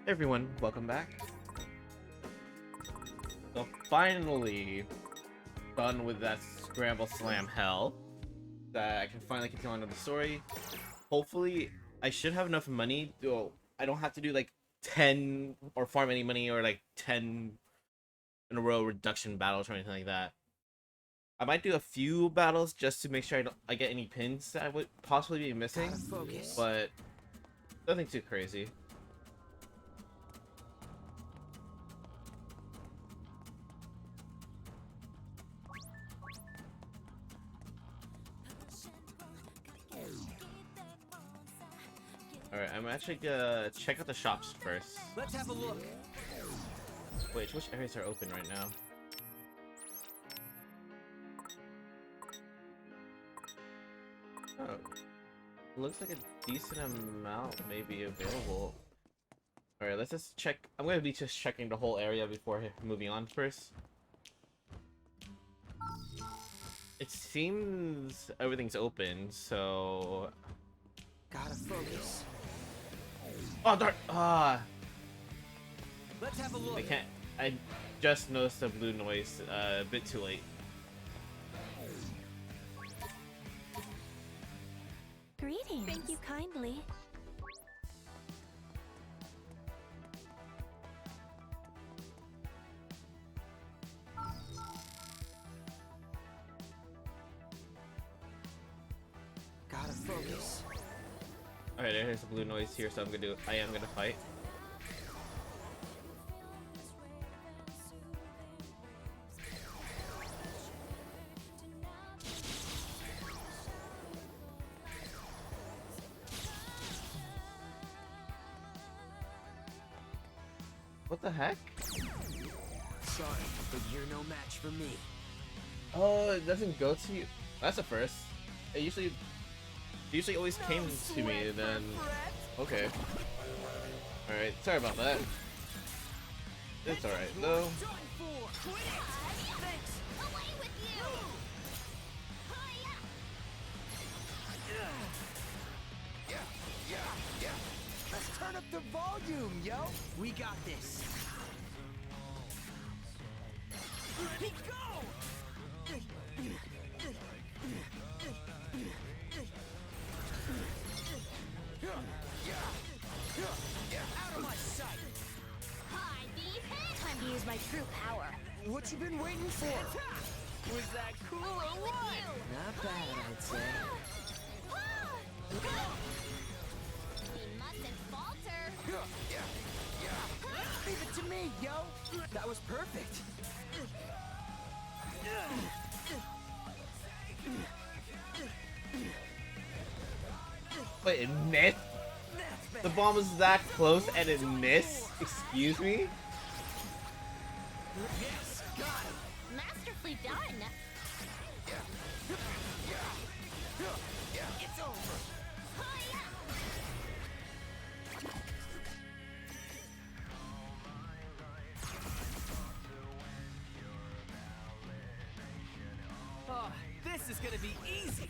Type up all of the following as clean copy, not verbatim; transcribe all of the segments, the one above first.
Everyone, welcome back. So finally done with that scramble slam hell. That I can finally continue on with the story. Hopefully, I should have enough money. I don't have to do like 10 or farm any money or like 10 in a row reduction battles or anything like that. I might do a few battles just to make sure I get any pins that I would possibly be missing, but nothing too crazy. Alright, I'm actually gonna check out the shops first. Let's have a look. Wait, which areas are open right now? Oh, looks like a decent amount may be available. Alright, let's just check. I'm gonna be just checking the whole area before moving on first. It seems everything's open, so... Gotta focus. Oh, darn! Let's have a look. I can't... I just noticed the blue noise a bit too late. Greetings. Thank you kindly. Gotta focus. Alright, there's a blue noise here, so I am gonna fight. What the heck? Sorry, but you're no match for me. Oh, it doesn't go to you. That's a first. It usually always came to me, and then... Okay. Alright, sorry about that. It's alright, though. Let's turn up the volume, yo. We got this. Ready, go! Out of my sight. Hi, Beefhead. Time to use my true power. What you been waiting for? Was that cool or what? Not bad, I'd say. We mustn't falter. Leave it to me, yo. That was perfect. Wait, it missed? The bomb was that close and it missed? Excuse me? Yes, got it. Masterfully done. It's over. Oh, this is gonna be easy.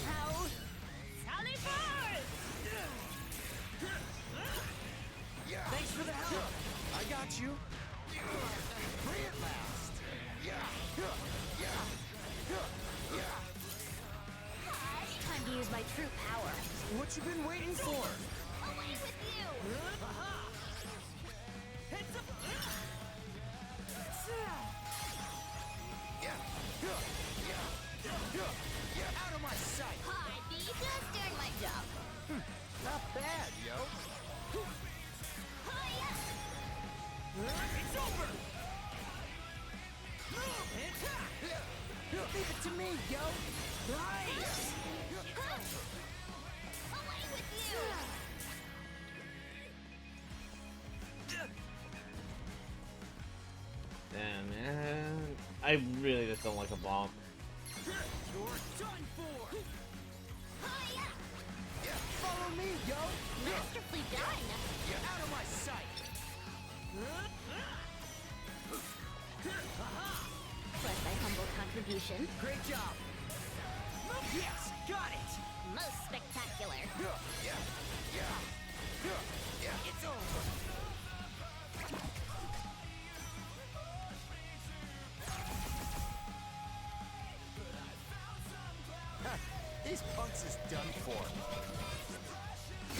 How? Sally first! Thanks for the help. I got you. Free at last. Time to use my true power. What you been waiting for? Away with you! Heads up. Out of my sight. Hi, Bee. Just doing my job. Not bad, yo. It's over. Leave it to me, yo. Nice. Away with you! Damn, man. I really just don't like a bomb. You're done for. Follow me, yo. Masterfully done. Out of my sight. Was my humble contribution Great job. Yes, got it. most spectacular? This is done for.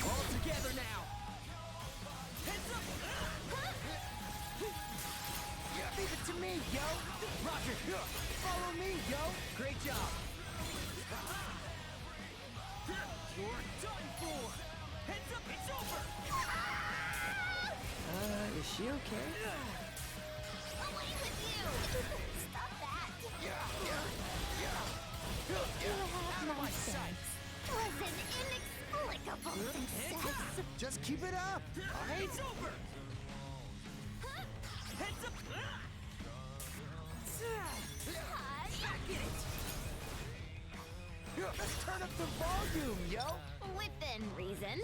All together now. Heads up. Leave it to me, yo. Roger. Follow me, yo. Great job. You're done for. Heads up, it's over. Is she okay? Away with you! Stop that! You have my sense. Was an inexplicable success. Just keep it up, alright? It's over! Heads up! Back it! Let's turn up the volume, yo! Within reason.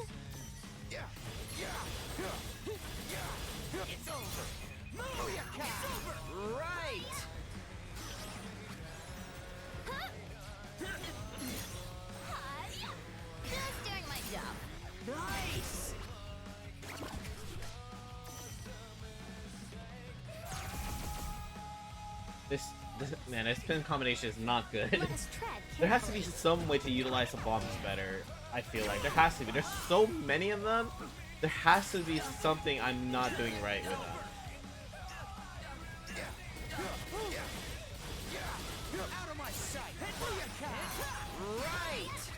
It's over! Booyaka! It's over! Right! Just doing my job. Nice! This man, this pin combination is not good. Let us tread There has to be carefully. some way to utilize the bombs better. I feel like there has to be. There's so many of them. There has to be something I'm not doing right with them. Out of my sight! Booyaka! Right!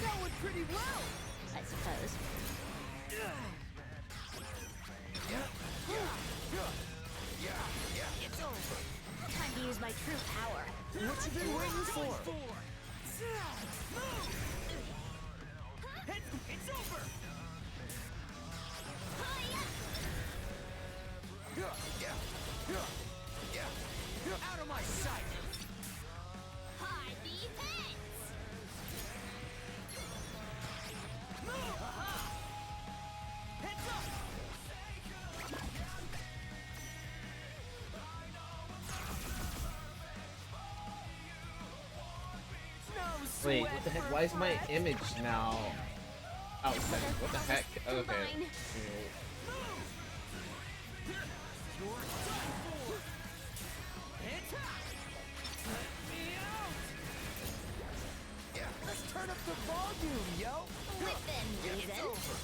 Going pretty well! I suppose. It's over! Time to use my true power. What you been waiting for? It's over! Out of my sight! High defense! Heads up! No Wait, sweat what the heck? for Why is my Fred. image now outside? What the heck? Okay. Combine. You're done for! Heads up! Let me out! Let's turn up the volume, yo! Within It's reason. over!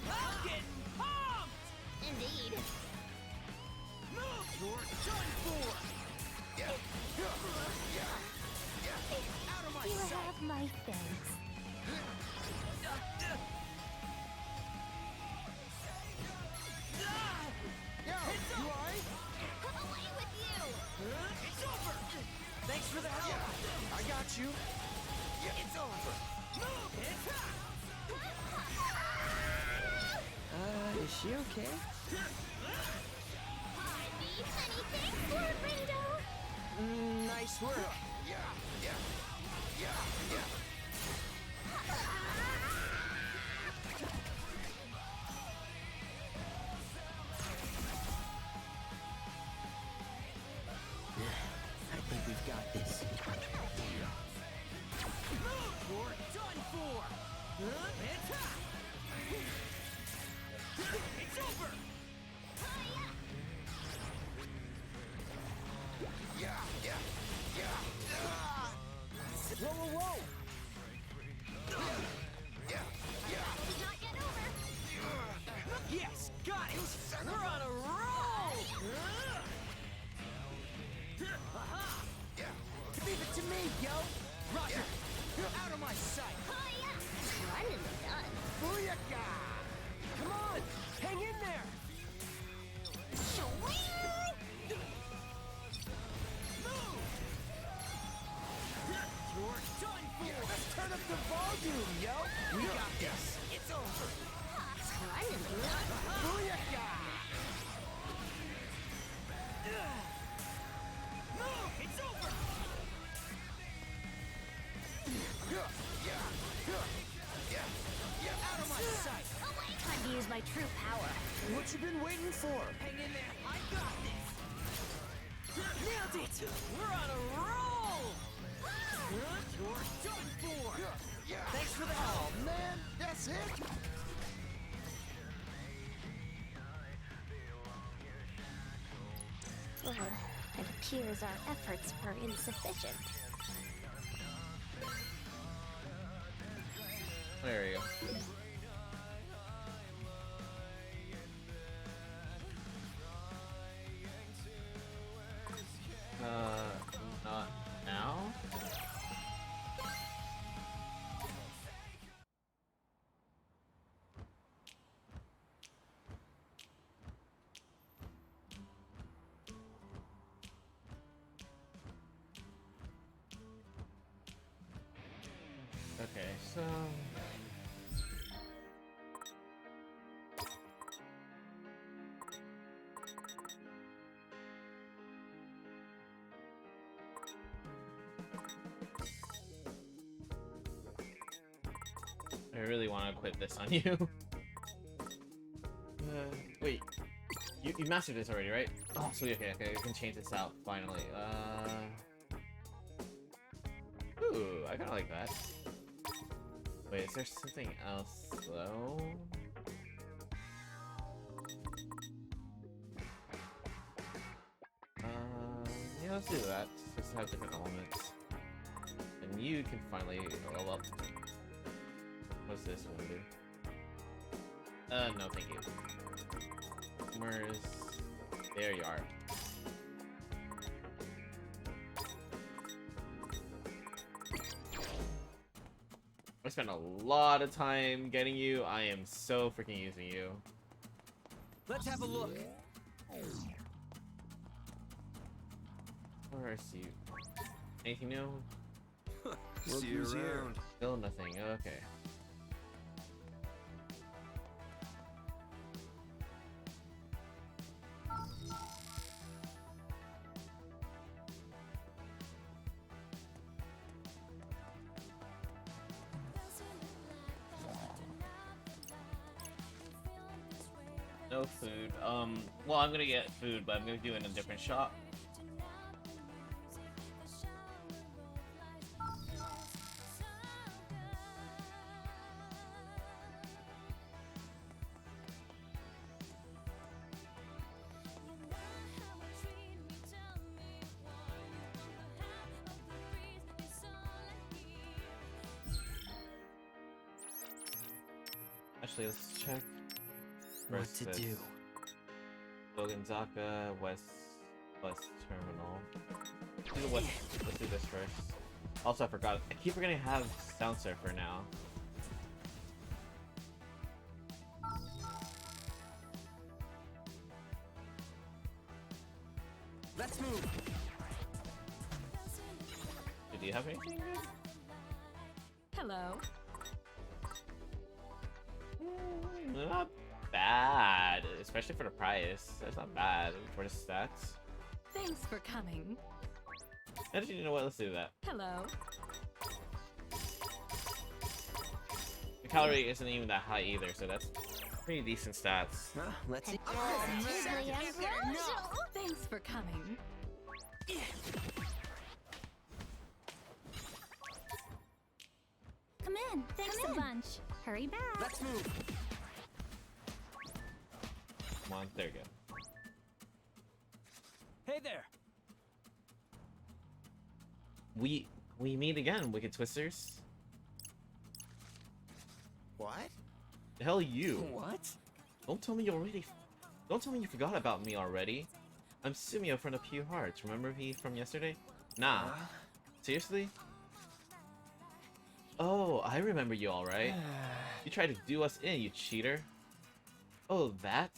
I'm getting pumped! Indeed. You're done for! Out of my You sight! have my thanks. Yo, you alright? Away with you! It's over! Thanks for the help! I got you! It's over! Is she okay? Anything for Rindo? Nice work! I think we've got this. You're done for! It's over! Whoa, whoa, whoa! Did not get over. Yes, got it! We're on a roll! Leave it to me, yo! Roger! Out of my sight! Splendidly done. Booyaka! Come on! Hang in there! Swing! You're done for! Let's turn up the volume, yo! We got this! It's over! Splendidly done. Booyaka! It's over! Out of my sight! Time to use my true power. What you been waiting for? Hang in there! I got this! Nailed it! We're on a roll! You're done for! Thanks for the help! Oh, man! That's it? fears our efforts were insufficient. There you go. Not now? Okay, so... I really want to equip this on you. Wait. You mastered this already, right? Oh, so okay, I can change this out, finally. Ooh, I kinda like that. Wait, is there something else, though? Yeah, let's do that. Just have different elements. And you can finally roll up. What's this one do? No thank you. Where's... There you are. I spent a lot of time getting you. I am so freaking using you. Let's have a look. Where is you? Anything new? See you around. Still nothing. Okay. No food. Well, I'm gonna get food, but I'm gonna do it in a different shop. Actually, let's check. What to do? Boganzaka, West Terminal. Let's do this first. Also, I forgot. I keep forgetting to have Sound Surfer now. Let's move. Do you have anything good? Hello. Not bad, especially for the price. That's not bad for the stats. Thanks for coming. Actually, you know what? Let's do that. Hello. The calorie isn't even that high either, so that's pretty decent stats. Let's see. Positively ambrosial. Thanks for coming. Come in. Thanks a bunch. Hurry back. Let's move. Come on, there you go. Hey there. We meet again, Wicked Twisters. What? The hell you? What? Don't tell me you forgot about me already. I'm Sumio from the Pew Hearts. Remember me from yesterday? Nah. Seriously? Oh, I remember you alright. You tried to do us in, you cheater. Oh, that?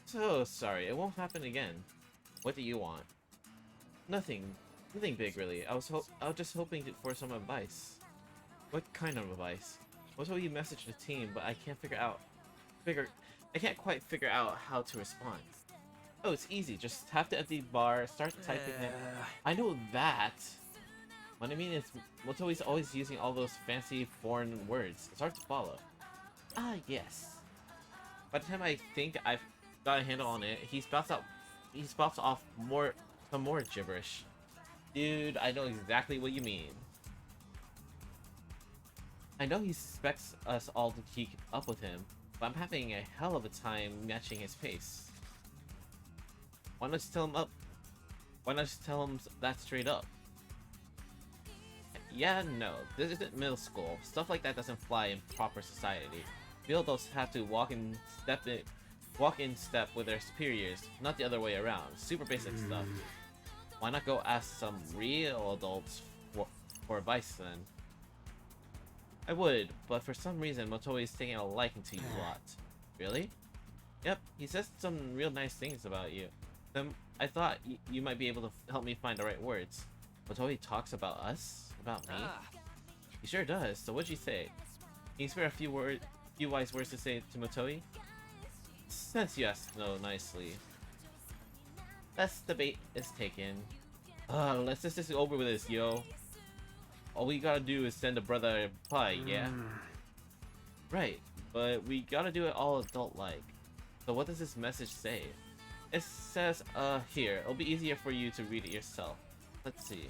So sorry, it won't happen again. What do you want? Nothing big really. I was just hoping for some advice. What kind of advice? I was hoping you messaged the team, but I can't I can't quite figure out how to respond. Oh, it's easy. Just tap the empty bar, start typing it. I know that. What I mean is, Motoi's always using all those fancy foreign words. It's hard to follow. Ah, yes. By the time I think I've got a handle on it, he spouts off some more gibberish. Dude, I know exactly what you mean. I know he expects us all to keep up with him, but I'm having a hell of a time matching his pace. Why don't you tell him up? Why not just tell him that straight up? Yeah, no, this isn't middle school. Stuff like that doesn't fly in proper society. Buildos have to walk in step with their superiors, not the other way around. Super basic stuff. Why not go ask some real adults for advice then? I would, but for some reason Motoi is taking a liking to you a lot. Really? Yep, he says some real nice things about you. Then I thought you might be able to help me find the right words. Motoi talks about us? About me? He sure does, so what'd you say? Can you spare a few wise words to say to Motoi? Since you asked so nicely. That's the bait is taken. Let's just over with this, yo. All we gotta do is send a brother a pie, yeah? Right, but we gotta do it all adult-like. So what does this message say? It says, here, it'll be easier for you to read it yourself. Let's see.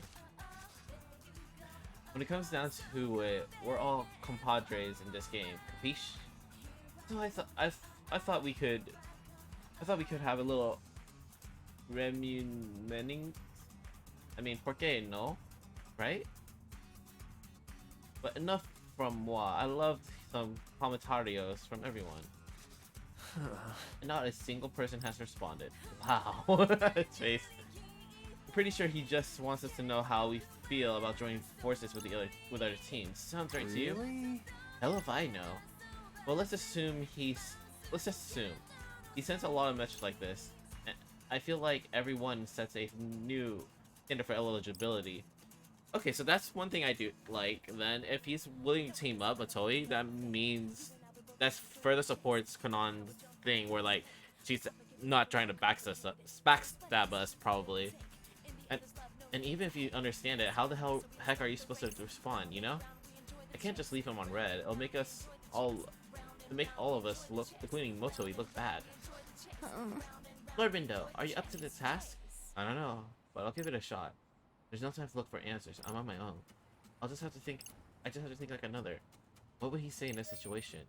When it comes down to it, we're all compadres in this game, capiche? So I thought we could have a little remuning. I mean, por qué no? Right? But enough from moi. I loved some comentarios from everyone. And not a single person has responded. Wow. His face. I'm pretty sure he just wants us to know how we feel about joining forces with other teams. Sounds right to you? Hell if I know. Well, let's assume he sends a lot of messages like this. I feel like everyone sets a new standard for eligibility. Okay, so that's one thing I do like. Then, if he's willing to team up with Motoi, that means that's further supports Kanon's thing where like she's not trying to backstab us probably. And even if you understand it, how the heck are you supposed to respond? You know, I can't just leave him on red. It'll make all of us look, including Motoi, look bad. Lord Bindo, are you up to the task? I don't know, but I'll give it a shot. There's no time to look for answers. I'm on my own. I just have to think like another. What would he say in this situation?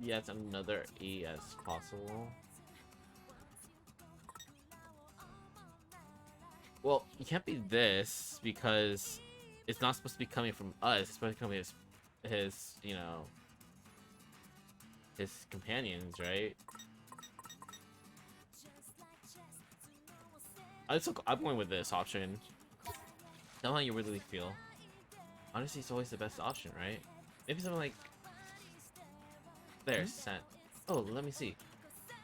Yeah, it's another E as possible. Well, it can't be this because it's not supposed to be coming from us. It's supposed to be coming his you know, his companions, right? I'm going with this option. Tell how you really feel. Honestly, it's always the best option, right? Maybe something like there, sent. Oh, let me see.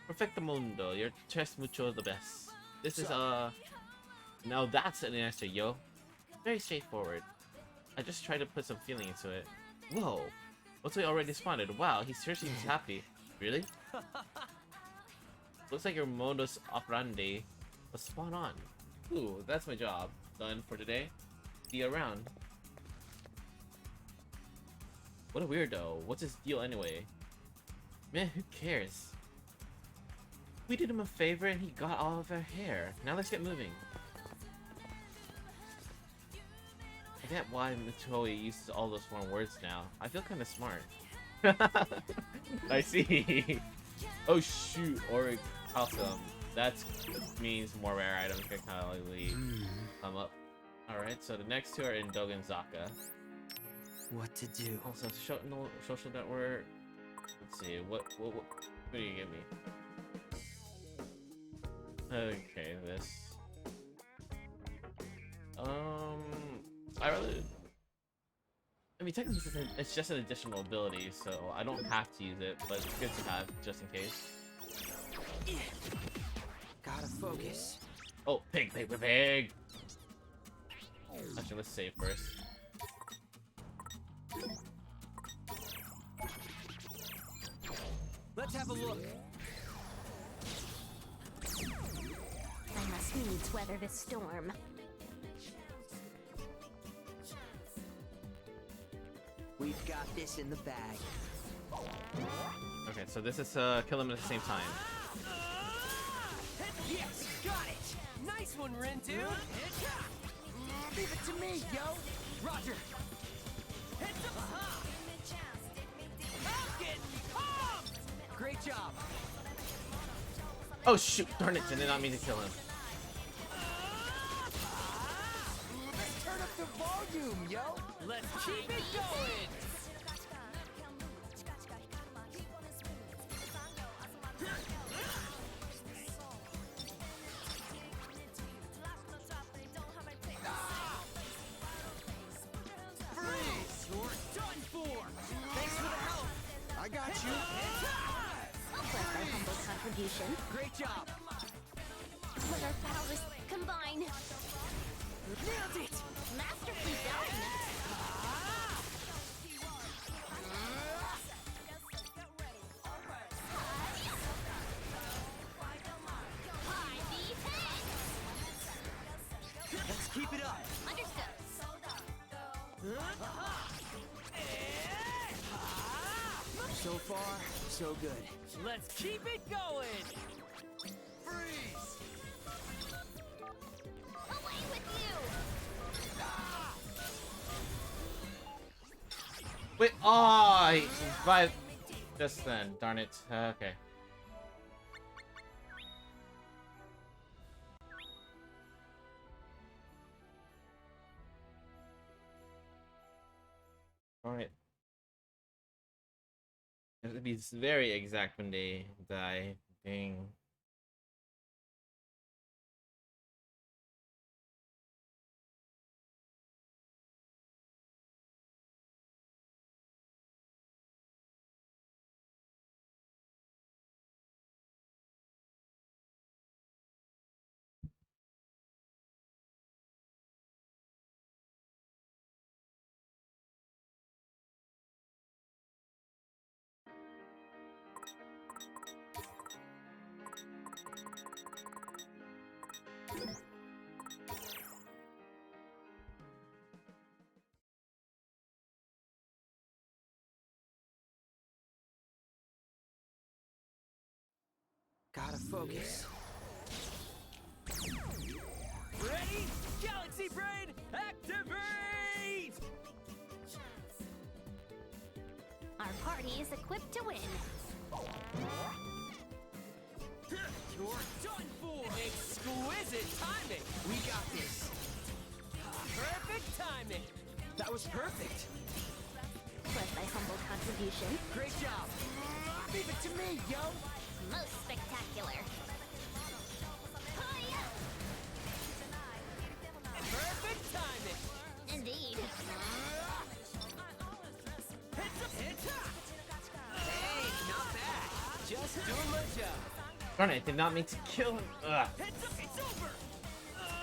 Perfecto mundo, your chest mucho the best. This is now that's an answer, yo. Very straightforward. I just tried to put some feeling into it. Whoa, Motoi already responded. Wow, he sure seems happy. Really? Looks like your modus operandi was spot on. Ooh, that's my job done for today. See you around. What a weirdo. What's his deal anyway? Man, who cares? We did him a favor and he got all of our hair. Now let's get moving. I get why Motoi uses all those foreign words now. I feel kind of smart. I see. Oh shoot, Auric Calcum. That means more rare items can kind of come up. Alright, so the next two are in Dogenzaka. What to do? Also, social network. Let's see, what do you give me? Okay, this. I mean, technically it's just an additional ability, so I don't have to use it, but it's good to have just in case. Gotta focus. Oh, pig! Actually, let's save first. Let's have a look. I must needs weather this storm. We've got this in the bag. Okay, so this is kill them at the same time. Yes, got it. Nice one, Rin, dude. Leave it to me, yo! Roger! Hit the I'm getting pumped! Great job! Oh shoot! Darn it! Did not mean to kill him. Let's turn up the volume, yo! Let's keep it going! Freeze! You're done for! Thanks for the help! I got you! Bless our humble contribution. Great job! Let our powers combine. Nailed it! Masterfully done. High defense. Let's keep it up! Understood. So far, so good. Let's keep it going! Freeze! Away with you. Wait, oh, he survived just then. Darn it. Okay. Alright. It would be very exact when they die. Dang. Gotta focus. Ready? Galaxy Brain, activate! Our party is equipped to win. You're done for! Exquisite timing! We got this! Perfect timing! That was perfect! Bless thy humble contribution. Great job! Leave it to me, yo! Most spectacular. Hiya! Perfect timing! Indeed. Hey, not bad! Just doing my job! Darn it, did not mean to kill him. Ugh. It's over!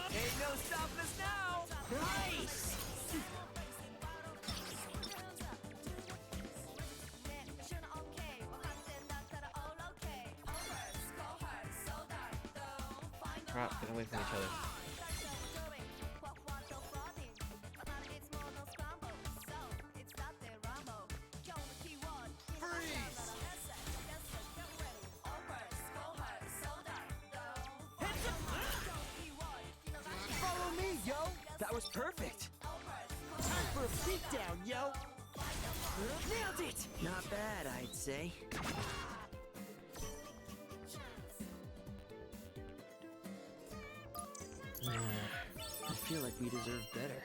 Ain't no stopping us now! Nice! Crap, get away from each other. Follow me, yo! That was perfect! Time for a beatdown, yo! Nailed it! Not bad, I'd say. I feel like we deserve better.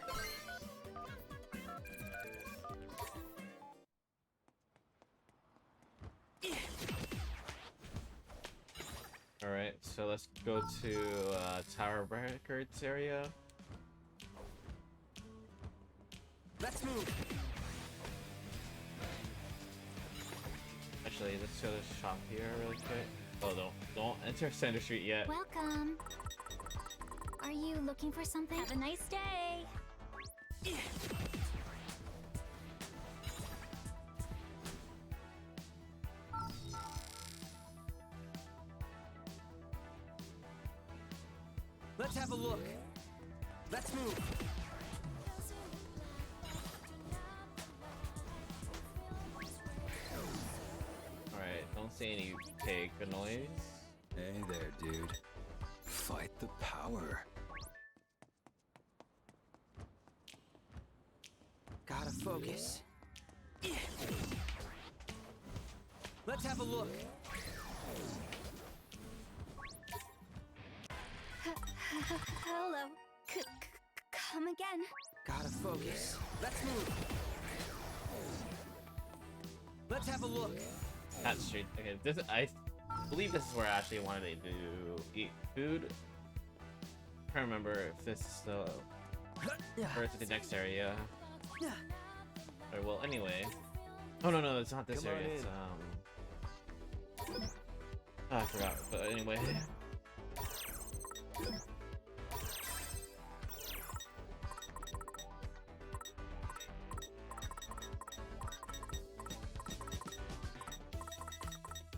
Alright, so let's go to Tower Records area. Let's move! Actually, let's go to the shop here really quick. Oh, don't enter Center Street yet. Welcome. Are you looking for something? Have a nice day. Let's have a look. Let's move. Alright, don't say any pig noise. Hey there, dude. Fight the power. focus. Let's have a look. Hello. Come again. Gotta focus. Let's move. Let's have a look. That's straight. Okay, this I believe this is where I actually wanted to eat food. I can't remember if this is still or is it the next area. Or, well, anyway. Oh no, it's not this Come on area. It's in. oh, I forgot. But anyway.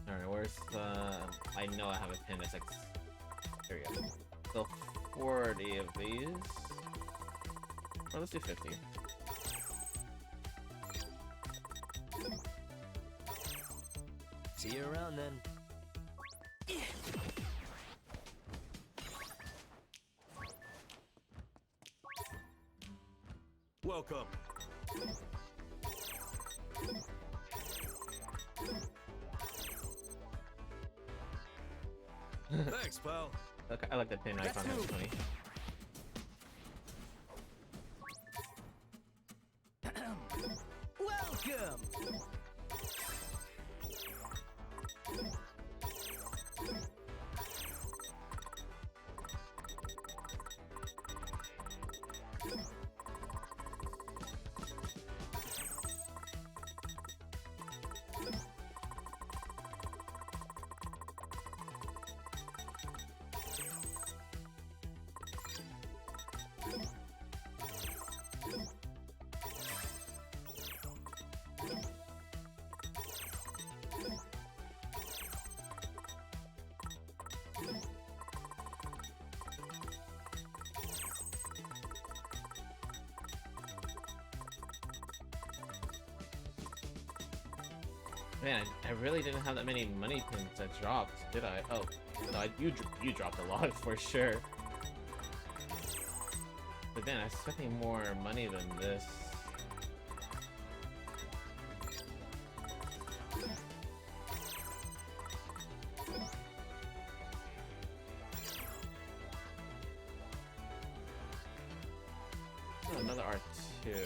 Alright, where's I know I have a pin. It's like there we go. So 40 of these. Oh, let's do 50. See you around then. Welcome. Thanks, pal. Okay, I like the pin icon. That's funny. Welcome. Man, I really didn't have that many money pins that dropped, did I? Oh, no, you dropped a lot for sure. But man, I'm spending more money than this. Oh, another R2.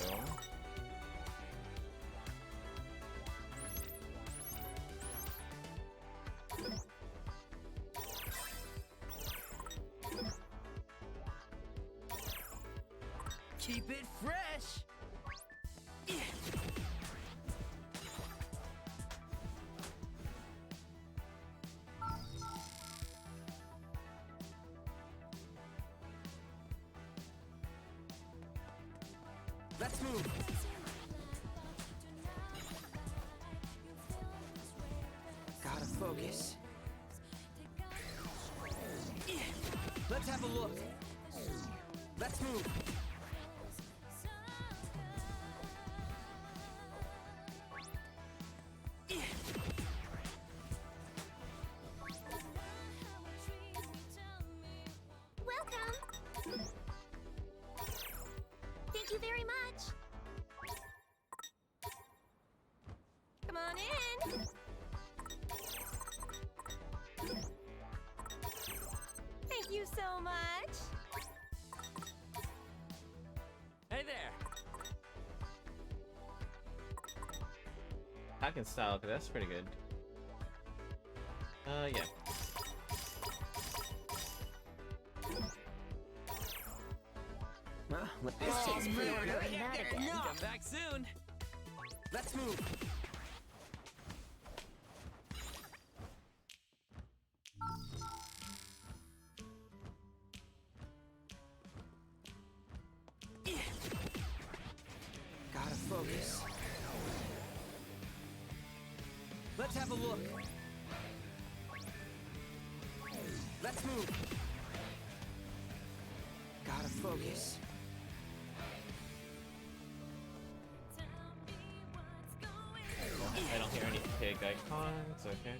Keep it fresh. Let's move. Gotta focus. Let's have a look. Let's move. Welcome. Thank you very much. Come on in. Thank you so much. Hey there. Hack and style, cause that's pretty good. Yeah. This takes Oh, forever. no, not again. Come back soon. Let's move. Gotta focus. Let's have a look. Let's move. Gotta focus. I don't hear any pig icons, okay.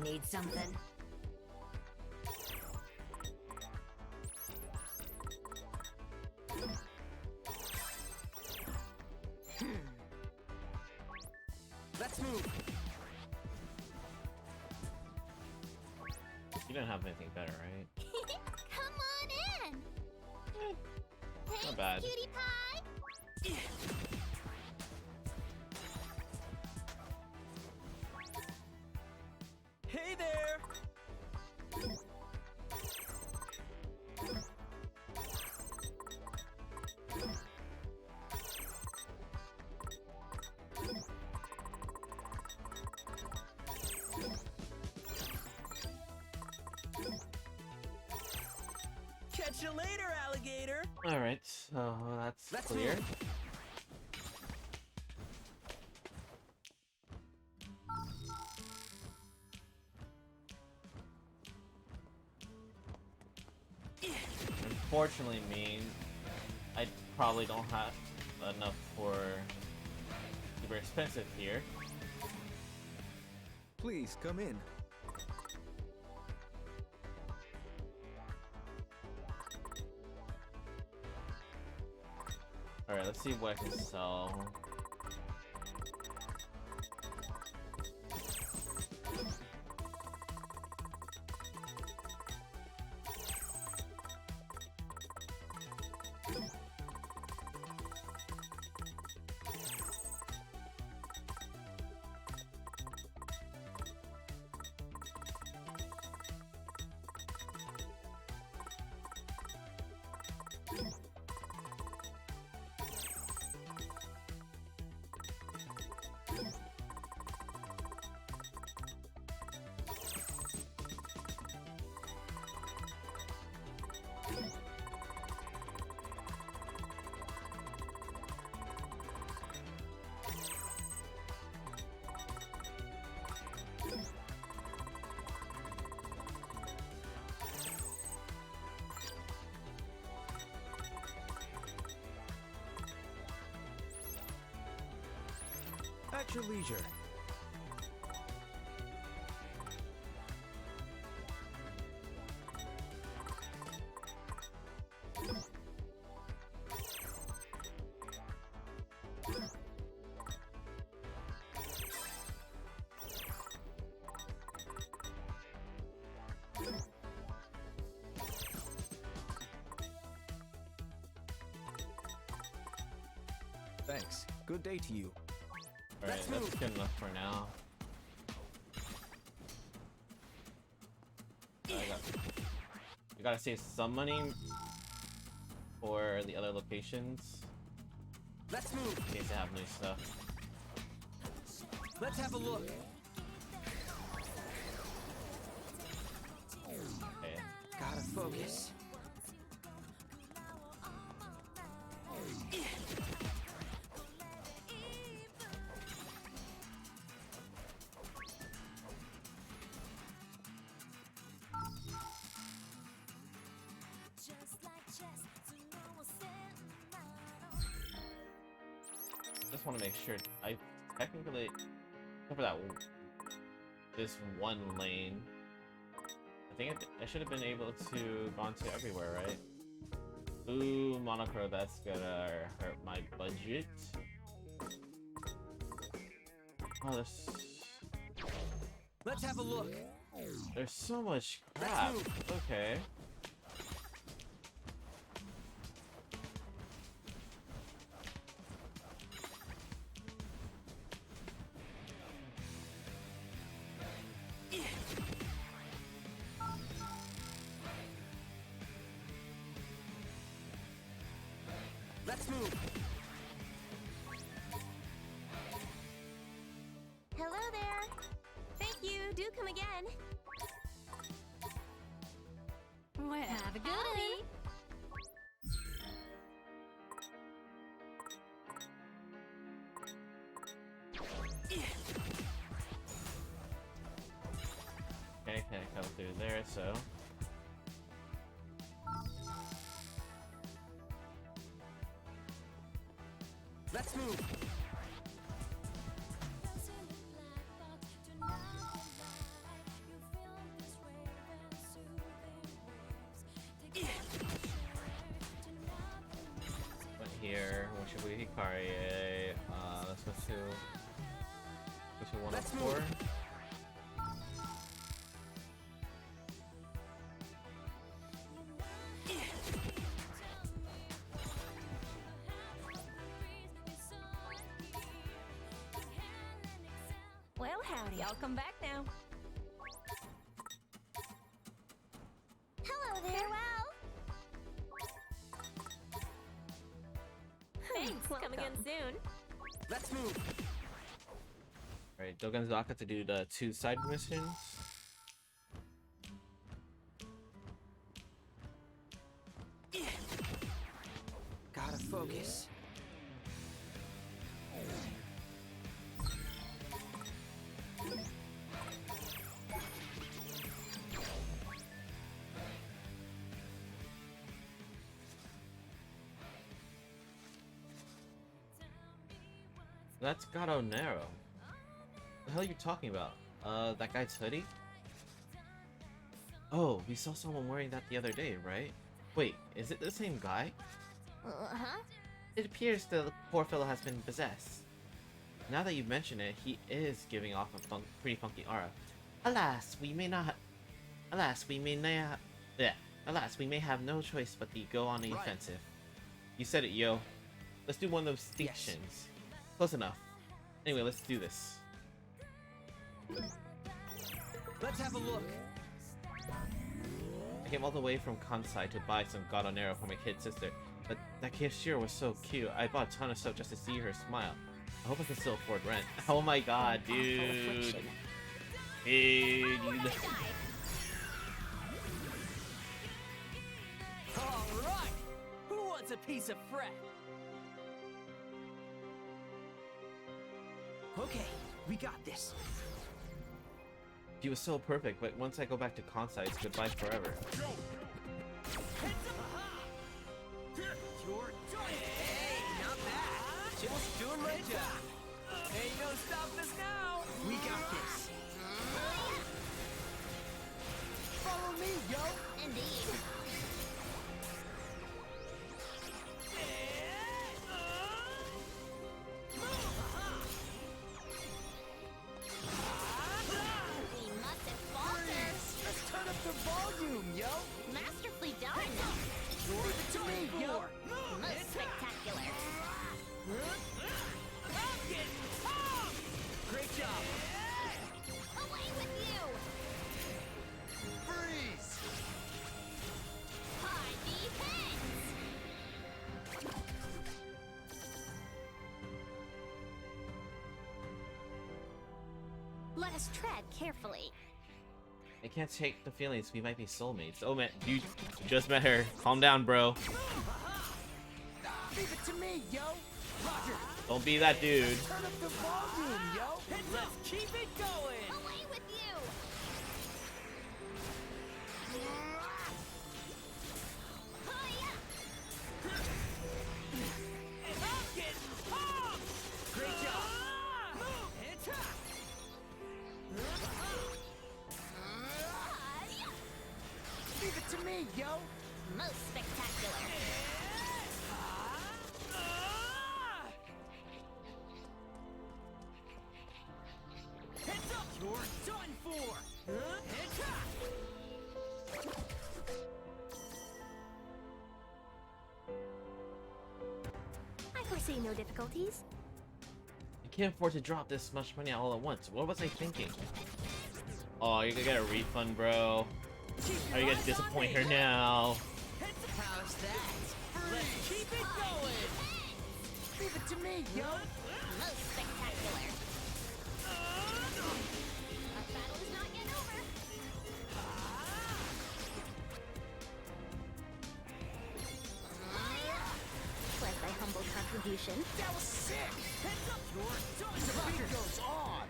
Need something? Let's move. You don't have anything better, right? Come on in. Thanks, Not bad. cutie pie. Hey there. Catch you later, alligator. Alright, so that's Let's clear. move. Unfortunately, I probably don't have enough for super expensive here. Please come in. Alright, let's see what I can sell. At your leisure. Thanks. Good day to you. Alright, Let's that's move. good enough for now. We gotta save some money for the other locations Let's move. in case they have new stuff. Let's have a look. Okay. Gotta focus. Just want to make sure I technically, except for that this one lane, I think I should have been able to gone to everywhere, right? Ooh, monochrome, that's gonna hurt my budget. Oh, Let's have a look. there's so much crap. move. Okay. Let's move. Hello there. Thank you. Do come again. Well, have a good one. Okay, can I come through there? So. Let's move. Went here. What should we Hikari? Let's go to. Let's before. move. Well, howdy. Y'all come back now. Hello there. Farewell. Thanks. Come again soon. Let's move. Alright, Dogen Zaka to do the 2 side missions. Gotta focus. That's Gato Nero. The hell are you talking about? That guy's hoodie? Oh, we saw someone wearing that the other day, right? Wait, is it the same guy? Uh-huh. It appears the poor fellow has been possessed. Now that you mention it, he is giving off a pretty funky aura. Alas, we may not. Alas, we may not. Yeah. Alas, we may have no choice but to go on the Right. offensive. You said it, yo. Let's do one of those stations. Close enough. Anyway, let's do this. Let's have a look. I came all the way from Kansai to buy some Gatonero for my kid sister, but that cashier was so cute. I bought a ton of stuff just to see her smile. I hope I can still afford rent. Oh my god, dude. Dude. All right. Who wants a piece of Fred? Okay, we got this. He was so perfect, but once I go back to Kansai, it's goodbye forever. Hey, not bad. Just doing my job. Ain't no stopping us now. We got this. Follow me, yo. Indeed. We mustn't falter. Let's turn up the volume, yo. Masterfully done. Leave it to me, yo. Most spectacular. Great job. Away with you. Freeze. High defense. Let us tread carefully. I can't take the feelings we might be soulmates. Oh man, you just met her. Calm down, bro. Leave it to me, yo. Roger. Don't be that dude. Turn up the volume, yo. Let's keep it going. Away with you. Hiya. I'm getting pumped. Great job. Leave it to me, yo. Most spectacular. Heads up. You're done for. Heads up. I foresee no difficulties. I can't afford to drop this much money all at once. What was I thinking? Oh, you're gonna get a refund, bro. Are you gonna disappoint her now? How's that? Let's keep it going. Leave it to me, yo. Most spectacular. Our battle is not yet over. Was thy humble contribution. That was sick. Heads up. You're done. The beat goes on.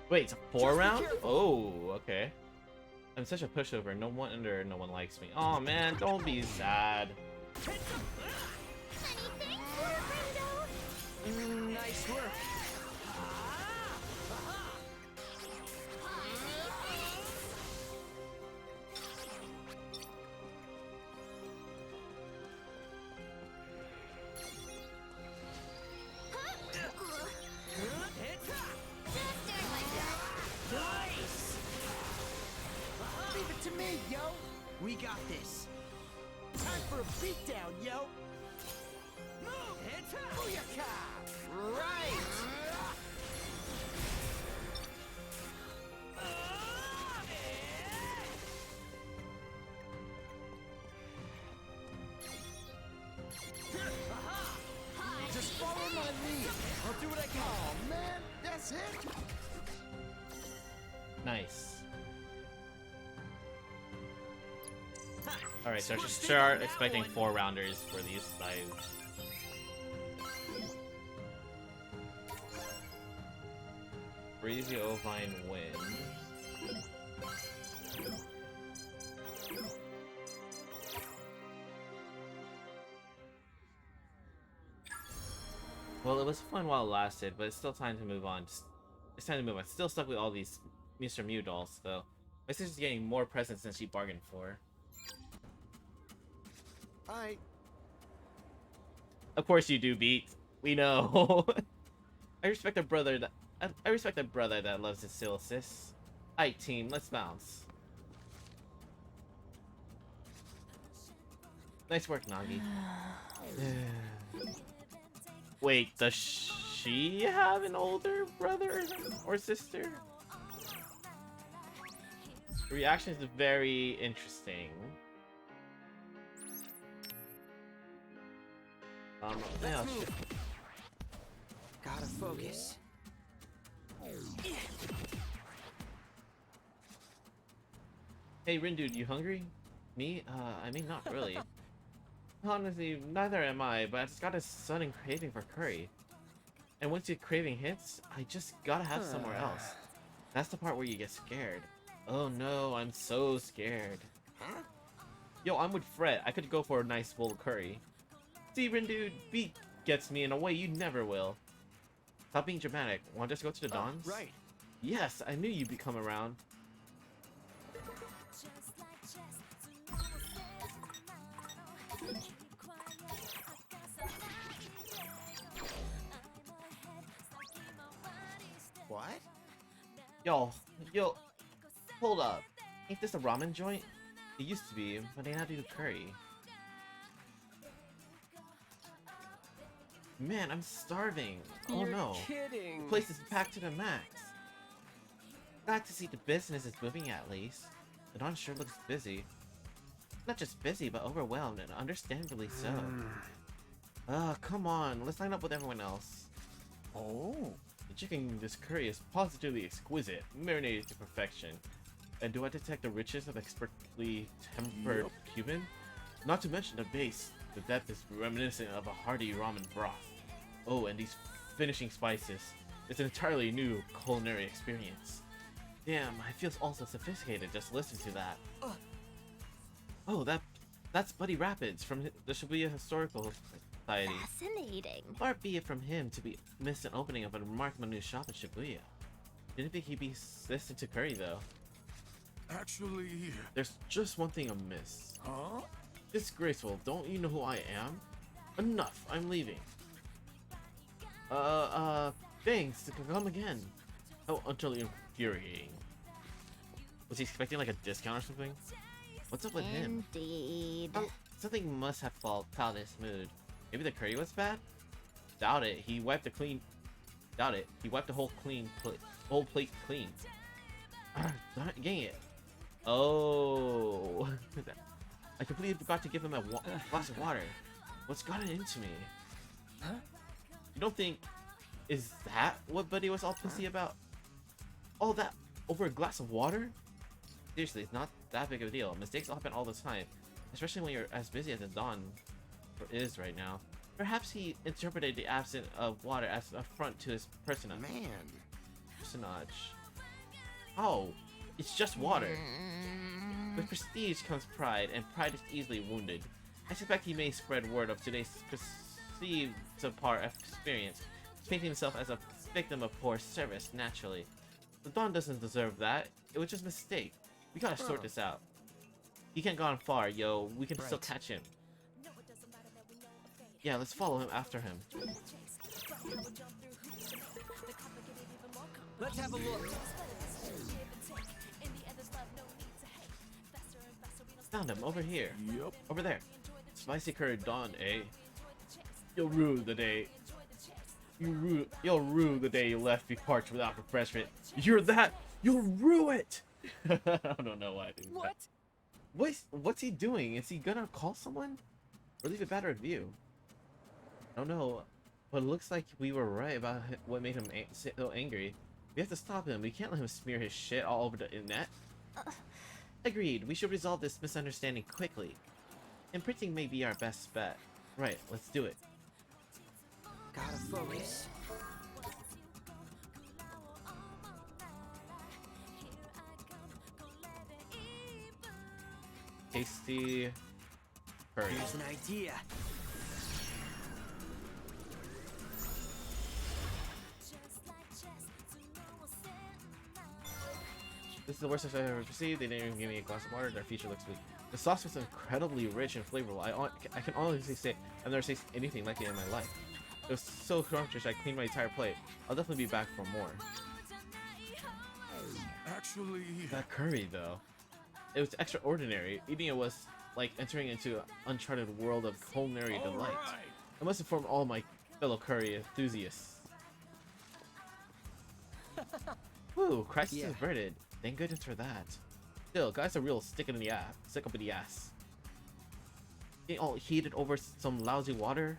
Wait, it's a 4 Just be round? careful. Oh, okay. I'm such a pushover. No wonder no one likes me. Oh man, don't be sad. Many thanks, little friendo. Nice work. for a beatdown, yo! Move! It's up! Booyaka! Right! Just follow my lead. I'll do what I can. Oh man, that's it. Nice. Alright, so I should start expecting 4-rounders for these sides. Breezy Ovine win. Well, it was fun while it lasted, but it's still time to move on. It's time to move on. Still stuck with all these Mr. Mew dolls, though. My sister's getting more presents than she bargained for. Of course you do, Beat. We know. I respect a brother that loves his still sis. Aight, team, let's bounce. Nice work, Nagi. Wait, does she have an older brother or sister? The reaction is very interesting. Yeah, Let's move. Gotta focus. Hey, Rindude, you hungry? Me? I mean, not really. Honestly, neither am I, but I just got a sudden craving for curry. And once your craving hits, I just gotta have somewhere else. That's the part where you get scared. Oh no, I'm so scared. Huh? Yo, I'm with Fred. I could go for a nice bowl of curry. See, Rindude, Beat gets me in a way you never will. Stop being dramatic. Want to just go to the Dons? Right. Yes, I knew you'd come around. What? Yo, hold up. Ain't this a ramen joint? It used to be, but they now do curry. Man, I'm starving. Oh You're no. kidding. The place is packed to the max. Glad to see the business is moving at least. The Don sure looks busy. Not just busy, but overwhelmed, and understandably so. Come on, let's line up with everyone else. Oh. The chicken in this curry is positively exquisite, marinated to perfection. And do I detect the riches of expertly tempered cumin? Not to mention the base. The depth is reminiscent of a hearty ramen broth. Oh, and these finishing spices. It's an entirely new culinary experience. Damn, I feel also sophisticated just listening to that. Oh, that's Buddy Rapids from the Shibuya Historical Society. Fascinating. Far be it from him to be miss an opening of a remarkable new shop in Shibuya. Didn't think he'd be this into curry though. Actually... There's just one thing amiss. Huh? Disgraceful, don't you know who I am? Enough, I'm leaving. Thanks, to come again. Oh, until infuriating. Was he expecting like a discount or something? What's up with him? Indeed. Oh, something must have fouled his mood. Maybe the curry was bad? Doubt it. He wiped the clean. Doubt it. He wiped the whole plate clean. Darn it, dang it. Oh. I completely forgot to give him a glass of water. What's gotten into me? Huh? You don't think... Is that what Buddy was all pissy about? All that over a glass of water? Seriously, it's not that big of a deal. Mistakes happen all the time. Especially when you're as busy as the Don is right now. Perhaps he interpreted the absence of water as an affront to his personage. Oh, it's just water. With prestige comes pride, and pride is easily wounded. I suspect he may spread word of today's perceived subpar experience, painting himself as a victim of poor service, naturally. The Don doesn't deserve that. It was just a mistake. We gotta sort this out. He can't go on far, yo. We can still catch him. Yeah, let's follow him after him. Let's have a look. Found him, over here. Yep. Over there. Spicy curry dawn, eh? You'll rue the day. You'll rue the day you left me parched without refreshment. You hear that? You'll rue it. I don't know why I think that. What's he doing? Is he gonna call someone or leave a bad review? I don't know, but it looks like we were right about what made him so angry. We have to stop him. We can't let him smear his shit all over the internet. Agreed. We should resolve this misunderstanding quickly. Imprinting may be our best bet. Right, let's do it. Gotta focus. Tasty curry. Here's an idea. This is the worst I've ever received. They didn't even give me a glass of water. Their feature looks weak. The sauce was incredibly rich and flavorful. I can honestly say I've never tasted anything like it in my life. It was so scrumptious I cleaned my entire plate. I'll definitely be back for more. Actually, That curry though, it was extraordinary. Eating it was like entering into an uncharted world of culinary delight. It must inform all my fellow curry enthusiasts. Woo, crisis averted. Thank goodness for that. Still, guys are real stick up in the ass. Getting all heated over some lousy water.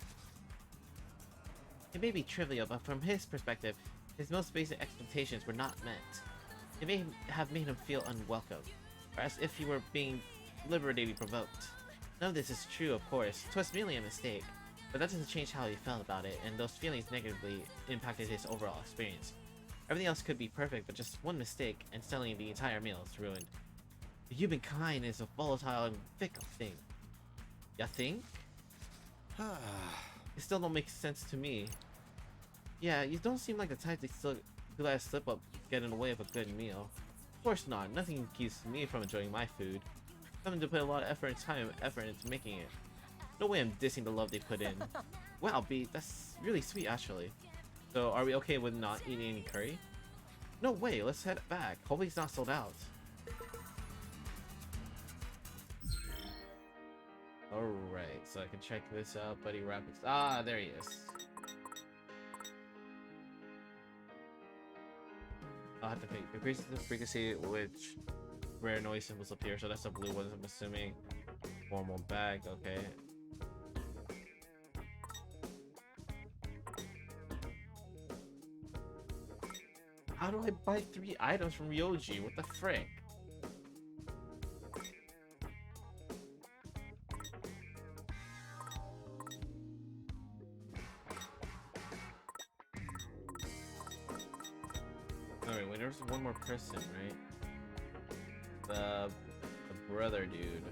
It may be trivial, but from his perspective, his most basic expectations were not met. It may have made him feel unwelcome, or as if he were being deliberately provoked. None of this is true, of course. It was merely a mistake, but that doesn't change how he felt about it, and those feelings negatively impacted his overall experience. Everything else could be perfect, but just one mistake, and suddenly the entire meal is ruined. The humankind is a volatile and fickle thing. Ya think? It still don't make sense to me. Yeah, you don't seem like the type to let a slip up get in the way of a good meal. Of course not. Nothing keeps me from enjoying my food. Having to put a lot of effort into making it. No way I'm dissing the love they put in. Wow, B, that's really sweet actually. So are we okay with not eating any curry? No way, let's head back. Hopefully it's not sold out. Alright, so I can check this out, Buddy Rapids. Ah, there he is. I'll have to pick. Increases the frequency which rare noise symbols appear, so that's the blue ones I'm assuming. Formal bag, okay. How do I buy 3 items from Ryoji? What the frick? Alright, wait, there's one more person, right? The brother dude.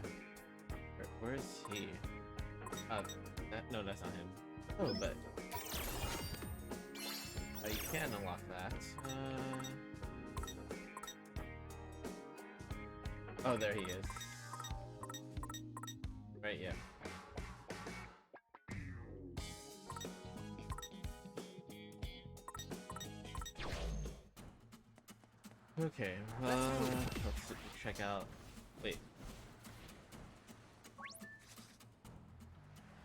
Where is he? No, that's not him. Oh, but you can unlock that. Oh, there he is. Right, yeah. Okay, let's check out. Wait.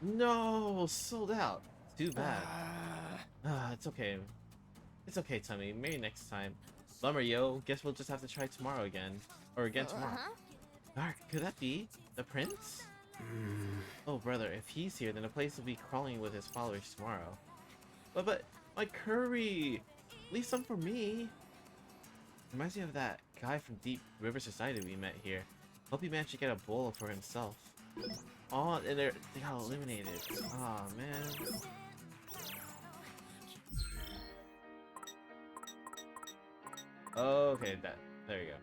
No, sold out. Too bad. It's okay. It's okay, Tummy. Maybe next time. Bummer, yo. Guess we'll just have to try tomorrow again. Or again tomorrow. Dark, could that be the prince? Oh, brother, if he's here, then the place will be crawling with his followers tomorrow. But my curry! Leave some for me! Reminds me of that guy from Deep River Society we met here. Hope he managed to get a bowl for himself. Oh, and they got eliminated. Aw, man. Okay, there you go.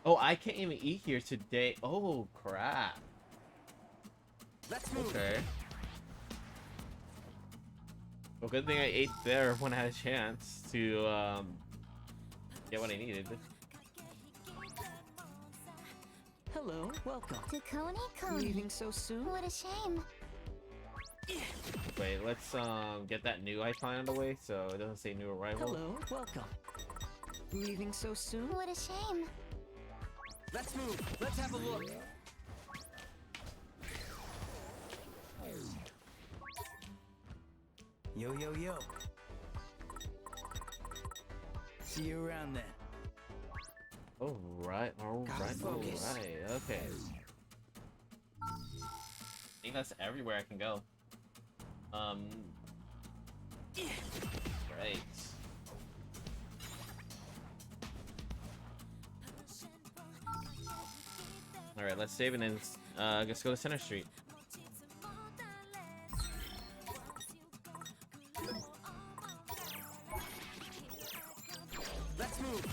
Oh, I can't even eat here today. Oh, crap. Let's move. Okay. Well, good thing I ate there when I had a chance to get what I needed. Hello, welcome. To Coney? Leaving so soon? What a shame. Wait, let's get that new icon out of the way so it doesn't say new arrival. Hello, welcome. Leaving so soon? What a shame. Let's move. Let's have a look. Yo, yo, yo. See you around then. Alright, alright, focus. alright, okay. I think that's everywhere I can go. Right. Alright, let's save and then let's go to Center Street. Let's move.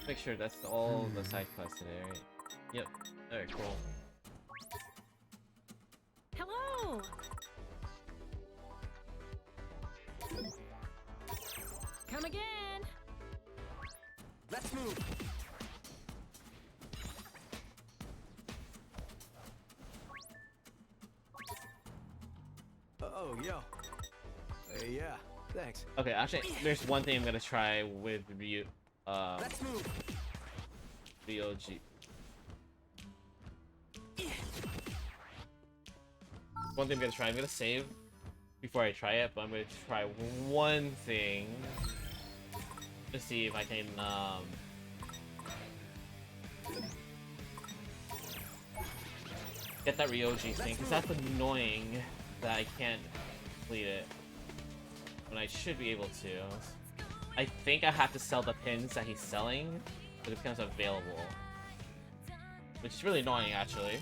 Make sure that's all the side quests today, right? Yep. Alright, cool. Hello. Come again. Let's move. Oh, yo. Yeah, thanks. Okay, actually, there's one thing I'm gonna try with Ryu. Let's move. VOG. One thing I'm gonna try. I'm gonna save before I try it, but I'm gonna try one thing to see if I can get that Ryoji thing, because that's annoying that I can't complete it when I should be able to. I think I have to sell the pins that he's selling, but it becomes available, which is really annoying, actually.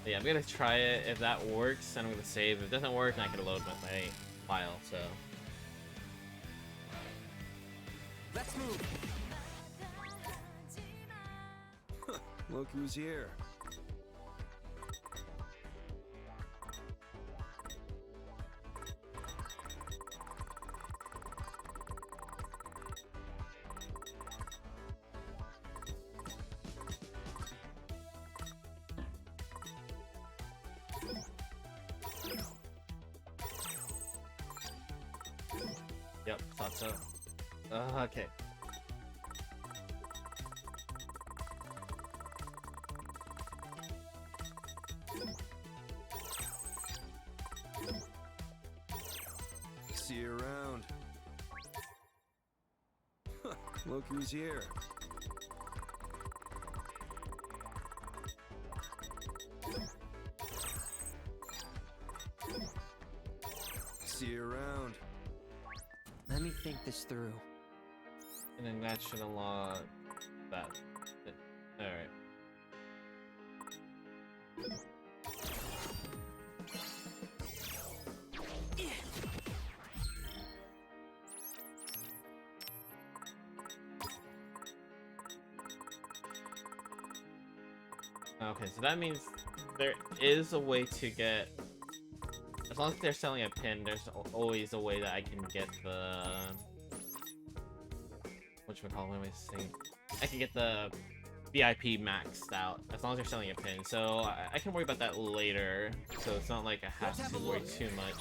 But yeah, I'm gonna try it. If that works, then I'm gonna save. If it doesn't work, then I can load my file. So Let's move. Look who's here. yep, thought so. Okay. See you around. Look who's here. See you around. Let me think this through. And then that should unlock that. Alright. Okay, so that means there is a way to get... As long as they're selling a pin, there's always a way that I can get the... Whatchamacallit, what am I saying? I can get the VIP maxed out, as long as they're selling a pin. So I can worry about that later, so it's not like I have to worry too much.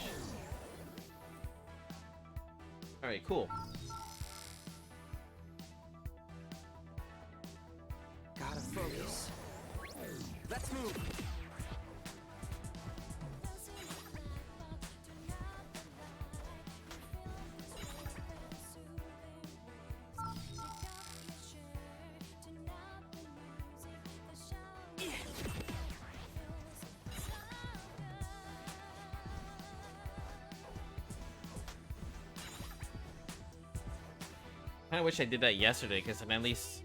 Alright, cool. Gotta focus. Let's move. I wish I did that yesterday, because then at least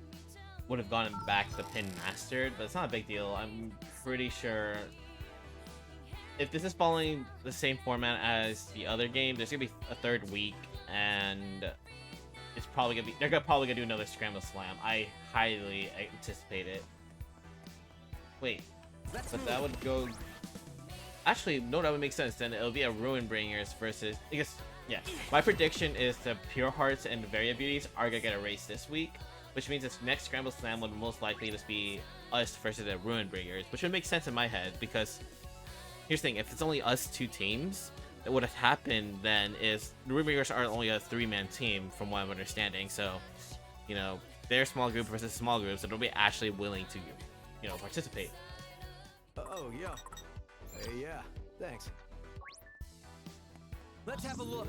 would have gotten back the pin mastered, but it's not a big deal. I'm pretty sure if this is following the same format as the other game, there's gonna be a third week, and it's probably gonna be probably gonna do another Scramble Slam. I highly anticipate it. Wait, but that would go. Actually, no, that would make sense. Then it'll be a Ruin Bringers versus. I guess, yeah. My prediction is the Pure Hearts and the Varia Beauties are gonna get a race this week, which means this next Scramble Slam would most likely just be us versus the Ruin Bringers, which would make sense in my head because here's the thing: if it's only us two teams, then what has happened then is the Ruin Bringers are only a 3-man team, from what I'm understanding. So, you know, they're small group versus small group, so they'll be actually willing to, you know, participate. Oh, yeah. Yeah, thanks. Let's have a look.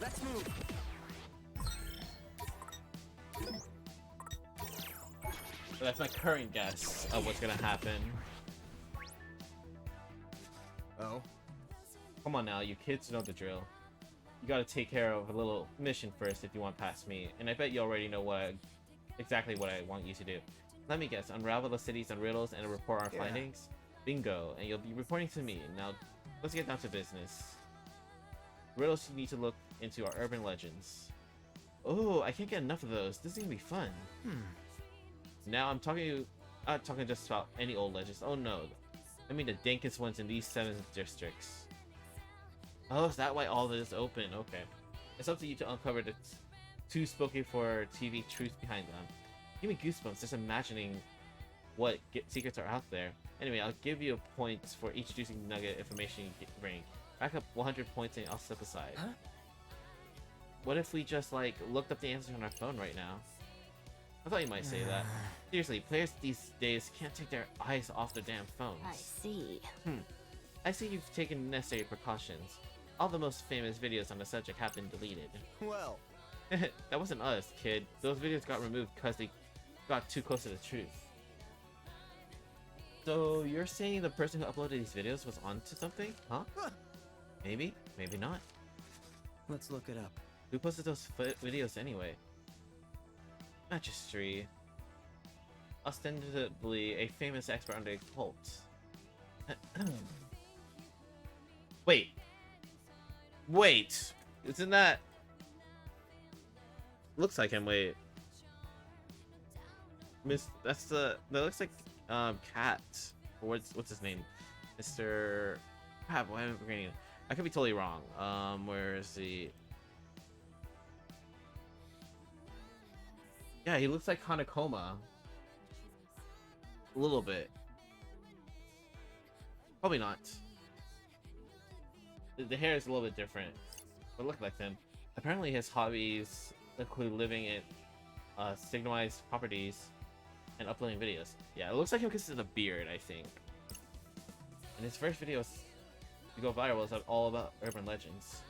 Let's move. So that's my current guess of what's gonna happen. Oh? Come on now, you kids know the drill. You gotta take care of a little mission first if you want past me, and I bet you already know exactly what I want you to do. Let me guess, unravel the cities and riddles and report our findings? Bingo, and you'll be reporting to me. Now, let's get down to business. Riddles you need to look into are urban legends. Oh, I can't get enough of those. This is gonna be fun. Now I'm not talking just about any old legends. Oh no, I mean the dankest ones in these 7 districts. Oh, is that why all this is open? Okay. It's up to you to uncover the too spooky for TV truth behind them. Give me goosebumps just imagining what secrets are out there. Anyway, I'll give you points for each juicy nugget information you bring. Back up 100 points and I'll step aside. Huh? What if we just, like, looked up the answers on our phone right now? I thought you might say that. Seriously, players these days can't take their eyes off their damn phones. I see. I see you've taken necessary precautions. All the most famous videos on the subject have been deleted. Well, That wasn't us, kid. Those videos got removed because they got too close to the truth. So you're saying the person who uploaded these videos was onto something? Huh? Maybe, maybe not. Let's look it up. Who posted those videos anyway? Magistry. Ostensibly a famous expert on the occult. Wait. Wait. Isn't that... Looks like him, wait. That looks like, Cat. Or what's his name? Mr... Crap, why am I forgetting it? I could be totally wrong. Where is he? Yeah, he looks like Hanakoma. A little bit. Probably not. The hair is a little bit different, but look like him. Apparently his hobbies include living in signalized properties and uploading videos. Yeah, it looks like him because of the beard, I think. And his first videos to go viral was all about urban legends.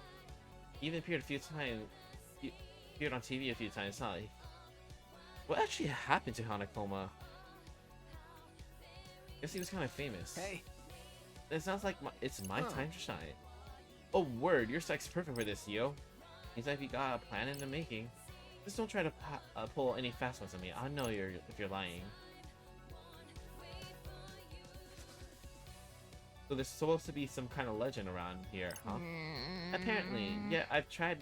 He even appeared appeared on TV a few times, huh? What actually happened to Hanakoma? Guess he was kind of famous. Hey. It sounds like it's my time to shine. Oh, word, your psych's perfect for this, yo. Seems like you got a plan in the making. Just don't try to pull any fast ones on me. I know if you're lying. So there's supposed to be some kind of legend around here, huh? Apparently, yeah, I've tried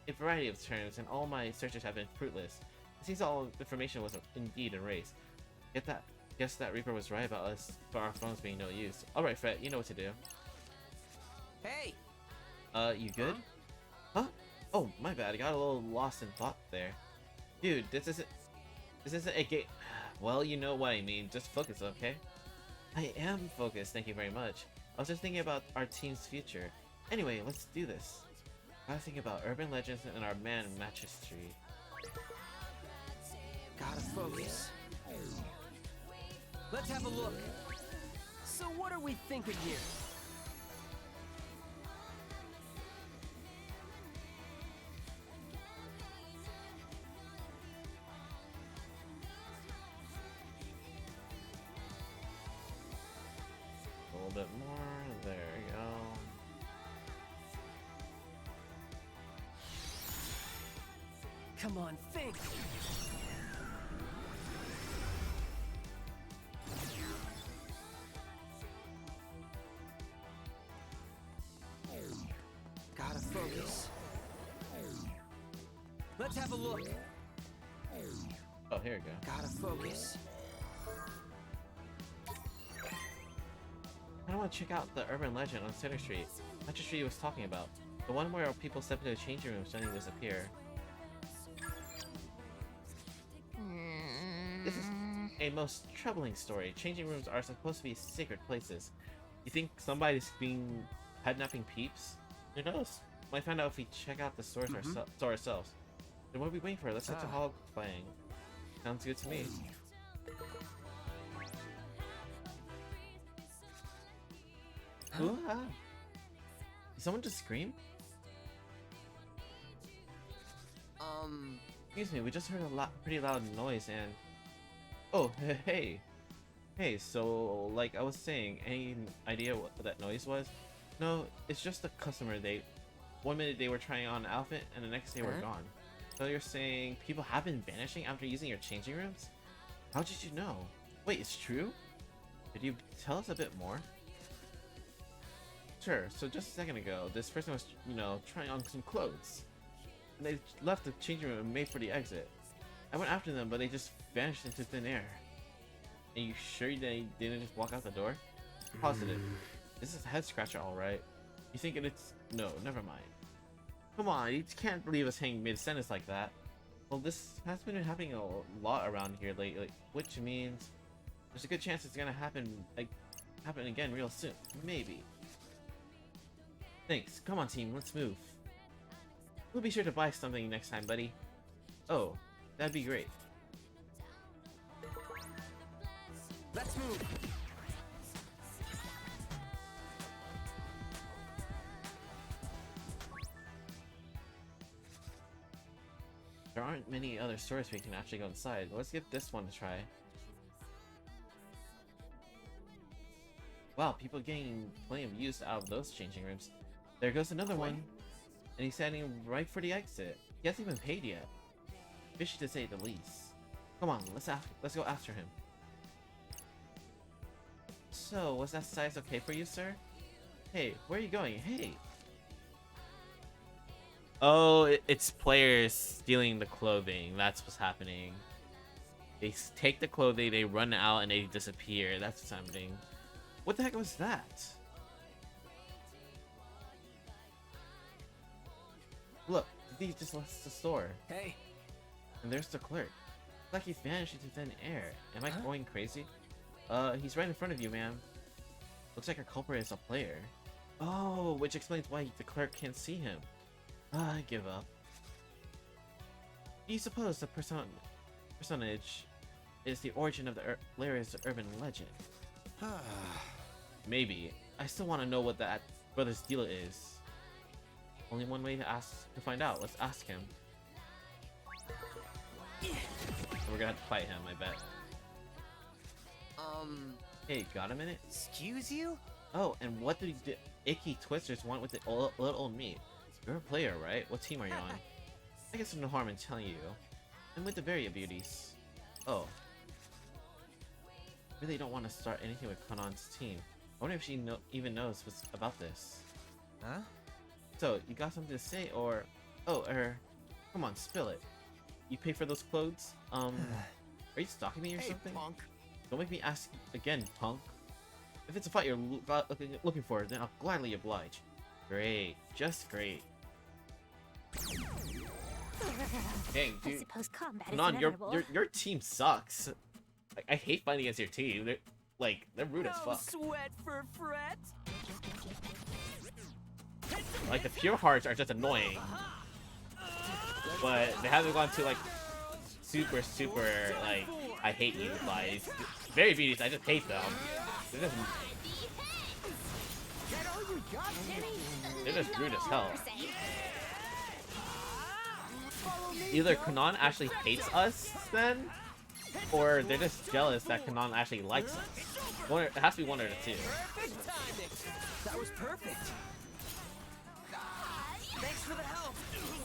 a variety of terms and all my searches have been fruitless. It seems all information was indeed erased. Guess that Reaper was right about us for our phones being no use. Alright, Fred, you know what to do. Hey. You good? Huh? Oh, my bad. I got a little lost in thought there. Dude, this isn't a game. Well, you know what I mean. Just focus, okay? I am focused, thank you very much. I was just thinking about our team's future. Anyway, let's do this. I was thinking about urban legends and our man Magistry. Gotta focus. Let's have a look. So what are we thinking here? A little bit more. There we go. Come on, think. Let's have a look. Oh, here we go. Gotta focus. I want to check out the urban legend on Center Street. Center Street was talking about. The one where people step into the changing room suddenly disappear. This is a most troubling story. Changing rooms are supposed to be sacred places. You think somebody's being kidnapping peeps? Who knows? Might find out if we check out the source ourselves. Then what are we waiting for? Let's head to Hall playing. Sounds good to me. Ooh, ah. Did someone just scream? Excuse me, we just heard a pretty loud noise and... Oh, hey. Hey, so, like I was saying, any idea what that noise was? No, it's just a customer. One minute they were trying on an outfit, and the next day were gone. So you're saying people have been vanishing after using your changing rooms? How did you know? Wait, it's true? Could you tell us a bit more? Sure, so just a second ago, this person was, trying on some clothes. And they left the changing room and made for the exit. I went after them, but they just vanished into thin air. Are you sure they didn't just walk out the door? Positive. This is a head scratcher, alright. You think it's... No, never mind. Come on, you can't leave us hanging mid-sentence like that. Well, this has been happening a lot around here lately, which means there's a good chance it's gonna happen again real soon. Maybe. Thanks. Come on, team, let's move. We'll be sure to buy something next time, buddy. Oh, that'd be great. Let's move. There aren't many other stores we can actually go inside. Let's give this one a try. Wow, people getting plenty of use out of those changing rooms. There goes another one. And he's standing right for the exit. He hasn't even paid yet. Fishy to say the least. Come on, let's go after him. So, was that size okay for you, sir? Hey, where are you going? Hey! Oh, it's players stealing the clothing. That's what's happening. They take the clothing, they run out, and they disappear. That's what's happening. What the heck was that? Look, he just left the store. Hey. And there's the clerk. It's like he's vanished into thin air. Am I going crazy? He's right in front of you, ma'am. Looks like our culprit is a player. Oh, which explains why the clerk can't see him. I give up. Do you suppose the personage is the origin of the hilarious urban legend? Maybe. I still want to know what that brother's deal is. Only one way to find out. Let's ask him. We're gonna have to fight him, I bet. Hey, got a minute? Excuse you? Oh, and what did the icky twisters want with the little old me? You're a player, right? What team are you on? I guess there's no harm in telling you. I'm with the Varia Beauties. Oh. Really don't want to start anything with Kanon's team. I wonder if she even knows what's about this. Huh? So, you got something to say, or... Oh, come on, spill it. You pay for those clothes? Are you stalking me or something? Punk. Don't make me ask again, punk. If it's a fight you're looking for, then I'll gladly oblige. Great. Just great. Dang, I dude. suppose combat is Non, inevitable. your team sucks. Like, I hate fighting against your team. They're rude as No fuck. sweat for Fret. Like, the pure hearts are just annoying. But they haven't gone to, like, super, like, I hate you vibes. Very beauties, I just hate them. They're just rude as hell. Either Kanon actually hates us, then, or they're just jealous that Kanon actually likes us. It has to be one or the two. That was perfect. Thanks for the help.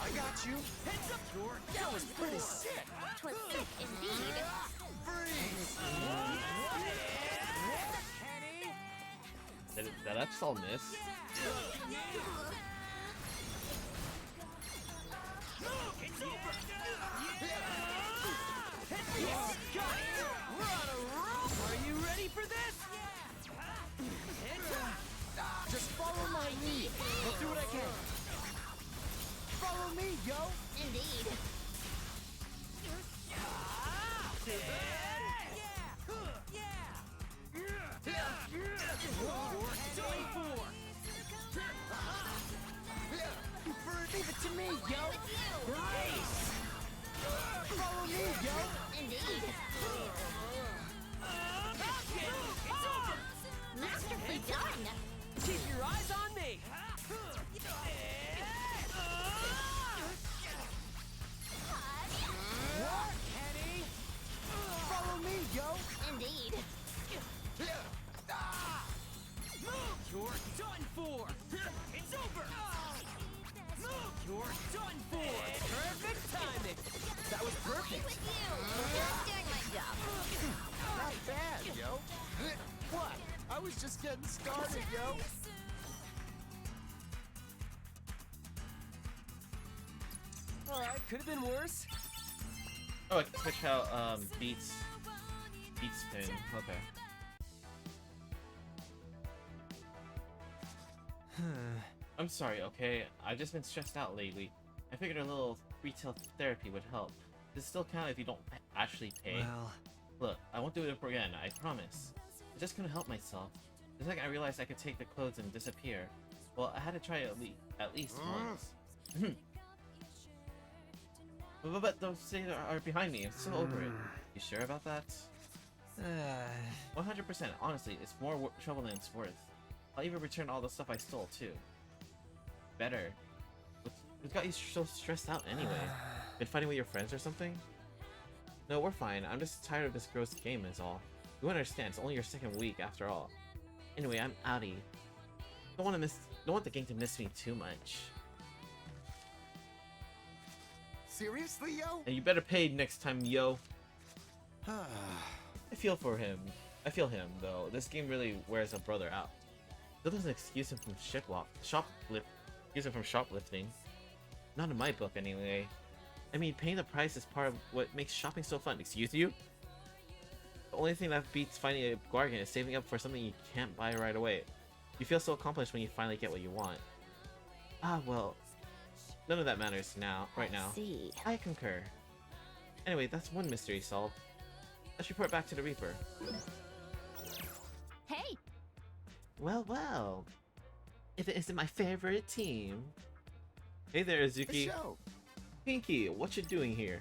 I got you. Heads up, George. That was pretty sick. 'Twas sick indeed. Did that just all miss? It's over. Got it. We're on a roll. Are you ready for this? Just follow my lead. I'll do what I can. Follow me, yo. Indeed. Leave it to me, yo. Race. Follow me, yo. Indeed. It's over. Masterfully done. Keep your eyes on me. What? Kenny. Follow me, yo. Indeed. You're done for. It's over. You're done for. Perfect timing. That was perfect. With you. Just doing my job. Not bad, yo. What? I was just getting started, yo. Alright, could have been worse. Oh, I can switch out beats spin. Okay. I'm sorry, okay? I've just been stressed out lately. I figured a little retail therapy would help. Does it still count if you don't actually pay? Well, Look, I won't do it again, I promise. I just couldn't help myself. The second I realized I could take the clothes and disappear. Well, I had to try it at least once. But those things are behind me. I'm so over it. You sure about that? 100%. Honestly, it's more trouble than it's worth. I'll even return all the stuff I stole, too. Better. What got you so stressed out anyway? Been fighting with your friends or something? No, we're fine. I'm just tired of this gross game is all. You understand, it's only your second week after all. Anyway, I'm outie. Don't want the game to miss me too much. seriously, yo? And you better pay next time, yo. I feel for him. I feel him, though. This game really wears a brother out. That doesn't excuse him from shoplifting. Not in my book, anyway. I mean, paying the price is part of what makes shopping so fun. Excuse you? The only thing that beats finding a bargain is saving up for something you can't buy right away. You feel so accomplished when you finally get what you want. Ah, well, none of that matters now, right now. See. I concur. Anyway, that's one mystery solved. Let's report back to the Reaper. Hey. Well, well. If it isn't my favorite team. Hey there, The Azuki. show. Pinky, what you doing here?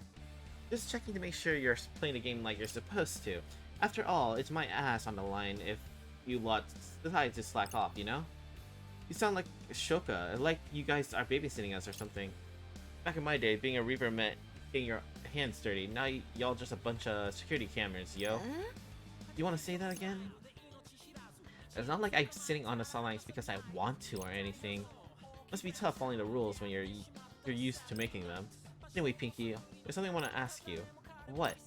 Just checking to make sure you're playing the game like you're supposed to. After all, it's my ass on the line if you lot decide to slack off, you know? You sound like Shoka, like you guys are babysitting us or something. Back in my day, being a Reaper meant getting your hands dirty. Now y'all just a bunch of security cameras, yo. You want to say that again? It's not like I'm sitting on the sidelines because I want to or anything. Must be tough following the rules when you're used to making them. Anyway, Pinky, there's something I want to ask you. What?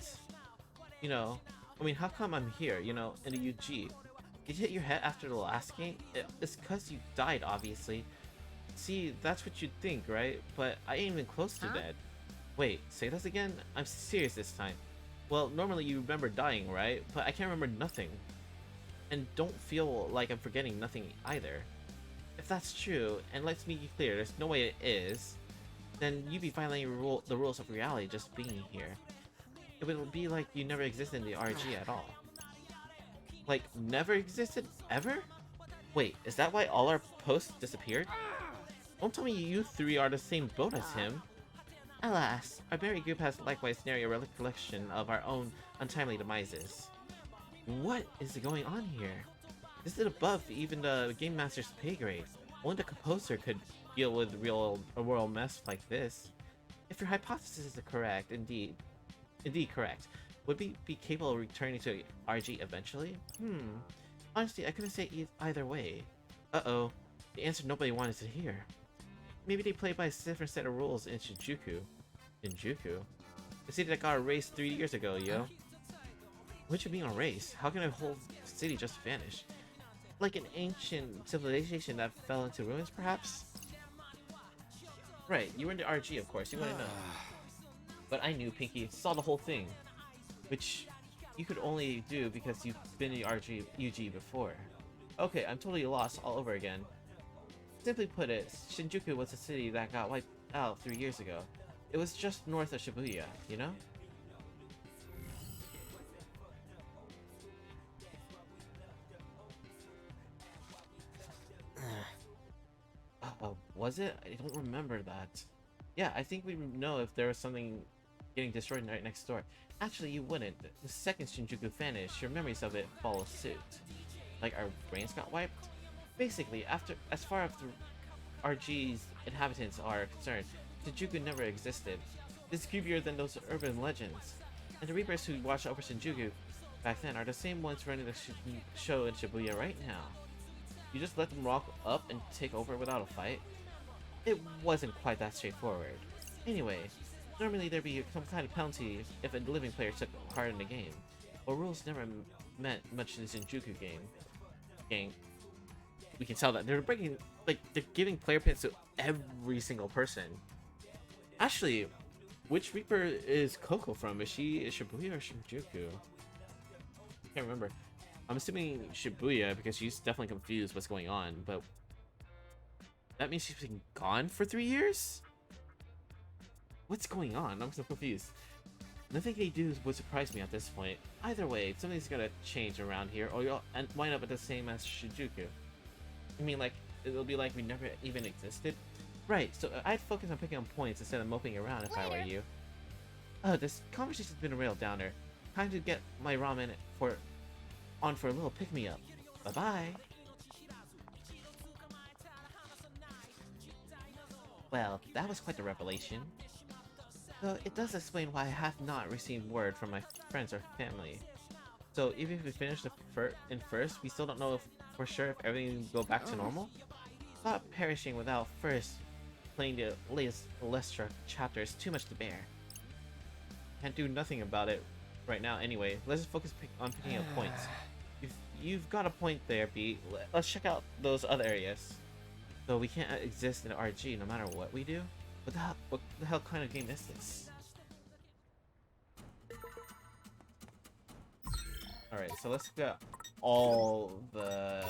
You know, I mean, how come I'm here, you know, in the UG? Did you hit your head after the last game? It's cause you died, obviously. See, that's what you'd think, right? But I ain't even close to dead. Wait, say this again? I'm serious this time. Well, normally you remember dying, right? But I can't remember nothing. And don't feel like I'm forgetting nothing either. If that's true, and let's be clear, there's no way it is, then you'd be violating the rules of reality just being here. It would be like you never existed in the RG at all. Like, never existed? Ever? Wait, is that why all our posts disappeared? Don't tell me you three are the same boat as him. Alas, our berry group has likewise nary a recollection of our own untimely demises. What is going on here? This is above even the Game Master's pay grade. Only the composer could deal with a real mess like this. If your hypothesis is correct, indeed correct, would we be capable of returning to RG eventually? Honestly, I couldn't say either way. Uh-oh, the answer nobody wanted to hear. Maybe they play by a different set of rules in Shinjuku. Shinjuku? The city that got erased 3 years ago, yo. What you mean erased? How can a whole city just vanish? Like an ancient civilization that fell into ruins, perhaps? Right, you were in the RG, of course. You want to know. But I knew Pinky saw the whole thing, which you could only do because you've been in UG before. Okay, I'm totally lost all over again. Simply put it, Shinjuku was a city that got wiped out 3 years ago. It was just north of Shibuya, you know? Was it? I don't remember that. Yeah, I think we know if there was something getting destroyed right next door. Actually, you wouldn't. The second Shinjuku vanished, your memories of it follow suit. Like our brains got wiped? Basically, as far as the RG's inhabitants are concerned, Shinjuku never existed. It's creepier than those urban legends. And the Reapers who watched over Shinjuku back then are the same ones running the show in Shibuya right now. You just let them rock up and take over without a fight? It wasn't quite that straightforward. Anyway, normally there'd be some kind of penalty if a living player took part in the game, but rules never meant much in the Shinjuku game. We can tell that they're breaking, like, they're giving player pins to every single person. Actually, which Reaper is Coco from? Is she Shibuya or Shinjuku? I can't remember. I'm assuming Shibuya because she's definitely confused what's going on, but that means she's been gone for 3 years? What's going on? I'm so confused. Nothing they do would surprise me at this point. Either way, something's gonna change around here, or you'll wind up at the same as Shinjuku. I mean, like, it'll be like we never even existed? Right, so I'd focus on picking up points instead of moping around if I were you. This conversation's been a real downer. Time to get my ramen on for a little pick-me-up. Bye-bye. Well, that was quite the revelation. Though it does explain why I have not received word from my friends or family. So even if we finish in first, we still don't know if for sure if everything will go back to normal? Thought perishing without first playing the latest Lestra chapter is too much to bear. Can't do nothing about it right now anyway. Let's just focus on picking up points. You've got a point there, B. Let's check out those other areas. So we can't exist in RG no matter what we do? What the hell kind of game is this? Alright, so let's get all the...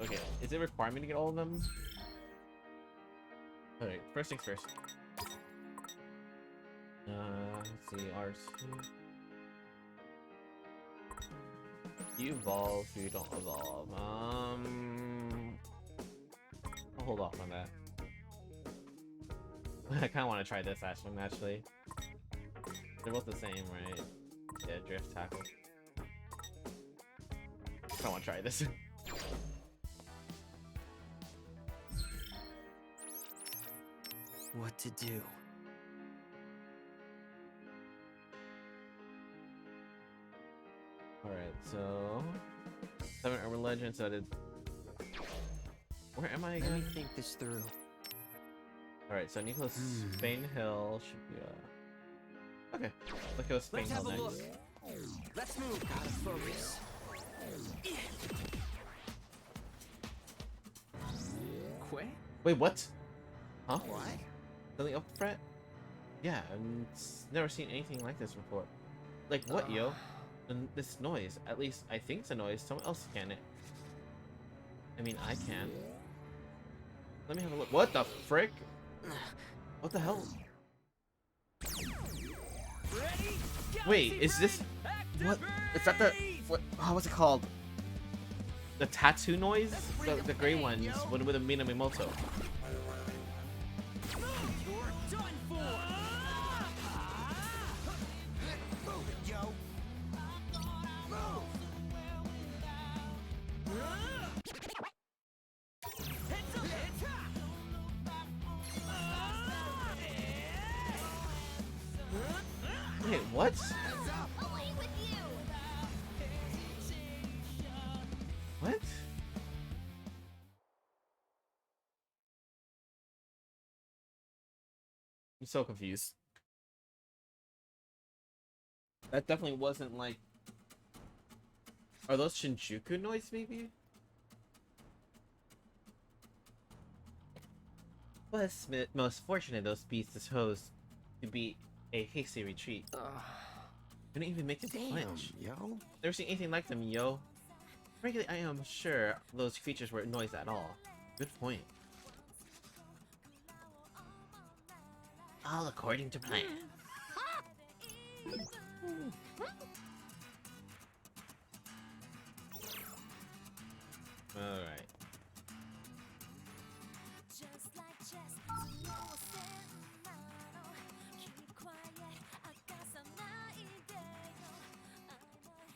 Okay, is it requiring me to get all of them? Alright, first things first. Let's see, R2. You evolve, you don't evolve. I'll hold off on that. I kind of want to try this actually. They're both the same, right? Yeah, drift tackle. I don't want to try this. What to do? Alright, so 7 urban legends. So I did. Where am I again? Let me think this through. Alright, so Nicholas Spain Hill should be okay. Let's go Spain Let's Hill have a next. look. Let's move. Gotta focus. Quay? Wait, what? Huh? What? Something up fret? Yeah, I've never seen anything like this before. Like what, yo? And this noise. At least I think it's a noise. Someone else can it. I mean, I can. Let me have a look. What the frick? What the hell? Ready? Wait, is this what? Is that the what? What's it called? The tattoo noise? The gray ones with the Minamoto. You're done for. Move it, yo. Heads up, heads Wait, what? Away with you! What? I'm so confused. That definitely wasn't like... Are those Shinjuku noise maybe? Was most fortunate those beasts disposed to be a hasty retreat. Couldn't even make it Damn, flinch. yo. Never seen anything like them, yo. Frankly, I am sure those creatures weren't noise at all. Good point. All according to plan. Alright.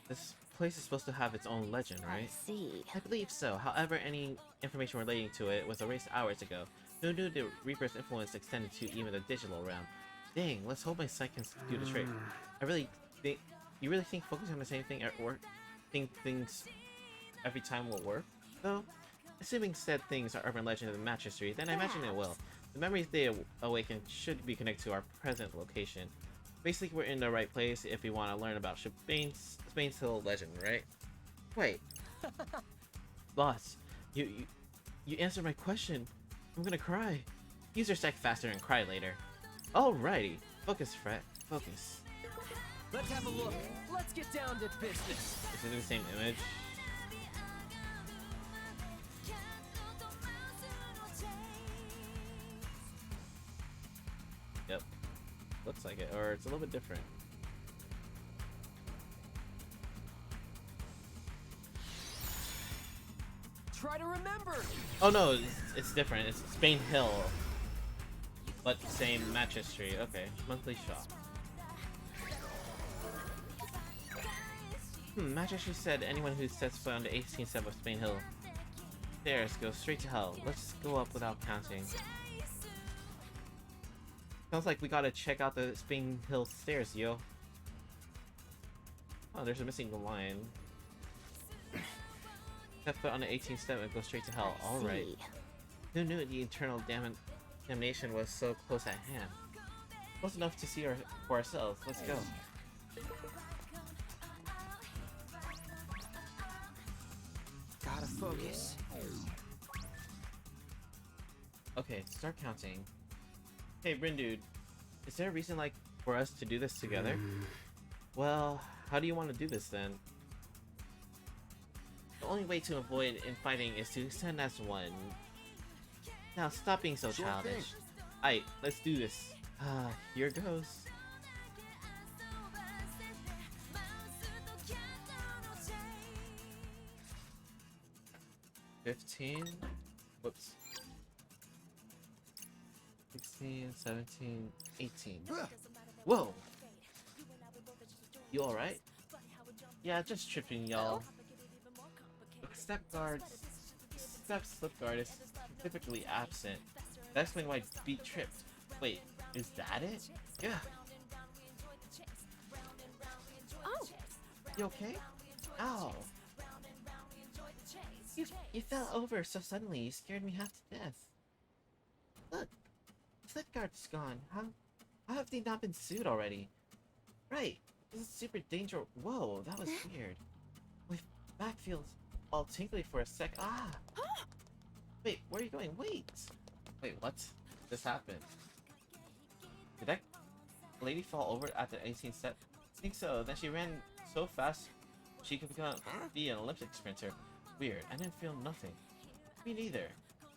This place is supposed to have its own legend, right? See. I believe so. However, any information relating to it was erased hours ago. Who knew the Reaper's influence extended to even the digital realm? Dang, let's hope my sight can do the trick. I really think... You really think focusing on the same thing at work, think things every time will work? Though, assuming said things are urban legend of the match history, then I imagine it will. The memories they awaken should be connected to our present location. Basically, we're in the right place if we want to learn about Spain's Hill legend, right? Wait. Boss, you answered my question. I'm gonna cry. Use your stack faster and cry later. Alrighty. Focus, Fret. Focus. Let's have a look. Let's get down to business. Is it the same image? Yep. Looks like it, or it's a little bit different. Try to remember. Oh no, it's different. It's Spain Hill, but same match history. Okay, monthly shop. Match history said anyone who sets foot on the 18th step of Spain Hill stairs goes straight to hell. Let's go up without counting. Sounds like we gotta check out the Spain Hill stairs, yo. Oh, there's a missing line. Step foot on the 18th step and go straight to hell. Alright. Who knew the eternal damnation was so close at hand? Close enough to see for ourselves. Let's go. Gotta focus. Okay, start counting. Hey, Bryn dude, is there a reason like for us to do this together? Well, how do you want to do this then? The only way to avoid infighting is to stand as one. Now stop being so Sure childish. thing. Aight, let's do this. Here goes. $15. Whoops. 16, 17, 18. Whoa! You alright? Yeah, just tripping, y'all. Step slip guard is typically absent. That's explains why Beat tripped. Wait, is that it? Yeah. Oh, You okay? Ow. You fell over so suddenly, you scared me half to death. Look, the slip guard's gone. How have they not been sued already? Right, this is super dangerous. Whoa, that was weird. My back feels all tingly for a sec. Ah! Wait, where are you going? Wait! Wait, what? This happened. Did that lady fall over at the 18th step? I think so. Then she ran so fast she could be an Olympic sprinter. Weird. I didn't feel nothing. Me neither.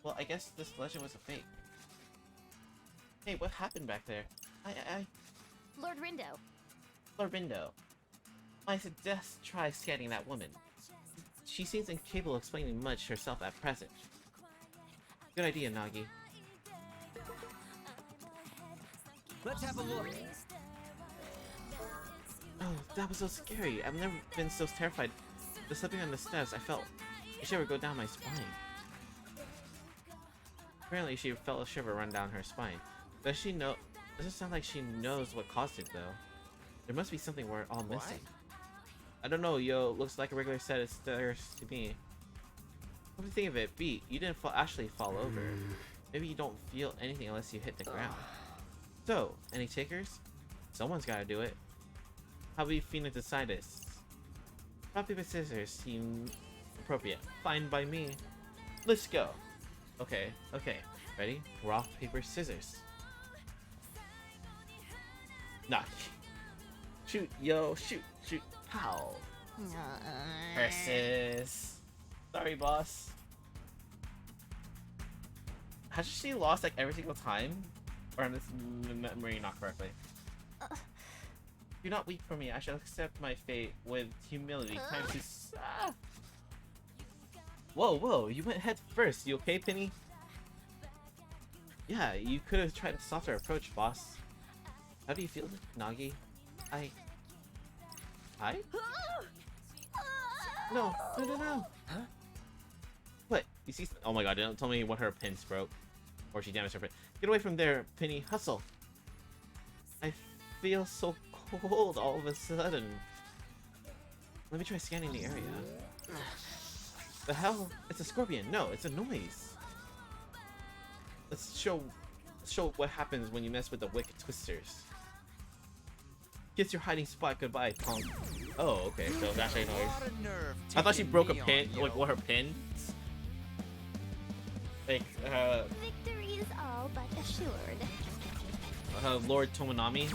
Well, I guess this legend was a fake. Hey, what happened back there? Lord Rindo. Lord Bindo. I suggest try scanning that woman. She seems incapable of explaining much herself at present. Good idea, Nagi. Let's have a look. Oh, that was so scary. I've never been so terrified. The slipping on the steps, I felt a shiver go down my spine. Apparently, she felt a shiver run down her spine. Does she know? Doesn't sound like she knows what caused it, though. There must be something we're all missing. I don't know, yo. Looks like a regular set of stairs to me. What do you think of it, Beat? You didn't actually fall over. Maybe you don't feel anything unless you hit the ground. So, any takers? Someone's gotta do it. How we feeling to decide this? Rock, paper, scissors seem appropriate. Fine by me. Let's go. Okay. Ready? Rock, paper, scissors. Nah. Shoot, yo, shoot, shoot, pow. Versus. Sorry, boss. Has she lost like every single time? Or am I remembering not correctly? Do not weep for me. I shall accept my fate with humility. Time to. Whoa, whoa! You went head first. You okay, Penny? Yeah, you could have tried a softer approach, boss. How do you feel, Nagi? Hi? No, no, no, no. Huh? What? You see? Oh my god! Don't tell me what her pins broke, or she damaged her pin. Get away from there, Penny. Hustle. I feel so cold all of a sudden. Let me try scanning the area. The hell? It's a scorpion. No, it's a noise. Let's show what happens when you mess with the wicked twisters. Kiss your hiding spot goodbye, punk. Oh, okay. So that's a noise. I thought she broke a pin. Like what her pins? Like Victory is all but assured. Lord Tomonami.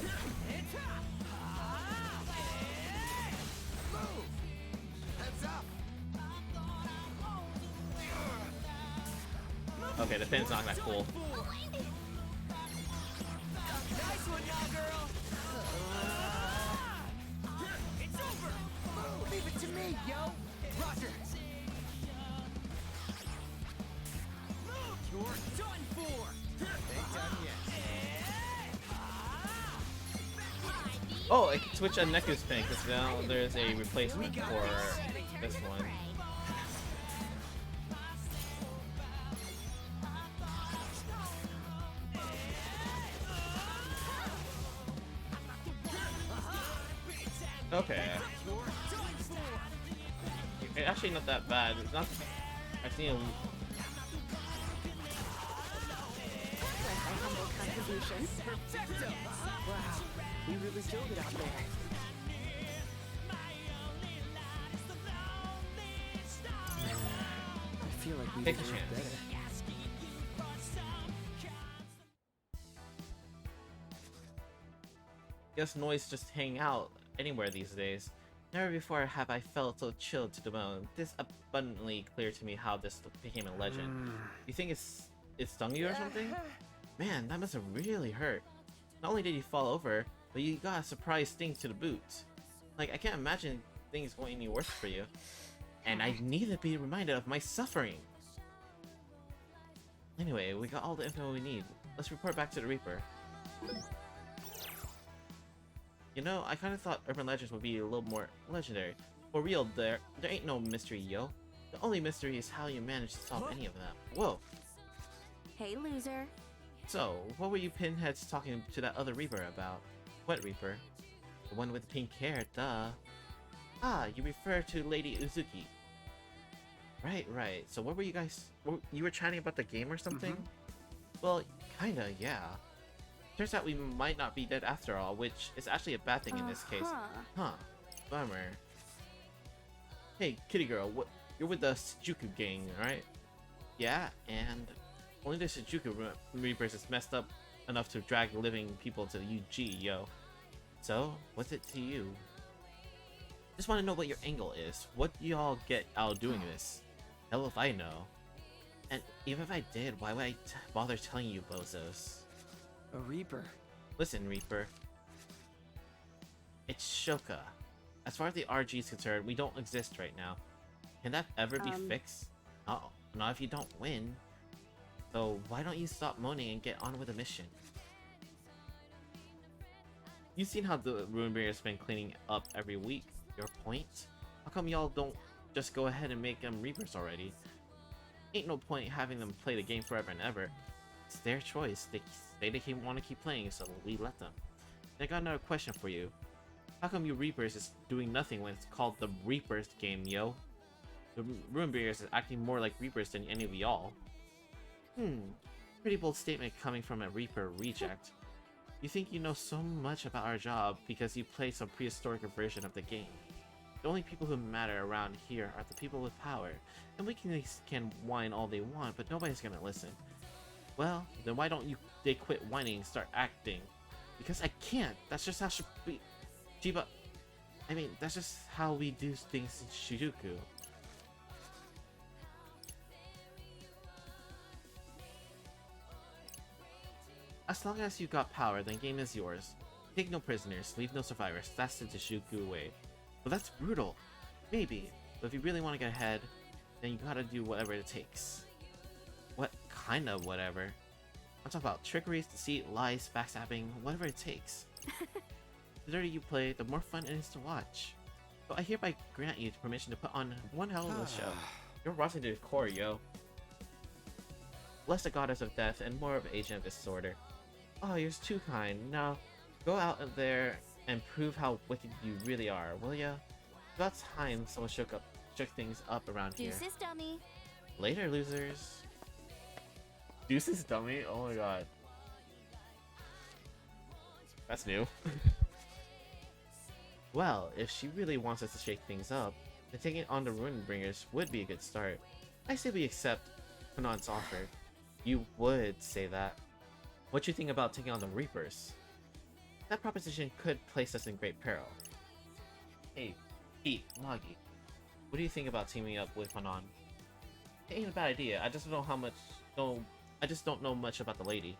Okay, the pin's not that cool. Nice one, y'all, girl. It's over. Leave it to me, yo. Roger. You're done for. Ain't done yet. Oh, I can switch on Neku's pin because now there's a replacement for this one. Okay. It's actually not that bad. It's not. I've seen a. My humble contribution. Perfecto. Wow, we really killed it out there. I feel like we Take a deserve chance. better. Guess noise just hang out anywhere these days. Never before have I felt so chilled to the bone. This abundantly clear to me how this became a legend. You think it stung you or something? Man, that must have really hurt. Not only did you fall over, but you got a surprise sting to the boot. Like, I can't imagine things going any worse for you. And I need to be reminded of my suffering. Anyway, we got all the info we need. Let's report back to the Reaper. You know, I kind of thought urban legends would be a little more legendary. For real, there ain't no mystery, yo. The only mystery is how you managed to solve any of them. Whoa. Hey, loser. So, what were you pinheads talking to that other Reaper about? What Reaper? The one with the pink hair, duh. Ah, you refer to Lady Uzuki. Right, right. So what were you guys... You were chatting about the game or something? Well, kinda, yeah. Turns out we might not be dead after all, which is actually a bad thing in this case. Huh. Bummer. Hey, kitty girl, you're with the Sujuku gang, right? Yeah, and only the Sujuku Reapers is messed up enough to drag living people to the UG, yo. So, what's it to you? Just want to know what your angle is. What do y'all get out of doing this? Hell if I know. And even if I did, why would I bother telling you bozos? A Reaper. Listen, Reaper. It's Shoka. As far as the RG is concerned, we don't exist right now. Can that ever be fixed? No, not if you don't win. So why don't you stop moaning and get on with the mission? You've seen how the Ruinbear has been cleaning up every week. Your point? How come y'all don't just go ahead and make them Reapers already? Ain't no point having them play the game forever and ever. It's their choice. They say they want to keep playing, so we let them. And I got another question for you. How come you Reapers is doing nothing when it's called the Reapers game, yo? The Ruinbears is acting more like Reapers than any of y'all. Pretty bold statement coming from a Reaper reject. You think you know so much about our job because you play some prehistoric version of the game. The only people who matter around here are the people with power, and we can whine all they want, but nobody's gonna listen. Well, then why don't they quit whining and start acting? Because I can't. That's just how Shiba. I mean, that's just how we do things in Shijuku. As long as you got power, then game is yours. Take no prisoners, leave no survivors. That's the Shijuku way. But that's brutal. Maybe, but if you really want to get ahead, then you gotta do whatever it takes. What kind of whatever? I'm talking about trickeries, deceit, lies, backstabbing, whatever it takes. The dirtier you play, the more fun it is to watch. So I hereby grant you permission to put on one hell of a show. You're rough into the core, yo. Less the goddess of death and more of an agent of disorder. Oh, you're too kind. Now, go out there and prove how wicked you really are, will ya? About time someone shook things up around here. Deuces, dummy. Later, losers. Deuces dummy? Oh my god. That's new. Well, if she really wants us to shake things up, then taking on the Runebringers would be a good start. I say we accept Hanon's offer. You would say that. What you think about taking on the Reapers? That proposition could place us in great peril. Hey, Pete, Nagi, what do you think about teaming up with Hanon? It ain't a bad idea. I just don't know much about the lady.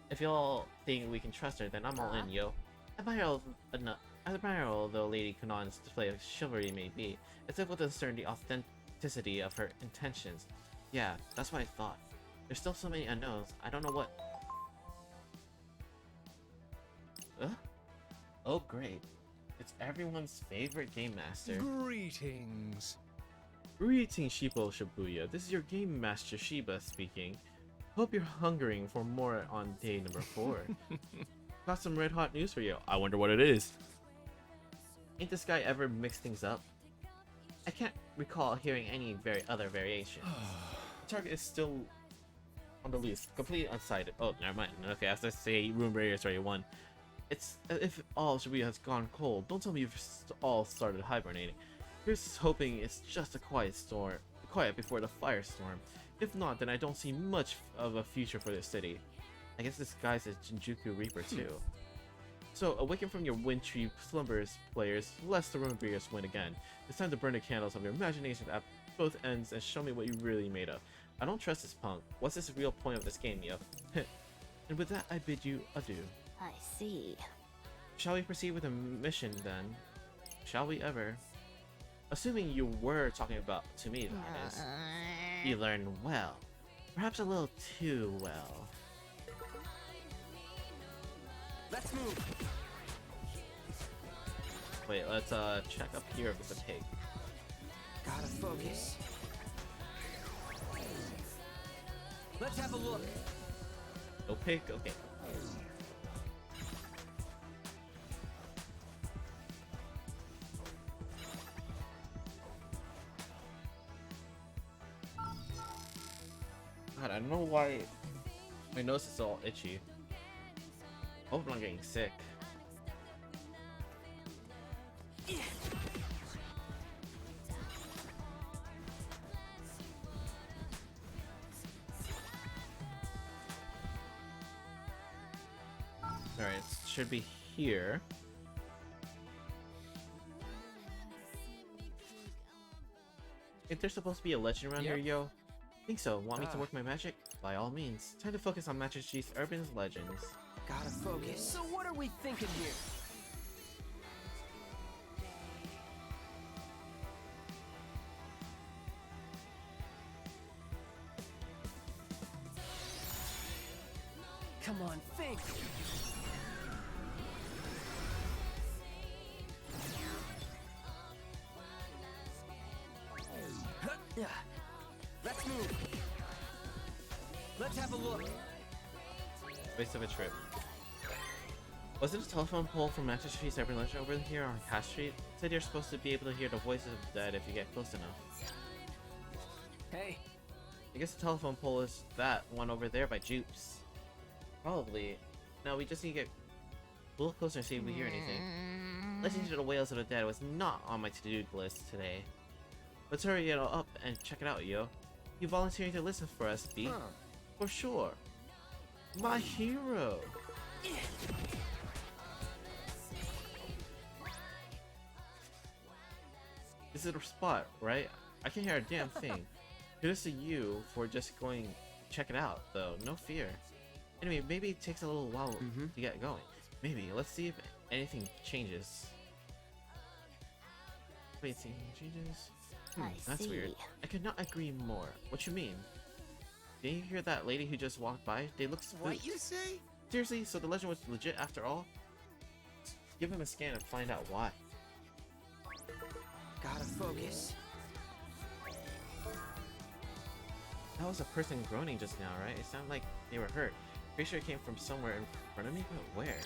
If y'all think we can trust her, then I'm all in, yo. Admire although Lady Kanon's display of chivalry may be, it's difficult to discern the authenticity of her intentions. Yeah, that's what I thought. There's still so many unknowns. I don't know what. Oh great. It's everyone's favorite game master. Greetings. Greetings, Shippo Shibuya. This is your game master Shiba speaking. Hope you're hungering for more on day number 4. Got some red hot news for you. I wonder what it is. Ain't this guy ever mixed things up? I can't recall hearing any other variation. The target is still on the loose, completely unsighted. Oh, never mind. Okay, I have to say Room Barrier's already won. It's as if all Shibuya has gone cold. Don't tell me you've all started hibernating. Here's hoping it's just a quiet before the firestorm. If not, then I don't see much of a future for this city. I guess this guy's a Jinjuku Reaper too. So, awaken from your wintry slumbers, players, lest the Roman Barriers win again. It's time to burn the candles of your imagination at both ends and show me what you're really made of. I don't trust this punk. What's this real point of this game, yo? And with that, I bid you adieu. I see. Shall we proceed with the mission then? Shall we ever? Assuming you were talking about to me, that is. You learned well. Perhaps a little too well. Let's move. Wait, let's check up here if it's a pig. Gotta focus. Let's have a look. No pig? Okay. God, I don't know why my nose is all itchy. Hope I'm not getting sick. Alright, it should be here. If there's supposed to be a legend around here, yo. Think so. Want me to work my magic? By all means. Time to focus on Magic G's Urban's legends. Gotta focus. So what are we thinking here? Come on, think! Let's move! Let's have a look! Waste of a trip. Was it a telephone pole from Master Street's Urban Legend over here on Cash Street? It said you're supposed to be able to hear the voices of the dead if you get close enough. Hey! I guess the telephone pole is that one over there by Jupes. Probably. No, we just need to get a little closer and see if we hear anything. Listening to the wails of the dead was not on my to-do list today. Let's hurry it up and check it out, yo. You volunteering to listen for us, B? For sure. My hero! This is the spot, right? I can't hear a damn thing. Kudos to you for just going check it out, though. No fear. Anyway, maybe it takes a little while to get going. Maybe. Let's see if anything changes. Wait, see anything changes? That's weird. I could not agree more. What you mean? Did you hear that lady who just walked by? They look spooked. What you say? Seriously? So the legend was legit after all? Give him a scan and find out why. Gotta focus. That was a person groaning just now, right? It sounded like they were hurt. Pretty sure it came from somewhere in front of me, but where?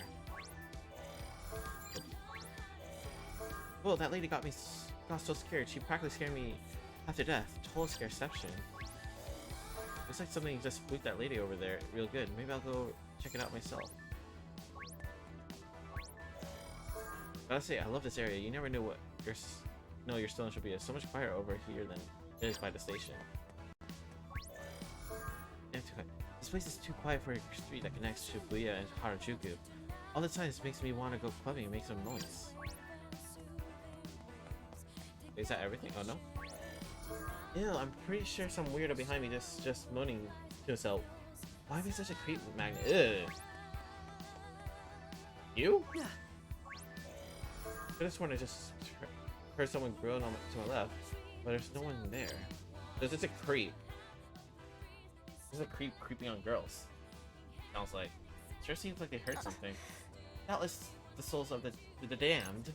Whoa, that lady got so scared. She practically scared me half to death. Total scareception. Looks like something just spooked that lady over there real good. Maybe I'll go check it out myself. Gotta say, I love this area. You never knew what your stone should be. It's so much quieter over here than it is by the station. This place is too quiet for a street that connects Shibuya and Harajuku. All the time, this makes me want to go clubbing and make some noise. Is that everything? Oh no? Ew, I'm pretty sure some weirdo behind me just moaning to himself. Why be such a creep magnet? Ugh. You? I just want to just heard someone groan to my left, but there's no one there. There's just a creep. There's a creep creeping on girls. Sounds like. Sure seems like they heard something. Doubtless the souls of the damned.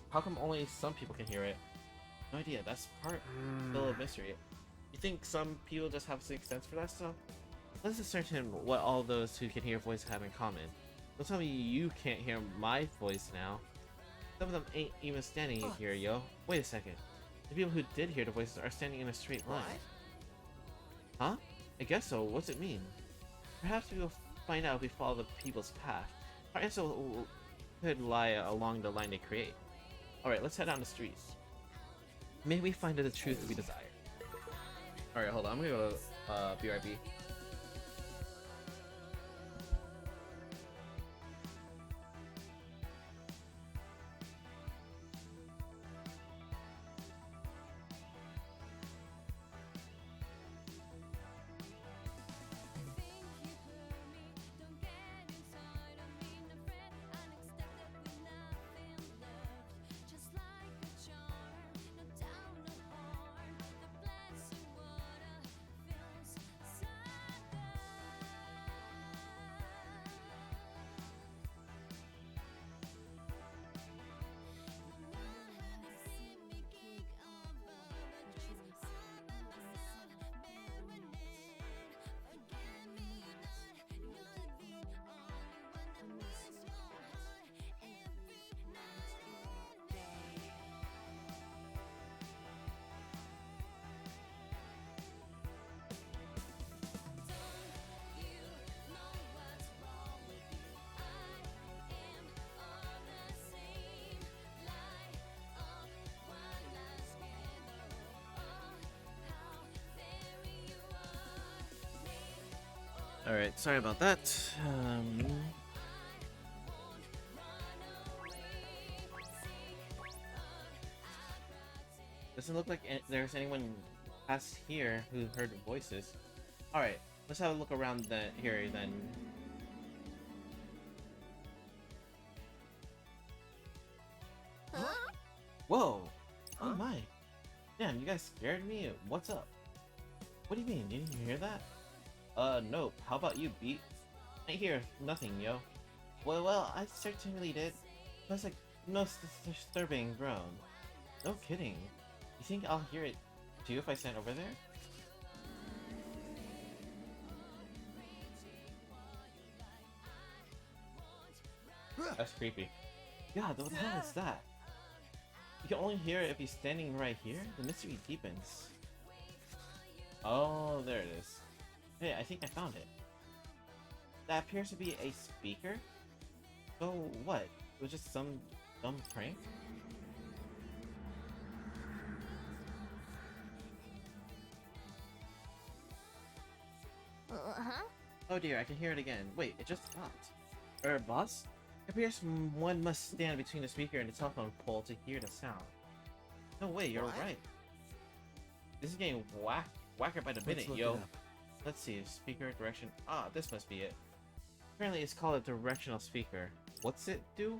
How come only some people can hear it? No idea. That's part still a mystery. You think some people just have sixth sense for that stuff? Let's ascertain what all those who can hear voices have in common. Don't tell me you can't hear my voice now. Some of them ain't even standing here, yo. Wait a second. The people who did hear the voices are standing in a straight line. Huh? I guess so. What's it mean? Perhaps we will find out if we follow the people's path. Our answer could lie along the line they create. Alright, let's head down the streets. May we find the truth we desire. Alright, hold on. I'm gonna go to BRB. Alright, sorry about that. Doesn't look like there's anyone past here who heard voices. Alright, let's have a look around here then. Huh? Whoa! Oh my! Damn, you guys scared me? What's up? What do you mean? Didn't you hear that? Nope. How about you, Beat? I hear nothing, yo. Well, I certainly did. That's like most disturbing groan. No kidding. You think I'll hear it too if I stand over there? That's creepy. God, what the hell is that? You can only hear it if he's standing right here? The mystery deepens. Oh, there it is. Hey, I think I found it. That appears to be a speaker? So what? It was just some dumb prank? Huh? Oh dear, I can hear it again. Wait, it just stopped. Boss? It appears one must stand between the speaker and the telephone pole to hear the sound. No way, you're What? right. This is getting whacker by the minute, Let's look yo. it up. Let's see, speaker direction. Ah, this must be it. Apparently it's called a directional speaker. What's it do?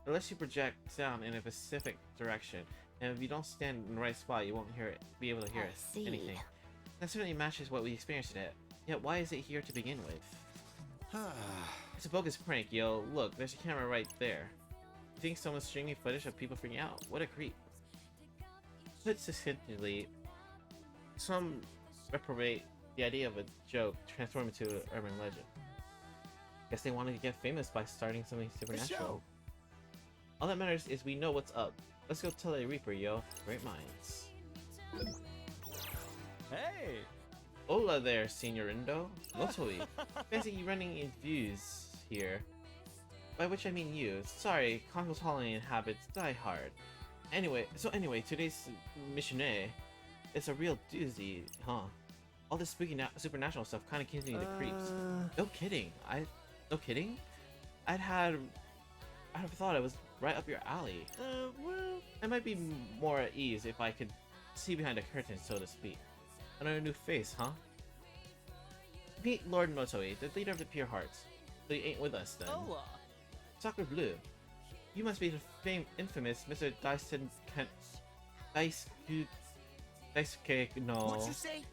It lets you project sound in a specific direction, and if you don't stand in the right spot, you won't be able to hear anything. That certainly matches what we experienced today. Yet why is it here to begin with? It's a bogus prank, yo. Look, there's a camera right there. You think someone's streaming footage of people freaking out? What a creep. Put succinctly, some reprobate the idea of a joke transform into an urban legend. Guess they wanted to get famous by starting something supernatural. All that matters is we know what's up. Let's go tell a Reaper, yo. Great minds. Hey! Hola there, Señorindo. Motoi. Fancy you running in views here. By which I mean you. Sorry, Congo's Holiday habits die hard. Anyway, today's missionary is a real doozy, huh? All this spooky supernatural stuff kind of gives me the creeps. No kidding. No kidding? I'd have thought it was right up your alley. Well... I might be more at ease if I could see behind the curtain, so to speak. Another new face, huh? Meet Lord Motoi, the leader of the Pure Hearts. So you ain't with us then. Hola! Soccer Blue. You must be the infamous Mr. Dyson Kent. Daisuke, no. What'd you say?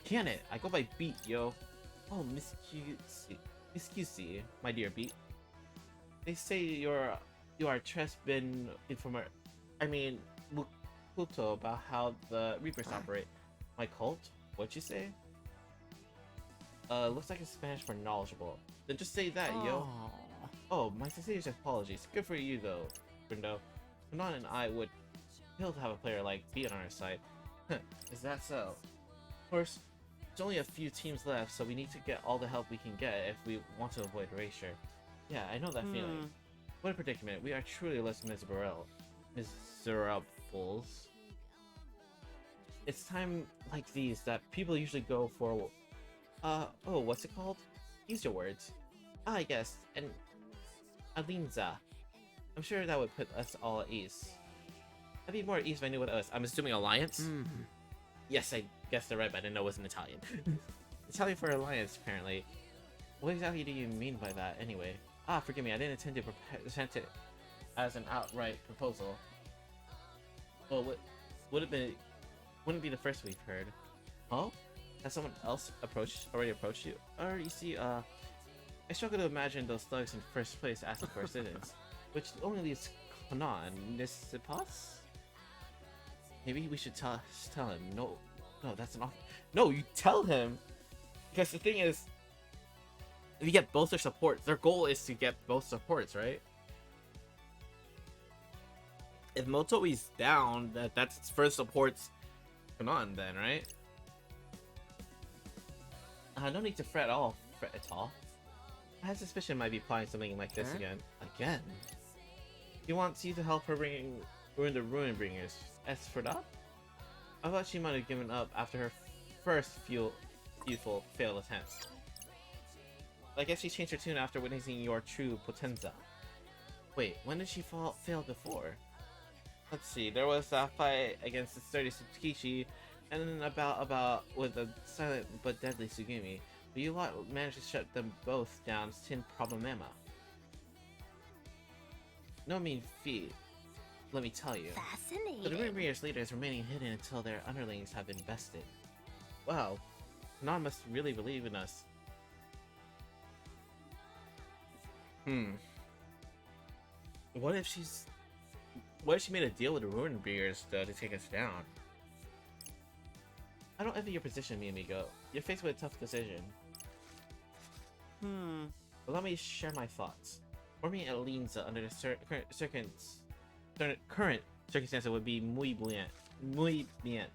Can it? I go by Beat, yo. Oh, Miss QC, my dear Beat. They say you are been informer. I mean, Mukuto about how the Reapers operate. My cult? What'd you say? Looks like it's Spanish for knowledgeable. Then just say that, yo. Oh, my sincerest apologies. Good for you, though, Brindo. Kanan and I would kill to have a player like Beat on our side. Is that so? Of course, there's only a few teams left, so we need to get all the help we can get if we want to avoid erasure. Yeah, I know that feeling. What a predicament. We are truly less miserables. It's time like these that people usually go for, oh, what's it called? Use your words. Ah, yes, and Alinza. I'm sure that would put us all at ease. I'd be more at ease if I knew what it was. I'm assuming Alliance? Yes, I guessed it right, but I didn't know it was an Italian. Italian for Alliance, apparently. What exactly do you mean by that, anyway? Ah, forgive me, I didn't intend to present it as an outright proposal. Well, wouldn't be the first we've heard. Huh? Has someone else already approached you? Or you see, I struggle to imagine those thugs in first place asking for assistance, which only leaves Kanan, Nisipas? Maybe we should tell him. No, that's an offer. No, you tell him! Because the thing is, if you get both their supports, their goal is to get both supports, right? If Motoi's down, that's first supports Kanan then, right? No need to fret at all. I had suspicion might be planning something like this again. Again? He wants you to help her ruin the Ruin Bringers. As for that? I thought she might have given up after her first few failed attempts. I guess she changed her tune after witnessing your true potenza. Wait, when did she fail before? Let's see, there was that fight against the sturdy Tsukishi, and then about with a silent but deadly Sugumi. But you lot managed to shut them both down sin problemema. No mean feat, let me tell you. Fascinating. So the Ruin Bringers leader is remaining hidden until their underlings have been bested. Wow, Kanan must really believe in us. What if she made a deal with the Ruin Bringers though to take us down? I don't envy your position, mi amigo. You're faced with a tough decision. But let me share my thoughts. Forming a Linza under the current circumstances would be muy bien. Muy bien.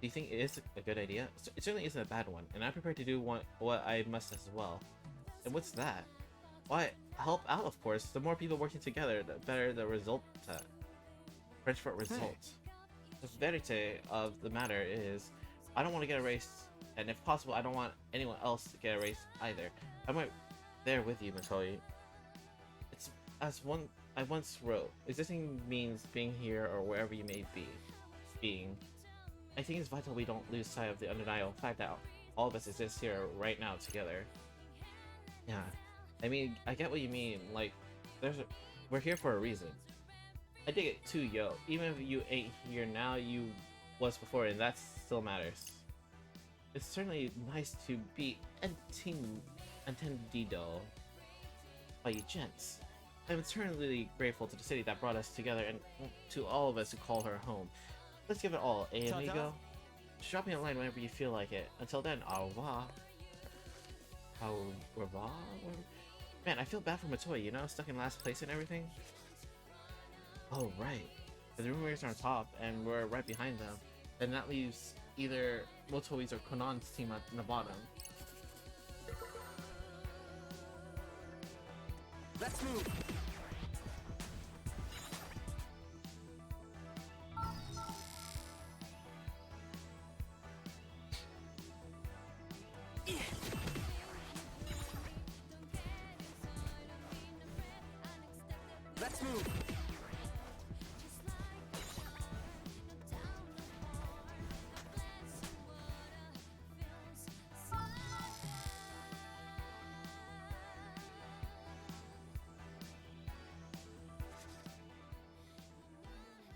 Do you think it is a good idea? It certainly isn't a bad one, and I'm prepared to do what I must as well. And what's that? Why, help out, of course. The more people working together, the better the result. French for result. The verite of the matter is, I don't want to get erased, and if possible, I don't want anyone else to get erased either. I'm right there with you, Matoi. It's as one I once wrote. Existing means being here or wherever you may be. Being. I think it's vital we don't lose sight of the undeniable fact that all of us exist here right now together. Yeah, I mean, I get what you mean. Like, we're here for a reason. I dig it too, yo. Even if you ain't here now, you was before, and that still matters. It's certainly nice to be entendido by you gents. I'm eternally grateful to the city that brought us together and to all of us who call her home. Let's give it all, eh, Ta-ta. amigo? Just drop me a line whenever you feel like it. Until then, au revoir. Au revoir? Man, I feel bad for Matoi, you know? Stuck in last place and everything. Oh, right. The Rumors are on top, and we're right behind them. Then that leaves either Motoi's or Konan's team at the bottom. Let's move. Let's move.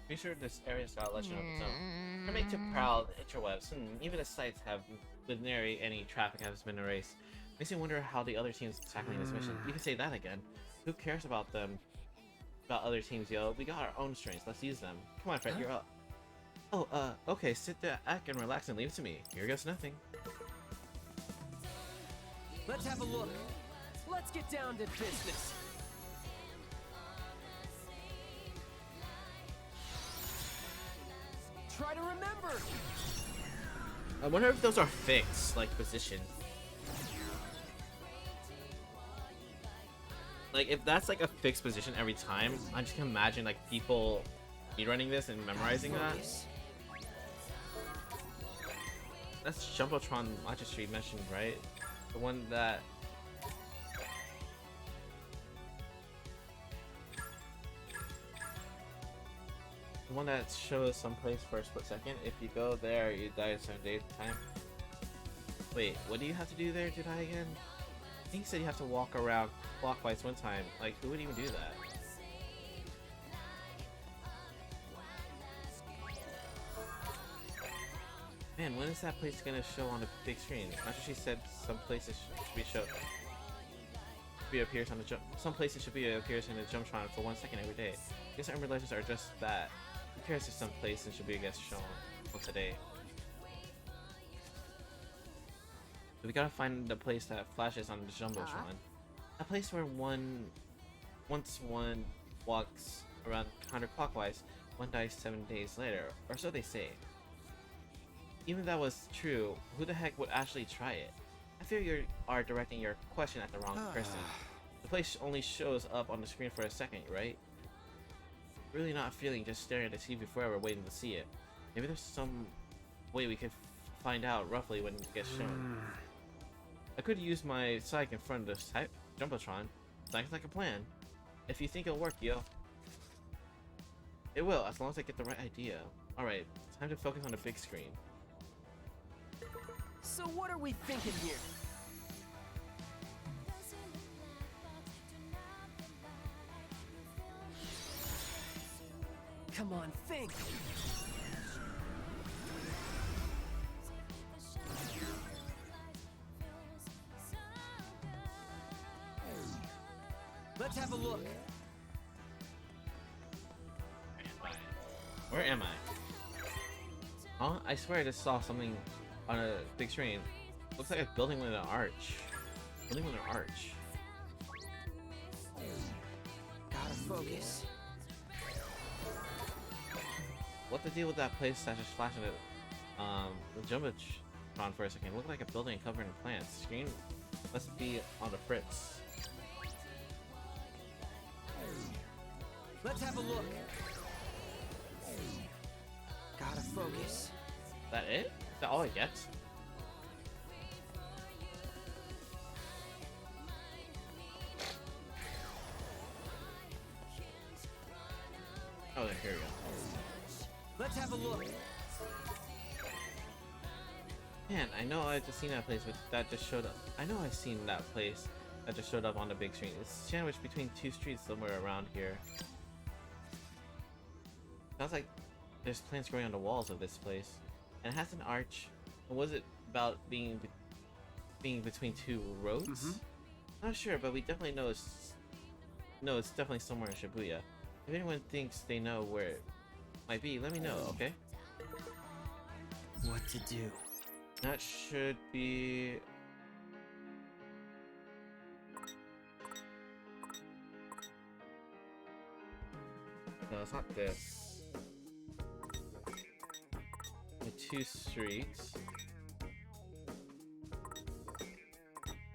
Be sure this area's got a legend of its own. Don't make too proud interwebs. Even the sites have with nary any traffic has been erased. Makes me wonder how the other teams tackling this mission. You can say that again. Who cares about them? About other teams, yo? We got our own strengths. Let's use them. Come on, Fred, you're up. Oh, okay. Sit back and relax and leave it to me. Here goes nothing. Let's have a look. Let's get down to business. Try to remember. I wonder if those are fixed, like, positions. Like, if that's like a fixed position every time, I just can imagine like people running this and memorizing that. That's Jumbotron Magistry mentioned, right? The one that... The one that shows someplace for a split second. If you go there, you die in 7 days time. Wait, what do you have to do there to die again? I think he said you have to walk around clockwise one time. Like, who would even do that? Man, when is that place gonna show on the big screen? After she said some places should be shown. Appears on the jump. Some places should be appears in the Jumbotron for 1 second every day. I guess Emerald Legends are just that. Who cares if some places should be shown once a day? We gotta find the place that flashes on the Jumbotron. A place where once one walks around counterclockwise, one dies 7 days later, or so they say. Even if that was true, who the heck would actually try it? I fear you are directing your question at the wrong person. The place only shows up on the screen for a second, right? Really not feeling just staring at the TV forever waiting to see it. Maybe there's some way we could find out roughly when it gets shown. I could use my psych in front of the Jumbotron. Sounds like a plan. If you think it'll work, yo. It will, as long as I get the right idea. Alright, time to focus on the big screen. So what are we thinking here? Come on, think! Let's have a look. Where am I? Huh? I swear I just saw something on a big screen. Looks like a building with an arch. Building with an arch. Gotta focus. What's the deal with that place that just flashed the Jumbotron for a second? It looked like a building covered in plants. Screen must be on the fritz. Let's have a look. Gotta focus. That it? that all I get? Oh, here we go. Let's have a look. Man, I know I just seen that place, but that just showed up. I know I've seen that place that just showed up on the big screen. It's sandwiched between two streets somewhere around here. Sounds like there's plants growing on the walls of this place, and it has an arch. Or was it about being between two roads? Not sure, but we definitely know it's definitely somewhere in Shibuya. If anyone thinks they know where it might be, let me know, okay? What to do? That should be... No, it's not this. The two streets.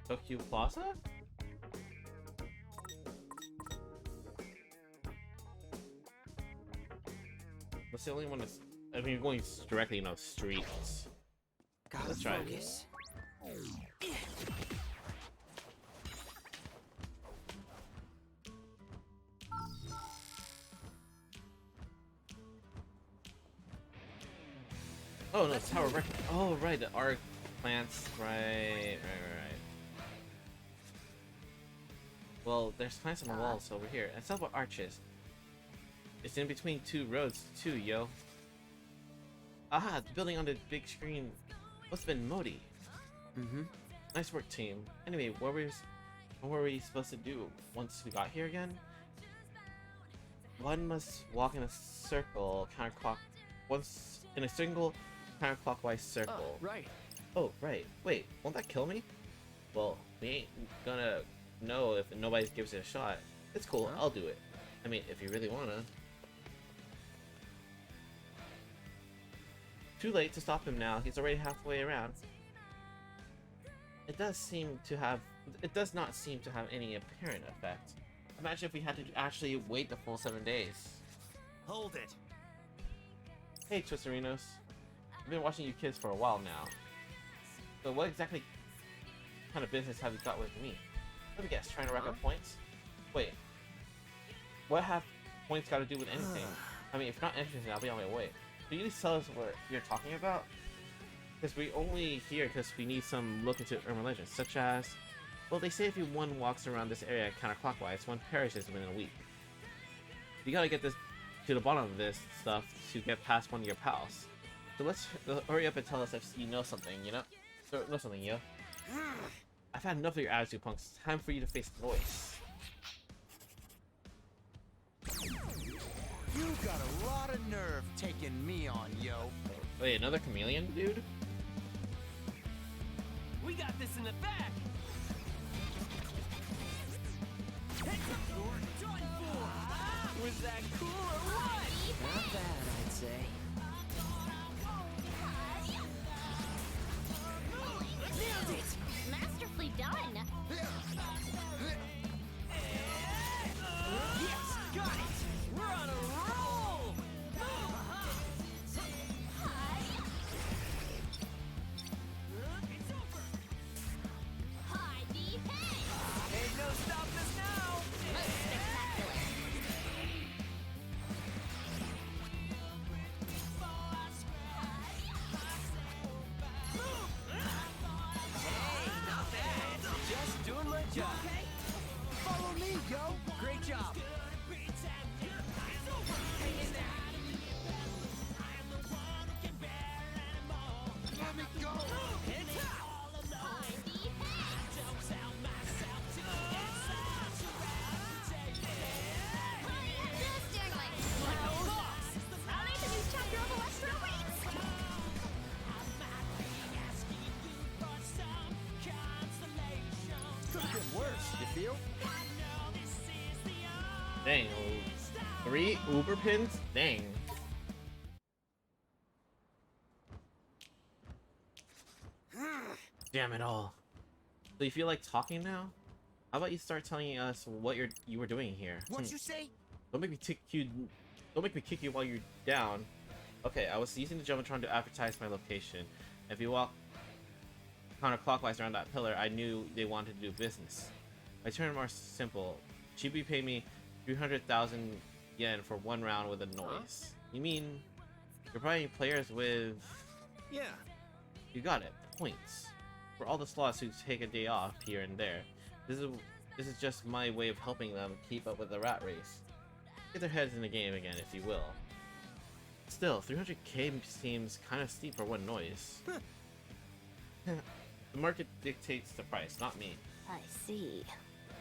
Tokyo Plaza? That's the only one that's... I mean, you're going directly, streets. Gotta Let's try it. focus. Oh no, Tower Record. Oh right, the arc plants. Right. Well, there's plants on the walls over here. It's not what arches. It's in between two roads too, yo. Aha, the building on the big screen must have been Modi. Nice work, team. Anyway, what were we supposed to do once we got here again? One must walk in a circle, once in a single counterclockwise circle. Right. Oh, right. Wait, won't that kill me? Well, we ain't gonna know if nobody gives it a shot. It's cool, I'll do it. I mean, if you really wanna. Too late to stop him now. He's already halfway around. It does not seem to have any apparent effect. Imagine if we had to actually wait the full 7 days. Hold it. Hey, Twisterinos. I've been watching you kids for a while now. So what exactly kind of business have you got with me? Let me guess, trying to rack up points? Wait. What have points got to do with anything? I mean, if not interested, I'll be on my way. Can you just tell us what you're talking about? Because we only here because we need some look into urban legends, such as... Well, they say if one walks around this area counterclockwise, one perishes within a week. You gotta get this to the bottom of this stuff to get past one of your pals. So let's hurry up and tell us if you know something, you know? So, know something, yo. I've had enough of your attitude, punks. It's time for you to face the voice. You got a lot of nerve taking me on, yo. Wait, another chameleon, dude? We got this in the back. You're done for. Was that cool or what? Not bad, I'd say. Nailed it! Masterfully done! Yes, got it. We're on a roll. It's over. Hi, D. Hey! Ain't no stopping us now. Spectacular! Hey, not bad. Just doing my job. Follow me, yo. Great job. Let me go. Hi, D. Hey! Just doing my I'll read the new chapter of Electro Wings! Could have been worse, you feel? Dang, 3 Uber pins? Dang. Damn it all. So you feel like talking now? How about you start telling us what you were doing here? What'd you say? Don't make me kick you while you're down. Okay, I was using the Jumbotron to advertise my location. If you walk counterclockwise around that pillar, I knew they wanted to do business. My turn more simple. Chibi paid me 300,000 yen for one round with a noise. You mean you're providing players with... Yeah. You got it. Points. For all the slots who take a day off here and there. This is just my way of helping them keep up with the rat race. Get their heads in the game again, if you will. Still, 300k seems kind of steep for one noise. The market dictates the price, not me. I see.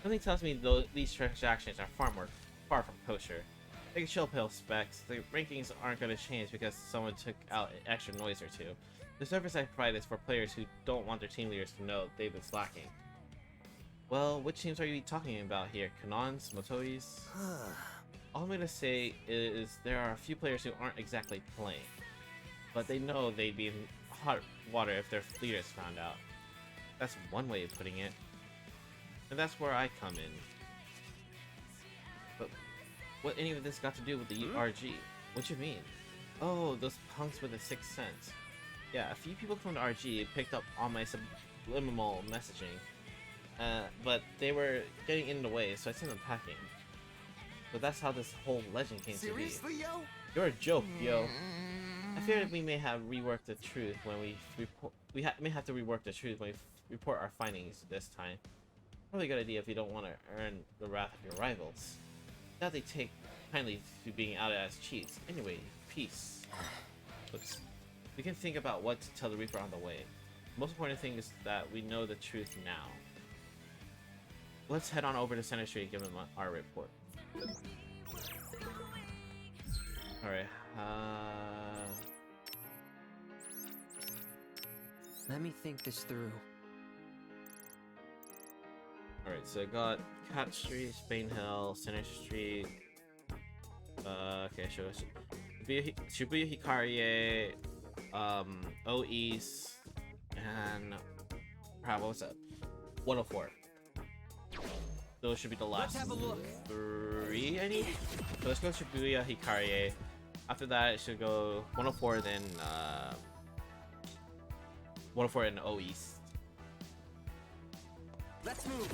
Something tells me these transactions are far from kosher. Take a chill pill, Specs. The rankings aren't going to change because someone took out an extra noise or two. The service I provide is for players who don't want their team leaders to know they've been slacking. Well, which teams are you talking about here? Kanons? Motois? All I'm gonna say is there are a few players who aren't exactly playing, but they know they'd be in hot water if their leaders found out. That's one way of putting it. And that's where I come in. But what any of this got to do with the RG? What you mean? Oh, those punks with the sixth sense. Yeah, a few people from the RG picked up on my subliminal messaging. But they were getting in the way, so I sent them packing. But that's how this whole legend came Seriously, to be. yo? You're a joke, yo. I fear we may have reworked the truth when we report. May have to rework the truth when we report our findings this time. Probably a good idea if you don't want to earn the wrath of your rivals. Now they take kindly to being outed as cheats. Anyway, peace. Oops. We can think about what to tell the Reaper on the way. The most important thing is that we know the truth now. Let's head on over to Center Street and give them our report. Alright, Let me think this through. Alright, so I got Cat Street, Spain Hill, Center Street. Okay, show us. Shibuya Hikarie, O East, and crap, what was that? 104. Those should be the last Let's have a look. 3, I need. So let's go Shibuya Hikarie. After that, it should go 104, then 104 and O East. Let's move.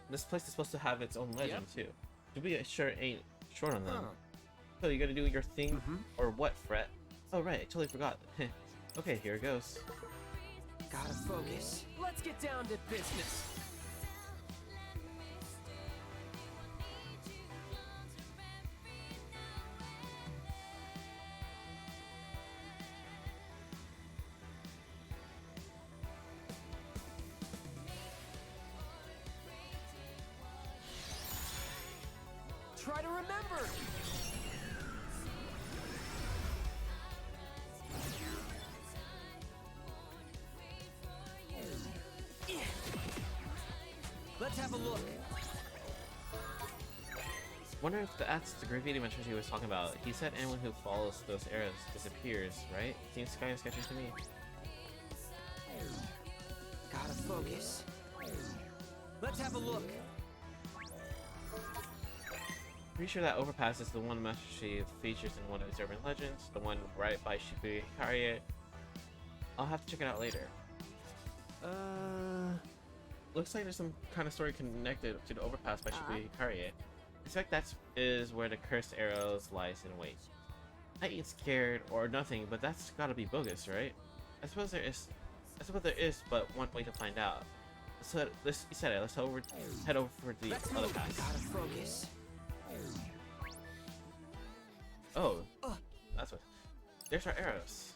This place is supposed to have its own legend too. Shibuya sure ain't short on them. So you gotta do your thing, or what, Fret? Oh right, I totally forgot. Okay, here it goes. Gotta focus. Let's get down to business. Try to remember. Let's have a look. Wonder if that's the graffiti Manchushi was talking about. He said anyone who follows those arrows disappears, right? Seems kind of sketchy to me. Gotta focus. Let's have a look. Pretty sure that overpass is the one Manchushi features in one of his urban legends, the one right by Shibuya Hikarie. I'll have to check it out later. Looks like there's some kind of story connected to the overpass by Shibuya Hikarie. I suspect that is where the cursed arrows lies in wait. I ain't scared or nothing, but that's gotta be bogus, right? I suppose there is but one way to find out. So you said it. Let's head over for the other pass. Gotta focus. Oh, that's what. There's our arrows.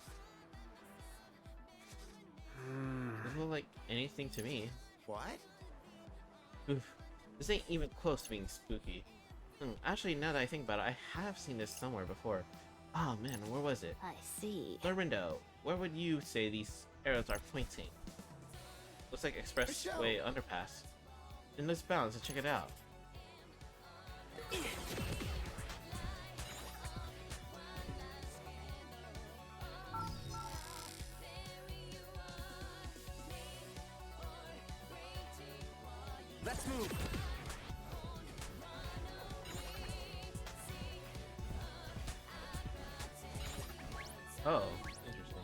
Doesn't look like anything to me. What? Oof. This ain't even close to being spooky. Actually, now that I think about it, I have seen this somewhere before. Oh man, where was it? I see. Lorindo, where would you say these arrows are pointing? Looks like Expressway Underpass. And let's bounce and check it out. Let's move. Oh, interesting.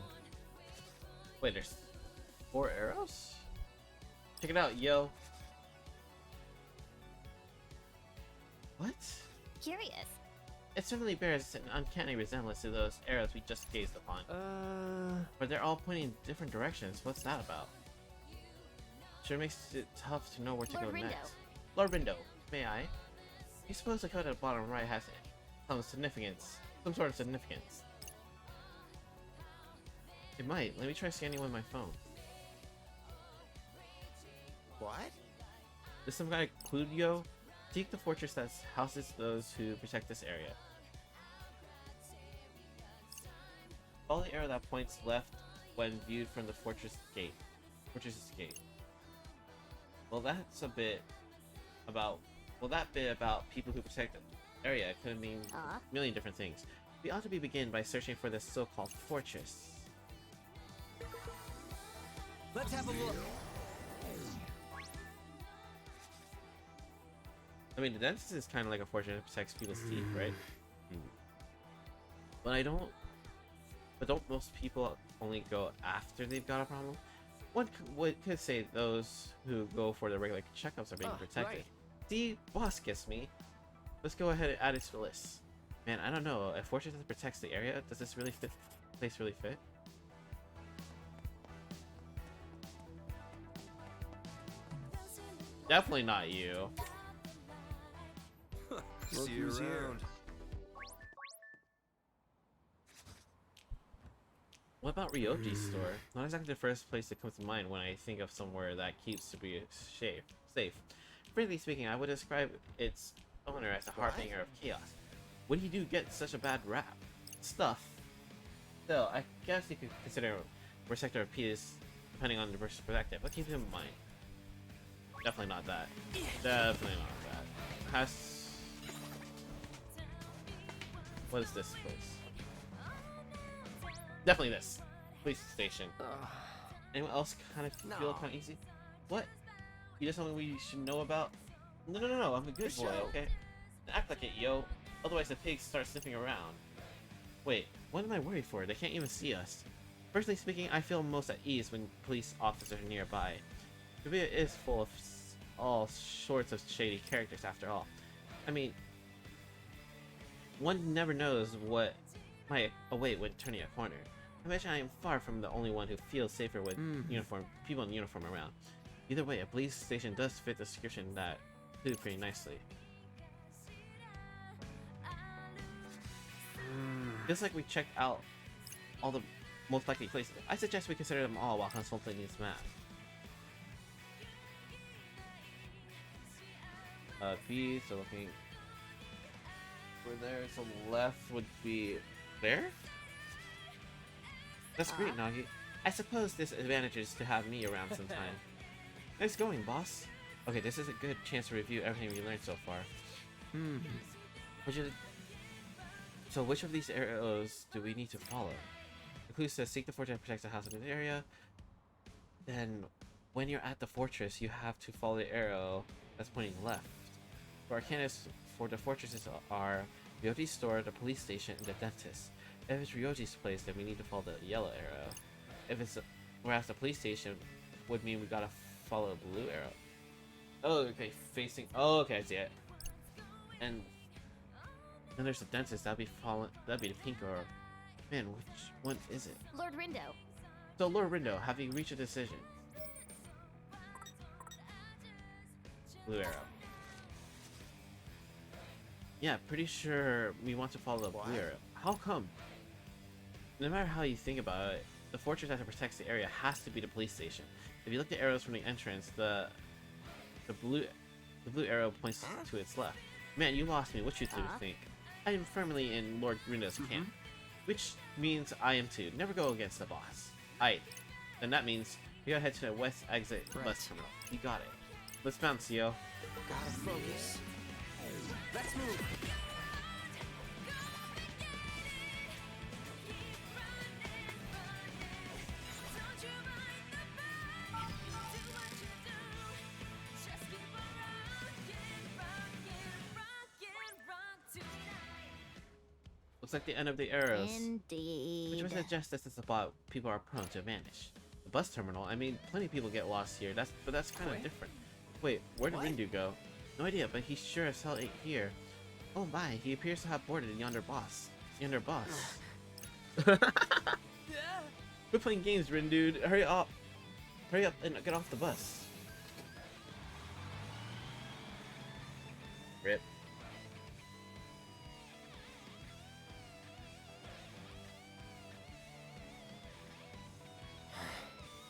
Wait, there's 4 arrows? Check it out, yo. What? Curious. It certainly bears an uncanny resemblance to those arrows we just gazed upon. But they're all pointing in different directions. What's that about? Sure makes it tough to know where to Lord go Rindo. next. Lord Rindo, may I? You suppose the code at the bottom right has some significance, some sort of significance? It might. Let me try scanning with my phone. What? Does some guy include yo? Seek the fortress that houses those who protect this area. Follow the arrow that points left when viewed from the fortress's gate. Well, that's a bit about. Well, that bit about people who protect the area could mean a million different things. We ought to begin by searching for this so-called fortress. Let's have a look. I mean, the dentist is kind of like a fortress that protects people's teeth, right? But don't most people only go after they've got a problem? One could say those who go for the regular checkups are being protected. Right. See, boss gets me. Let's go ahead and add it to the list. Man, I don't know. A fortress that protects the area, does this really fit? Place really fit? Definitely not you. See you around. What about Ryoji's store? Not exactly the first place that comes to mind when I think of somewhere that keeps to be safe. Frankly speaking, I would describe its owner as a harbinger of chaos. When he do get such a bad rap? Stuff. Still, I guess you could consider Sector of Peace depending on the person's perspective, but keep him in mind. Definitely not that. Definitely not that. What is this place? Definitely this. Police station. Anyone else kind of feel kind of easy? What? You just something we should know about? No. I'm a good boy, okay? Act like it, yo. Otherwise the pigs start sniffing around. Wait, what am I worried for? They can't even see us. Personally speaking, I feel most at ease when police officers are nearby. Korea is full of all sorts of shady characters after all. I mean, one never knows what might await when turning a corner. I imagine I am far from the only one who feels safer with people in uniform around. Either way, a police station does fit the description that suited pretty nicely. Feels like we checked out all the most likely places. I suggest we consider them all while consulting this map. B, so looking over there, so left would be there? That's great, Nagi. I suppose this advantages to have me around sometime. Nice going, boss. Okay, this is a good chance to review everything we learned so far. Which of these arrows do we need to follow? The clue says seek the fortress and protect the house in the area. Then, when you're at the fortress, you have to follow the arrow that's pointing left. For Arcanus, for the fortresses are Ryoji's store, the police station, and the dentist. If it's Ryoji's place, then we need to follow the yellow arrow. If it's whereas the police station would mean we gotta follow the blue arrow. Oh, okay, facing. Oh, okay, I see it. And then there's the dentist. That'd be the pink arrow. Man, which one is it? Lord Rindo. So, Lord Rindo, have you reached a decision? Blue arrow. Yeah, pretty sure we want to follow the blue arrow. How come? No matter how you think about it, the fortress that protects the area has to be the police station. If you look at arrows from the entrance, the blue arrow points to its left. Man, you lost me. What you two think? I am firmly in Lord Rindo's camp, which means I am too. Never go against the boss. Aight. Then that means we gotta head to the west exit bus terminal. You got it. Let's bounce, yo. Gotta focus. Let's move. Looks like the end of the eras. Which Indeed. would suggest this is the spot people are prone to vanish. The bus terminal, I mean, plenty of people get lost here, but that's kind of different. Wait, where did Rindu go? No idea, but he sure as hell ain't here. Oh my, he appears to have boarded yonder boss. Yonder boss. Quit playing games, Rindu. Hurry up. Hurry up and get off the bus. Rip.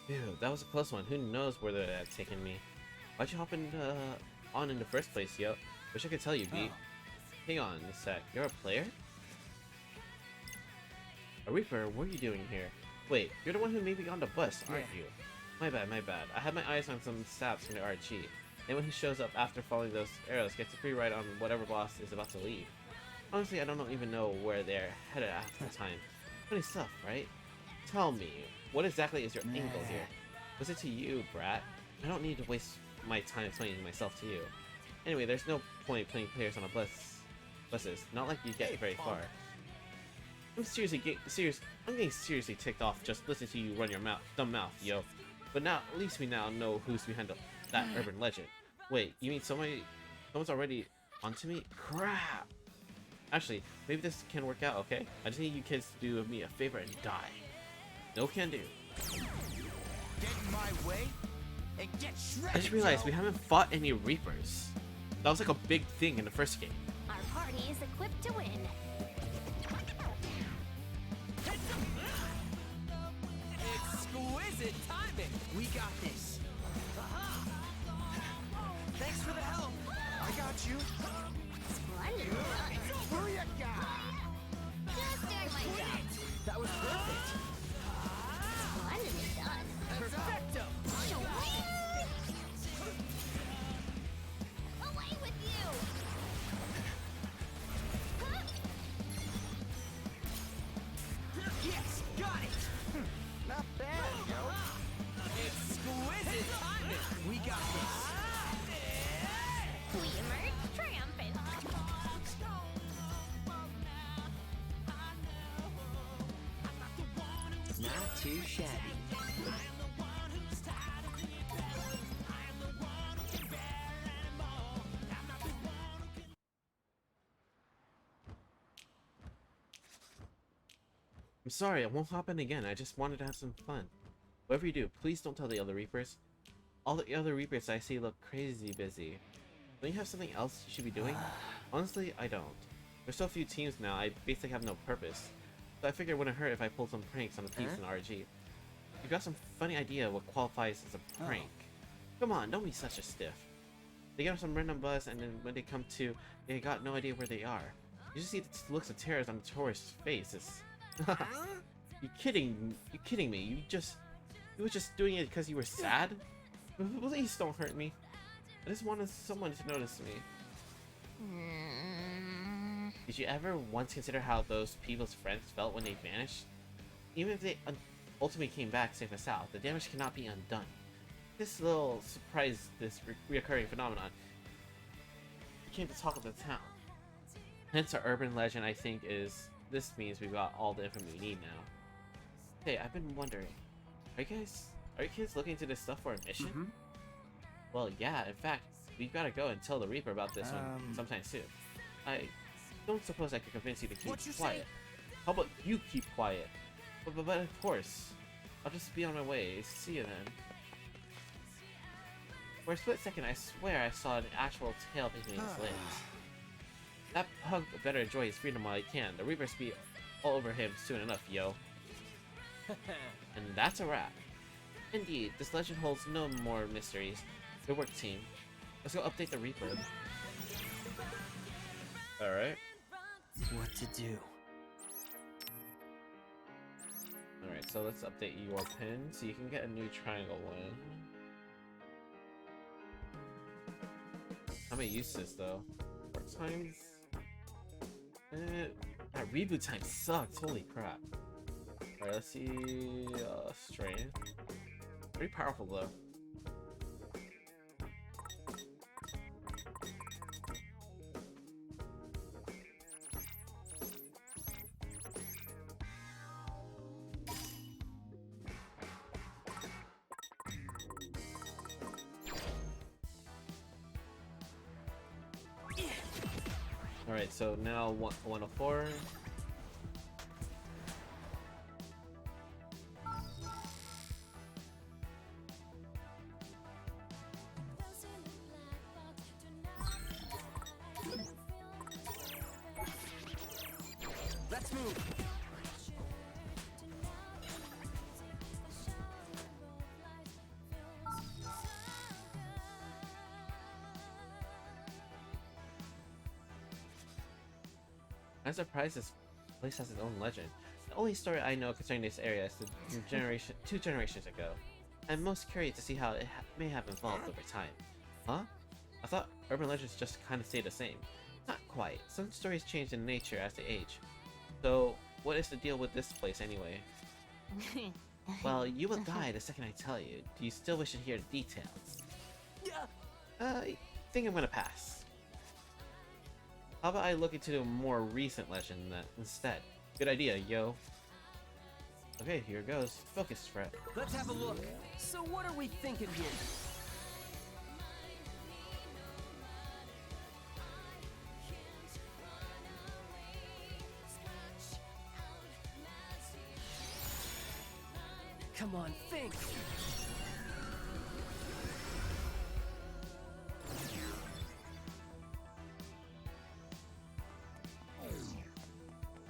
Ew, that was a close one. Who knows where that's taken me? Why'd you hop on in the first place, yo? Wish I could tell you, B. Hang on a sec. You're a player? A Reaper, what are you doing here? Wait, you're the one who made me on the bus, aren't you? My bad, my bad. I had my eyes on some saps from the RG. Anyone who shows up after following those arrows gets a free ride on whatever boss is about to leave. Honestly, I don't even know where they're headed at the time. Funny stuff, right? Tell me, what exactly is your angle here? Was it to you, brat? I don't need to waste my time explaining myself to you. Anyway, there's no point putting players on a buses. Not like you get very far. I'm getting seriously ticked off just listening to you run your dumb mouth, yo. But now, at least we now know who's behind that urban legend. Wait, you mean someone's already onto me? Crap! Actually, maybe this can work out, okay? I just need you kids to do me a favor and die. No can do. Get in my way and get shredded. I just realized we haven't fought any Reapers. That was like a big thing in the first game. Our party is equipped to win. Exquisite timing. We got this. Thanks for the help. I got you. Splendid. Booyaka! Just doing my job. That was perfect. Splendidly done. Perfecto. Away with you. Yes, got it. Not bad, yo. Exquisite timing. We got this. We emerge triumphant. Not too shabby. I'm sorry, I won't hop in again. I just wanted to have some fun. Whatever you do, please don't tell the other Reapers. All the other Reapers I see look crazy busy. Don't you have something else you should be doing? Honestly, I don't. There's so few teams now, I basically have no purpose. So I figured it wouldn't hurt if I pulled some pranks on the peeps in RG. You've got some funny idea what qualifies as a prank. Come on, don't be such a stiff. They get on some random bus and then when they come to, they got no idea where they are. You just see the looks of terror on the tourist's faces. You kidding me? You were just doing it because you were sad? Please don't hurt me. I just wanted someone to notice me. Did you ever once consider how those people's friends felt when they vanished? Even if they ultimately came back safe and sound, the damage cannot be undone. This little surprise, this reoccurring phenomenon, became the talk of the town. Hence our urban legend, I think, is this means we've got all the information we need now. Hey, I've been wondering, are you kids looking into this stuff for a mission? Well, yeah, in fact, we've got to go and tell the Reaper about this one sometime soon. I don't suppose I could convince you to keep quiet. How about you keep quiet? But of course, I'll just be on my way. See you then. For a split second, I swear I saw an actual tail between his legs. That pug better enjoy his freedom while he can. The Reapers be all over him soon enough, yo. And that's a wrap. Indeed, this legend holds no more mysteries. Good work, team. Let's go update the Reaper. Alright. What to do? Alright, so let's update your pin so you can get a new triangle one. How many uses though? 4 times? That reboot time sucks, holy crap. Alright, let's see, strain. Pretty powerful though. Alright, so now 104. Let's move. I'm surprised this place has its own legend. The only story I know concerning this area is two generations ago. I'm most curious to see how it may have evolved over time. Huh? I thought urban legends just kind of stay the same. Not quite. Some stories change in nature as they age. So, what is the deal with this place anyway? Well, you will die the second I tell you. Do you still wish to hear the details? I think I'm gonna pass. How about I look into a more recent legend instead? Good idea, yo. Okay, here goes. Focus, Fred. Let's have a look. So what are we thinking here? Come on, think.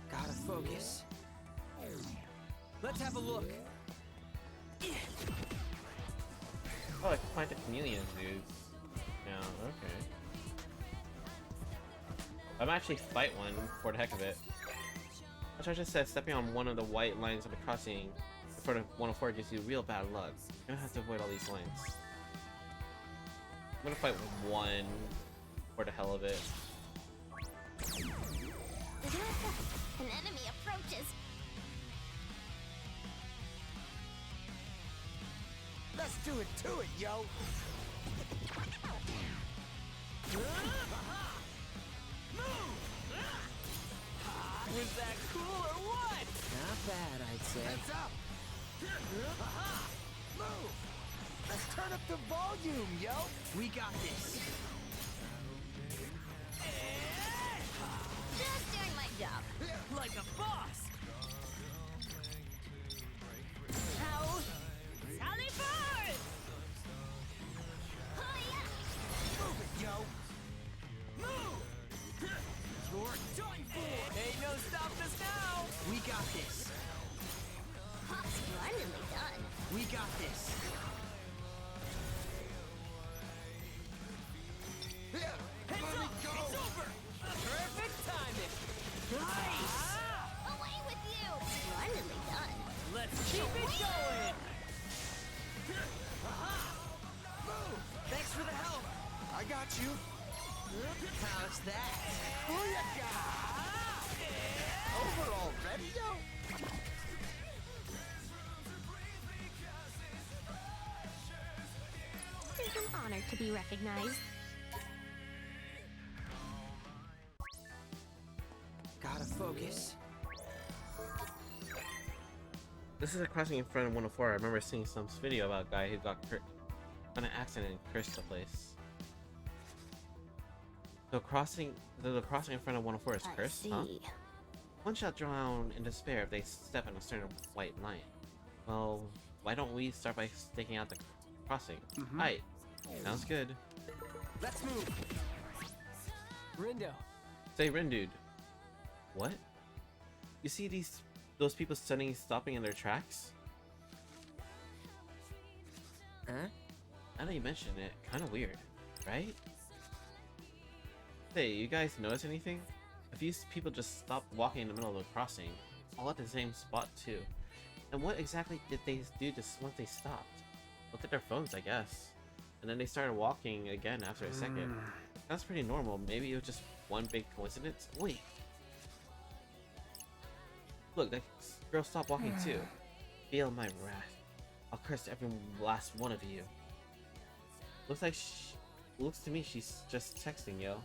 Gotta focus. Let's have a look. Oh, I can find the chameleon dudes. Now, okay. I might actually fight one for the heck of it. As I just said, stepping on one of the white lines of the crossing in front of 104 gives you real bad luck. You're gonna have to avoid all these lines. I'm gonna fight one for the hell of it. An enemy approaches. Let's do it to it, yo. Was that cool or what? Not bad, I'd say. Heads up! Move! Let's turn up the volume, yo! We got this. Just doing my job. Like a boss! How? Sally forward! Move it, yo! Move! You're done for! Ain't no stopping us now! We got this. Splendidly done. We got this. Heads up! It's over! Perfect timing! Nice! Away with you! Splendidly done. Let's keep it going! Move! Thanks for the help! I got you! How's that? Booyah! Over already, yo? It's an honor to be recognized. Gotta focus. This is a crossing in front of 104. I remember seeing some video about a guy who got hurt on an accident and cursed the place. So the crossing in front of 104 is cursed, huh? One shall drown in despair if they step on a certain white line. Well, why don't we start by staking out the crossing? Right. Sounds good. Let's move. Rindo. Say Rindude. What? You see those people suddenly stopping in their tracks? Huh? Now that you mention it, kind of weird, right? Hey, you guys notice anything? A few people just stopped walking in the middle of the crossing, all at the same spot too. And what exactly did they do just once they stopped? Looked at their phones, I guess. And then they started walking again after a second. That's pretty normal. Maybe it was just one big coincidence. Wait. Look, that girl stopped walking too. Feel my wrath. I'll curse every last one of you. Looks to me she's just texting, yo.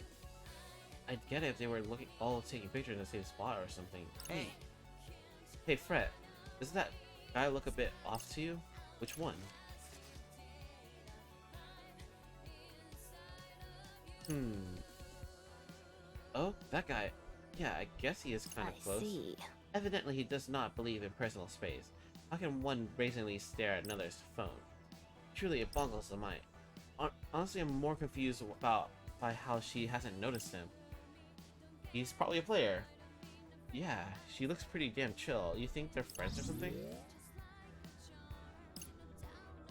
I'd get it if they were all taking pictures in the same spot or something. Hey, Fred. Does that guy look a bit off to you? Which one? Oh, that guy. Yeah, I guess he is kind of close. see. Evidently, he does not believe in personal space. How can one brazenly stare at another's phone? Truly, it boggles the mind. Honestly, I'm more confused by how she hasn't noticed him. He's probably a player. Yeah, she looks pretty damn chill. You think they're friends or something?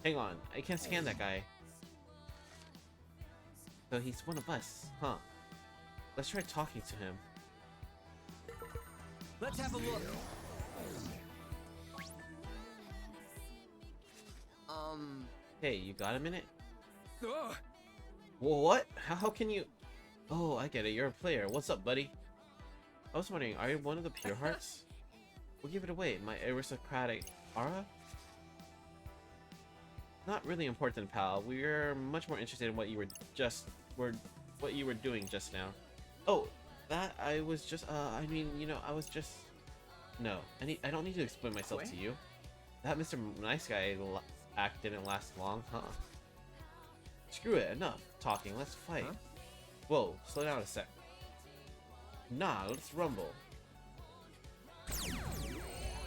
Hang on, I can't scan that guy. So he's one of us, huh? Let's try talking to him. Let's have a look. Hey, you got a minute? Ugh. What? How can you... Oh, I get it. You're a player. What's up, buddy? I was wondering, are you one of the Pure Hearts? We'll give it away. My aristocratic aura? Not really important, pal. We're much more interested in what you were doing just now. Oh, that I was just I mean, you know, I was just No, I don't need to explain myself to you. That Mr. Nice Guy act didn't last long, huh? Screw it, enough talking, let's fight. Huh? Whoa, slow down a sec. Nah, let's rumble.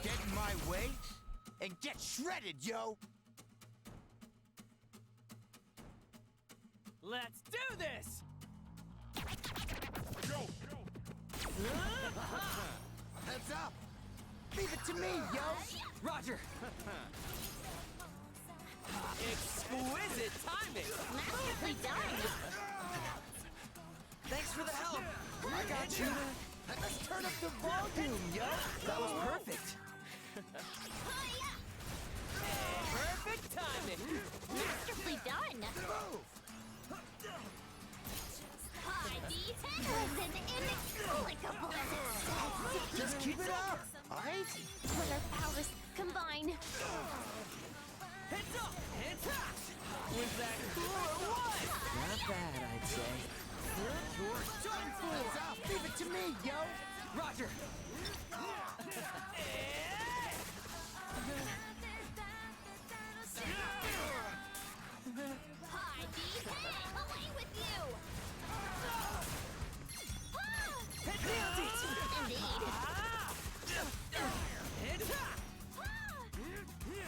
Get in my way and get shredded, yo! Let's do this! Heads up! Leave it to me, yo! Roger! Exquisite timing! Masterfully done. Thanks for the help! I got you! Let's turn up the volume, yo! That was perfect! Perfect timing! Masterfully done. Move! High D10 was an inexplicable success. Just keep it up, alright? When our powers combine, Heads up! Heads up! Was that cool or what? Not bad, I'd say. Heads up! Leave it to me, yo! Roger! high D10, away with you. Nailed it! Indeed. Heads up!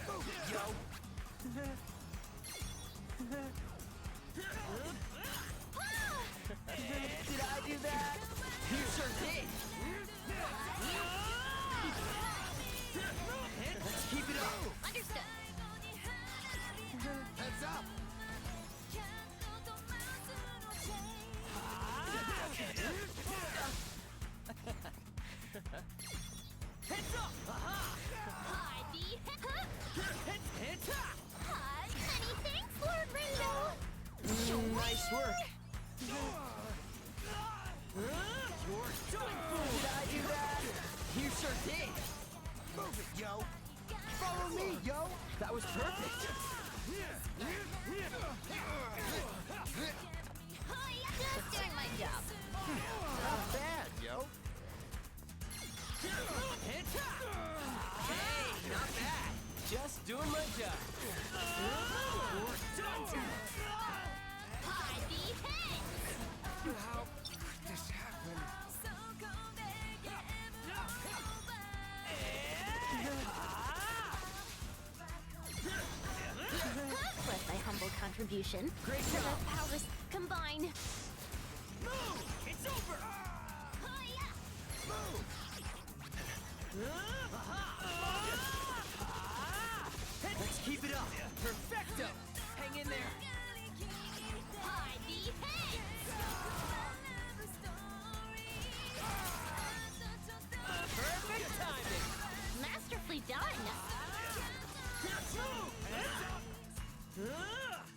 Move it, yo! Did I do that? You sure did! Let's keep it up! Understood. Heads up! Heads up! High D10. Heads up! Hi. Many thanks, Lord Ringo. Nice work! You're done! Did I do that? You sure did! Move it, yo! Follow me, yo! That was perfect! Just doing my job. Not bad, yo! Heads up! Hey, not bad! Just doing my job! You're done! High D10. How could this happen? Plus my humble contribution. Great When job. our powers combine. Move! It's over! Let's keep it up! Perfecto! Hang in there! High D10. Perfect timing! Masterfully done. Oh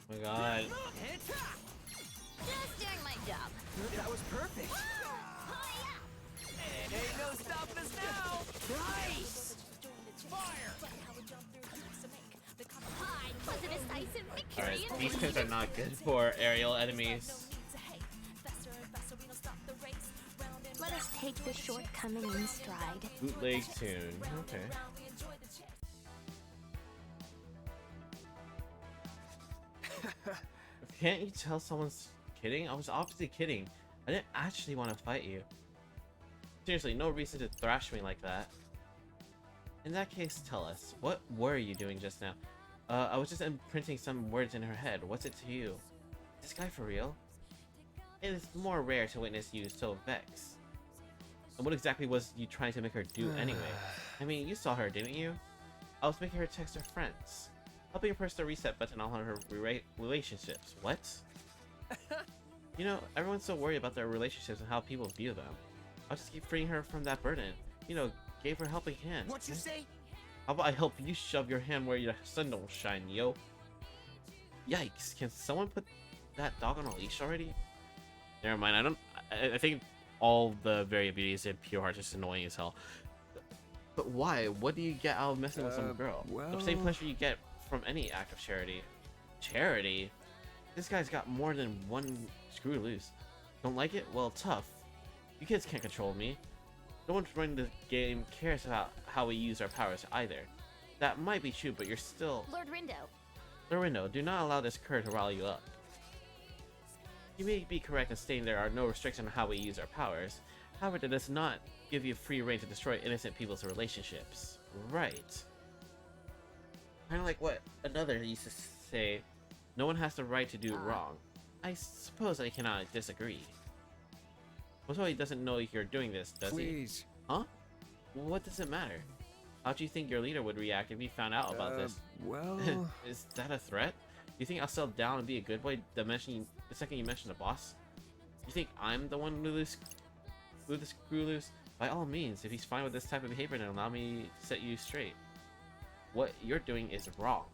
my god. Heads up! Just doing my job. That was perfect! Ain't no stopping us now! Nice! Fire! High was a decisive victory. Alright, these pins are not good for aerial enemies. Let us take the shortcoming in stride. Bootleg tune. Okay. Can't you tell someone's kidding? I was obviously kidding. I didn't actually want to fight you. Seriously, no reason to thrash me like that. In that case, tell us, what were you doing just now? I was just imprinting some words in her head. What's it to you? Is this guy for real? It is more rare to witness you so vexed. And what exactly was you trying to make her do anyway? I mean, you saw her, didn't you? I was making her text her friends. Helping her press the reset button on her relationships. What? You know, everyone's so worried about their relationships and how people view them. I'll just keep freeing her from that burden. You know, gave her a helping hand. What you say? How about I help you shove your hand where your sun don't shine, yo? Yikes, can someone put that dog on a leash already? Never mind, I think all the variabilities in Pure Heart is just annoying as hell. But why? What do you get out of messing with some girl? The same pleasure you get from any act of charity. Charity? This guy's got more than one screw loose. Don't like it? Well, tough. You kids can't control me. No one running the game cares about how we use our powers either. That might be true, but you're still... Lord Rindo. Lord Rindo, do not allow this cur to rile you up. You may be correct in stating there are no restrictions on how we use our powers. However, that does not give you free reign to destroy innocent people's relationships. Right. Kind of like what another used to say, no one has the right to do wrong. I suppose I cannot disagree. Well, he doesn't know you're doing this, does Please. he? Huh? What does it matter? How do you think your leader would react if he found out about this? Well... Is that a threat? You think I'll settle down and be a good boy the second you mention the boss? You think I'm the one who the screw loose? By all means, if he's fine with this type of behavior, then allow me to set you straight. What you're doing is wrong.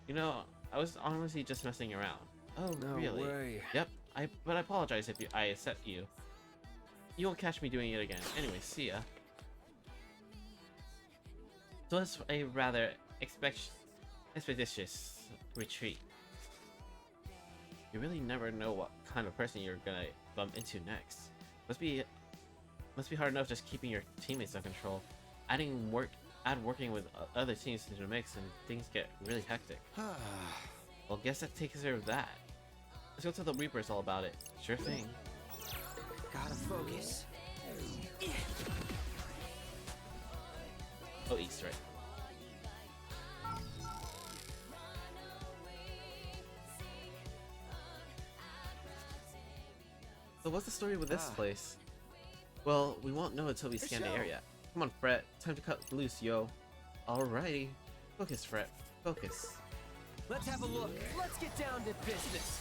You know, I was honestly just messing around. Oh, No really? way. Yep. But I apologize if I upset you. You won't catch me doing it again. Anyway, see ya. So it's a rather expeditious retreat. You really never know what kind of person you're gonna bump into next. Must be hard enough just keeping your teammates under control. Add working with other teams into the mix and things get really hectic. Well, guess that takes care of that. Let's go tell the Reapers all about it. Sure thing. Gotta focus. Oh, East, right. So what's the story with this place? Well, we won't know until we scan the area. Come on, Fret. Time to cut loose, yo. Alrighty. Focus, Fret. Focus. Let's have a look. Let's get down to business.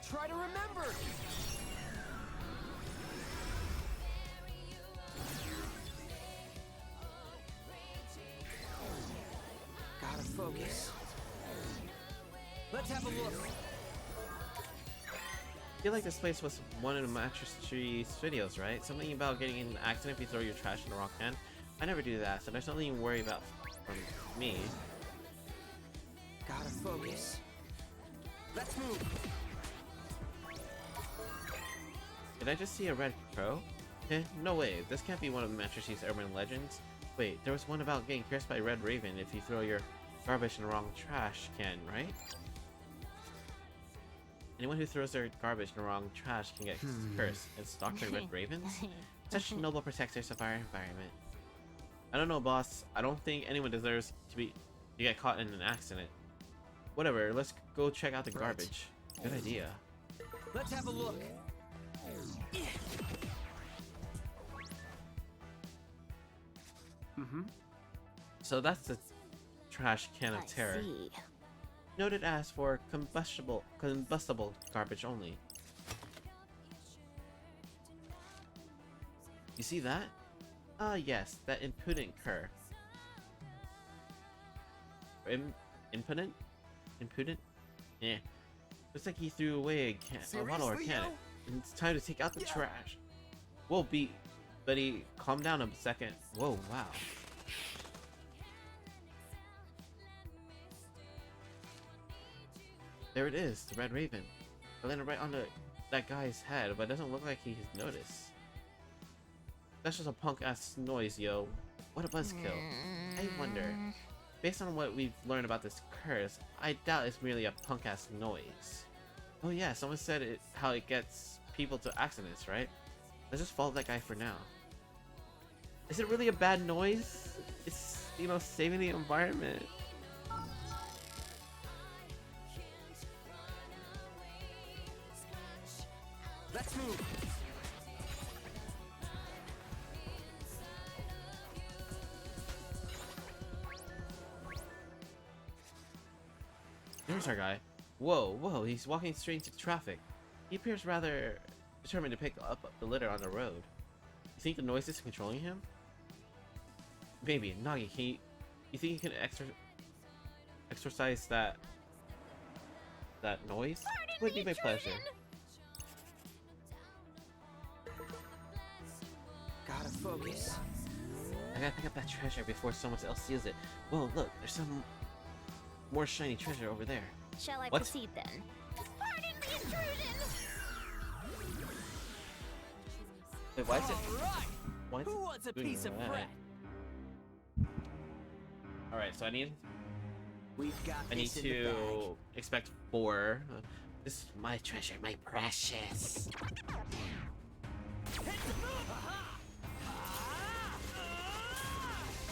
Try to remember. Gotta focus. Let's have a look. I feel like this place was one of the Mattress Tree's videos, right? Something about getting in an accident if you throw your trash in the wrong can. I never do that, so there's nothing to worry about from me. Gotta focus. Let's move. Did I just see a red crow? Eh, no way. This can't be one of Mattress Tree's urban legends. Wait, there was one about getting cursed by a red raven if you throw your garbage in the wrong trash can, right? Anyone who throws their garbage in the wrong trash can get cursed and stalked by red ravens? Such noble protectors of our environment. I don't know, boss. I don't think anyone deserves to get caught in an accident. Whatever, let's go check out the garbage. Good idea. Let's have a look. So that's the trash can of terror. See. Noted as for combustible garbage only. You see that? Ah, yes, that impudent cur. Impudent? Impudent? Yeah. Looks like he threw away a bottle or Seriously, can. yo? And it's time to take out the trash. Whoa, buddy, calm down a second. Whoa, wow. There it is, the Red Raven. I landed right on the that guy's head, but it doesn't look like he's noticed. That's just a punk-ass noise, yo. What a buzzkill. I wonder, based on what we've learned about this curse, I doubt it's merely a punk-ass noise. Oh yeah, someone said it how it gets people to accidents, right? Let's just follow that guy for now. Is it really a bad noise? It's, you know, saving the environment. Let's move. There's our guy. Whoa, whoa, he's walking straight into traffic. He appears rather determined to pick up the litter on the road. You think the noise is controlling him? Maybe. Nagi, you think you can exorcise that noise? Would be my pleasure. Gotta focus. I gotta pick up that treasure before someone else steals it. Whoa, look, there's some more shiny treasure over there. Shall I What? proceed then? Pardon the intrusion! Wait, why is it? Alright! Why is Who it wants a doing piece of that? bread? Alright, so I need We've got this in the bag. to expect 4. This is my treasure, my precious.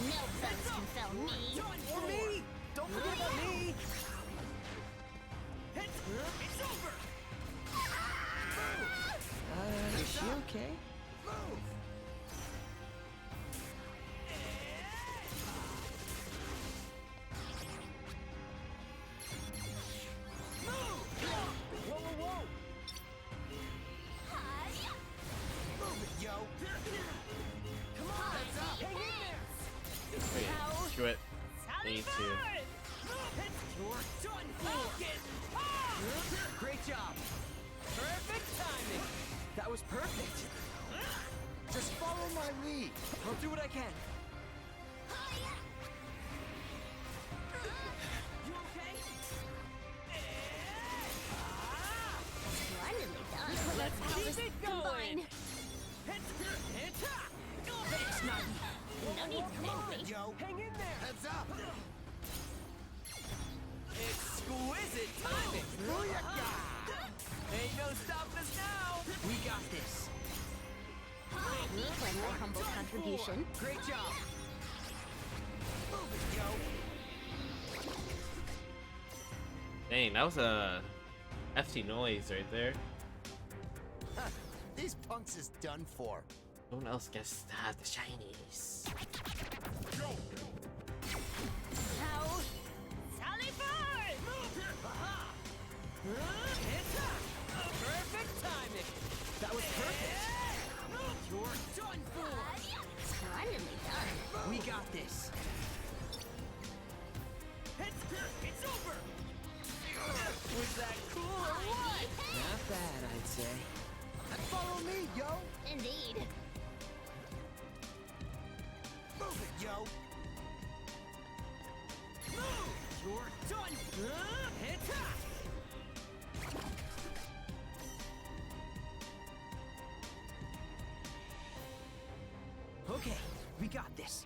No foes can fell me. Done for me! Don't forget about me! It's over! Is she okay? Move! Whoa, whoa, whoa! Move it, yo! Come on, heads up! Hang in there! Wait, screw it. I need to. You're done for! Great job! Perfect timing! That was perfect! Just follow my lead! I'll do what I can! You okay? Splendidly done. Let's keep it going! Combine. Thanks, Nagi! No need to thank me. Yo! Hang in there! Heads up! Exquisite timing! Booyaka! Ain't no stopping us now! We got this! Me claim my humble contribution. Great job! Move it, yo! Dang, that was a hefty noise right there. These punks is done for. No one else gets to have the shinies. How? Sally Perfect timing! That was perfect! You're done for! Splendidly done. We got this! It's over! Was that cool or what? Not bad, I'd say. Follow me, yo! Indeed. Move it, yo! You're done! Hit Okay, we got this.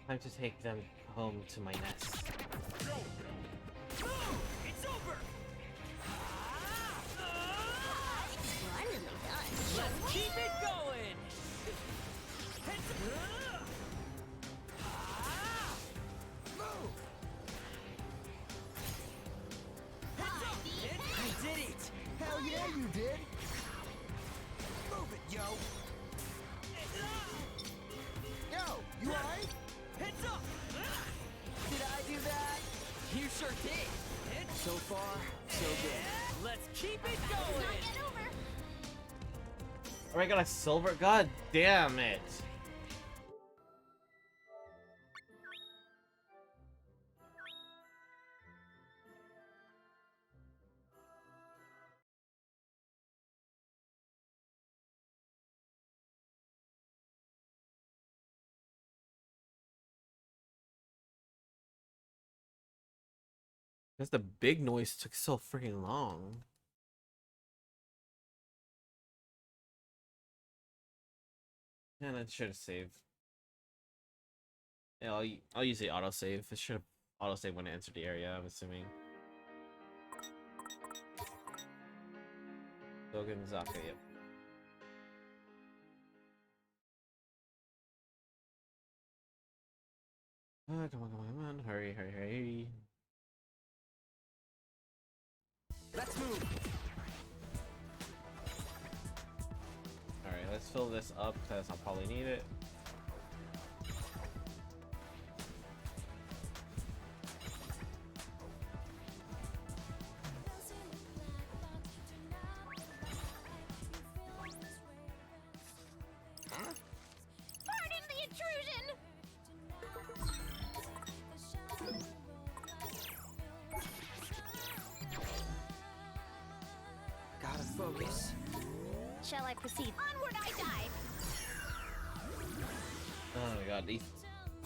Time to take them home to my nest. It's over! Splendidly done. Let's keep it going! I did it! Hell yeah, you did! Move it, yo! Yo, you alright? Heads up! Did I do that? You sure did! So far, so good. Let's keep it going! Not yet over. Alright, got a silver. God damn it! Because the big noise took so freaking long. And I should have saved. Yeah, I'll use the autosave. It should have autosave when it entered the area, I'm assuming. Dogen Zaka, yep. Come on, come on, come on. Hurry, hurry, hurry. Let's move. Alright, let's fill this up because I'll probably need it. Pardon the intrusion! Gotta focus. Shall I proceed? Onward I dive! Oh my god, these.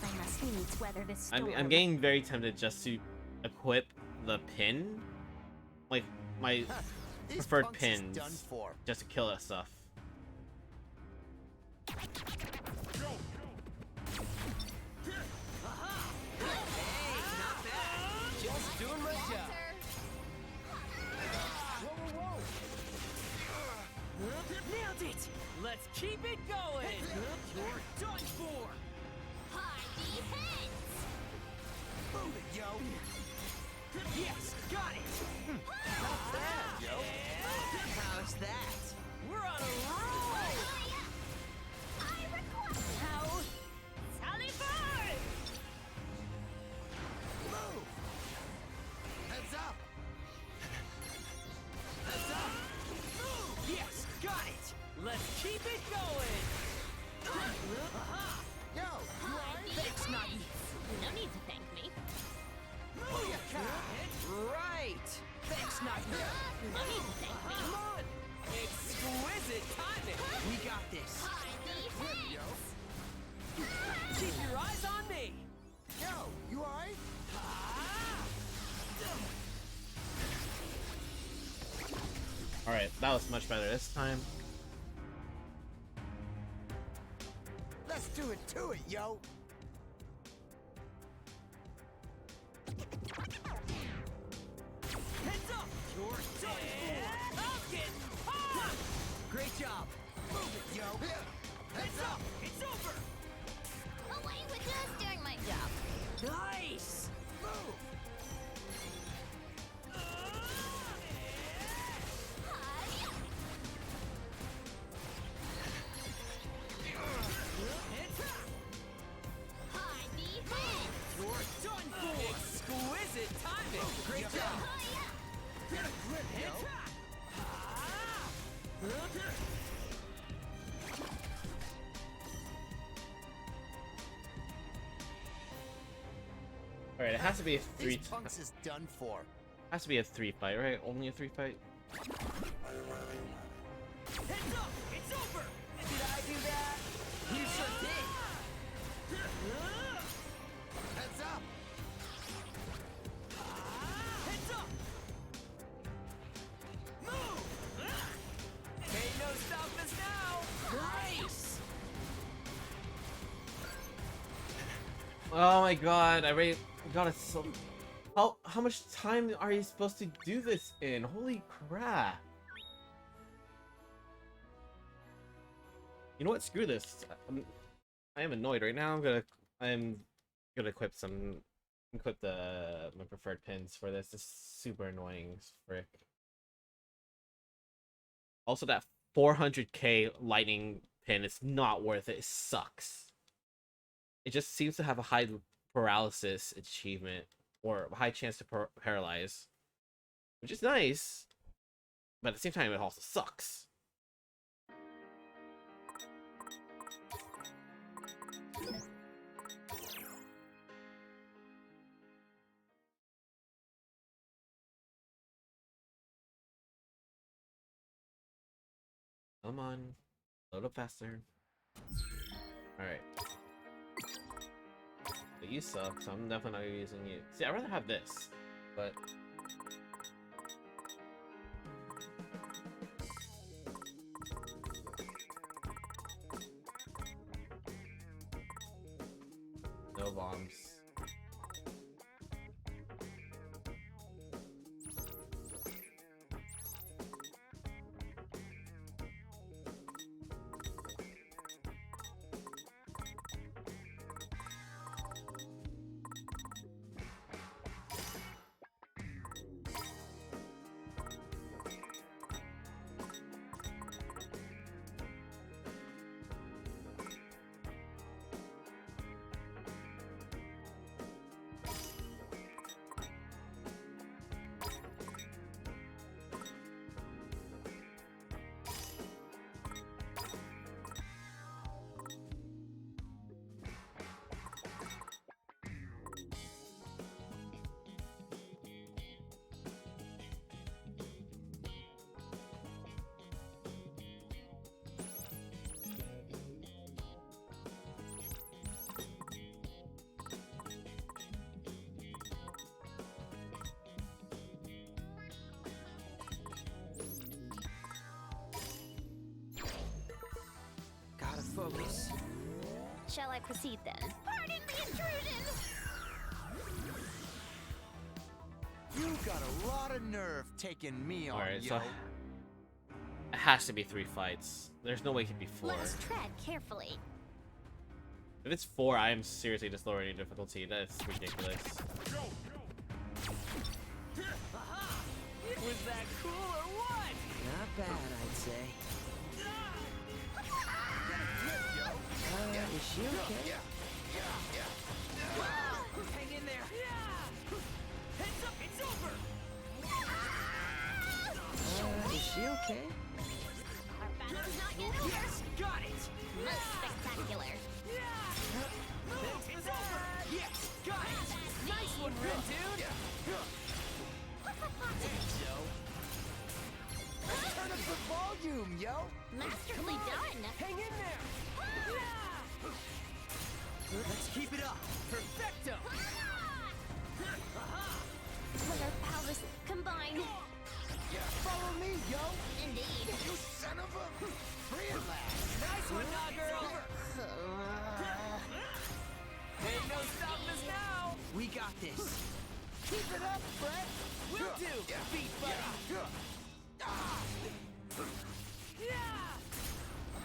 I must needs weather this storm. I'm getting very tempted just to equip the pin. Like, my These preferred punks is pins. done for. Just to kill that stuff. Hey, not bad. Just doing my job. Nailed it. Let's keep it going. You're done for. Hardy heads! Move it, yo. Yes, got it. Not bad, yo. How's that? We're on a roll. I request How? Sally Bird! Move. Heads up. Heads up. Move. Yes, got it. Let's keep it going. Yo, you alright? Thanks, Nagi. No need to thank me. Right. Thanks, Nagi. No need to thank me. Come on. Exquisite timing. We got this. Hardy heads! Keep your eyes on me. Yo, you alright? Alright, that was much better this time. Let's do it to it, yo. Heads up. You're done. I'll get hot. Great job. Move it, yo. Heads up. It's over. Away with just doing my job. Nice. Move. Hardy heads! You're done for. Exquisite timing. Great job. Get a grip, yo. Alright, it has to be a three. These punks is done for. Has to be a 3 fight, right? Only a 3 fight. Heads up. It's over. Did I do that? You sure did. Heads up. Heads up. Move. Ain't no stopping us now. Nice. Oh my god, I already got it so. How much time are you supposed to do this in? Holy crap. You know what? Screw this. I am annoyed right now. I'm gonna equip my preferred pins for this. It's super annoying as frick. Also, that 400k lightning pin is not worth it. It sucks. It just seems to have a high paralysis achievement or a high chance to paralyze, which is nice, but at the same time, it also sucks. Come on, a little faster. Alright. But you suck, so I'm definitely not using you. See, I'd rather have this, but... no bombs. Gotta focus. Shall I proceed then? Pardon the intrusion! You got a lot of nerve taking me on, Alright, yo. so it has to be 3 fights. There's no way it could be 4. Let us tread carefully. If it's 4, I am seriously just lowering the difficulty. That's ridiculous. Was that cool or what? Not bad, I'd say. Is she okay? Hang in there. Heads up, it's over. Is she okay? Our battle's not yet over. Yes, got it. Most spectacular. It's over. Yes, got it. Nice one, Red Dude. Turn up the volume, yo. Masterfully done. Hang in there. Let's keep it up. Perfecto. Let our powers combine. Follow me, yo. Indeed. You son of a... Free at last. Nice one, Nah Girl. Ain't no stopping us now. We got this. Keep it up, Fred. Will do. Beat buddy.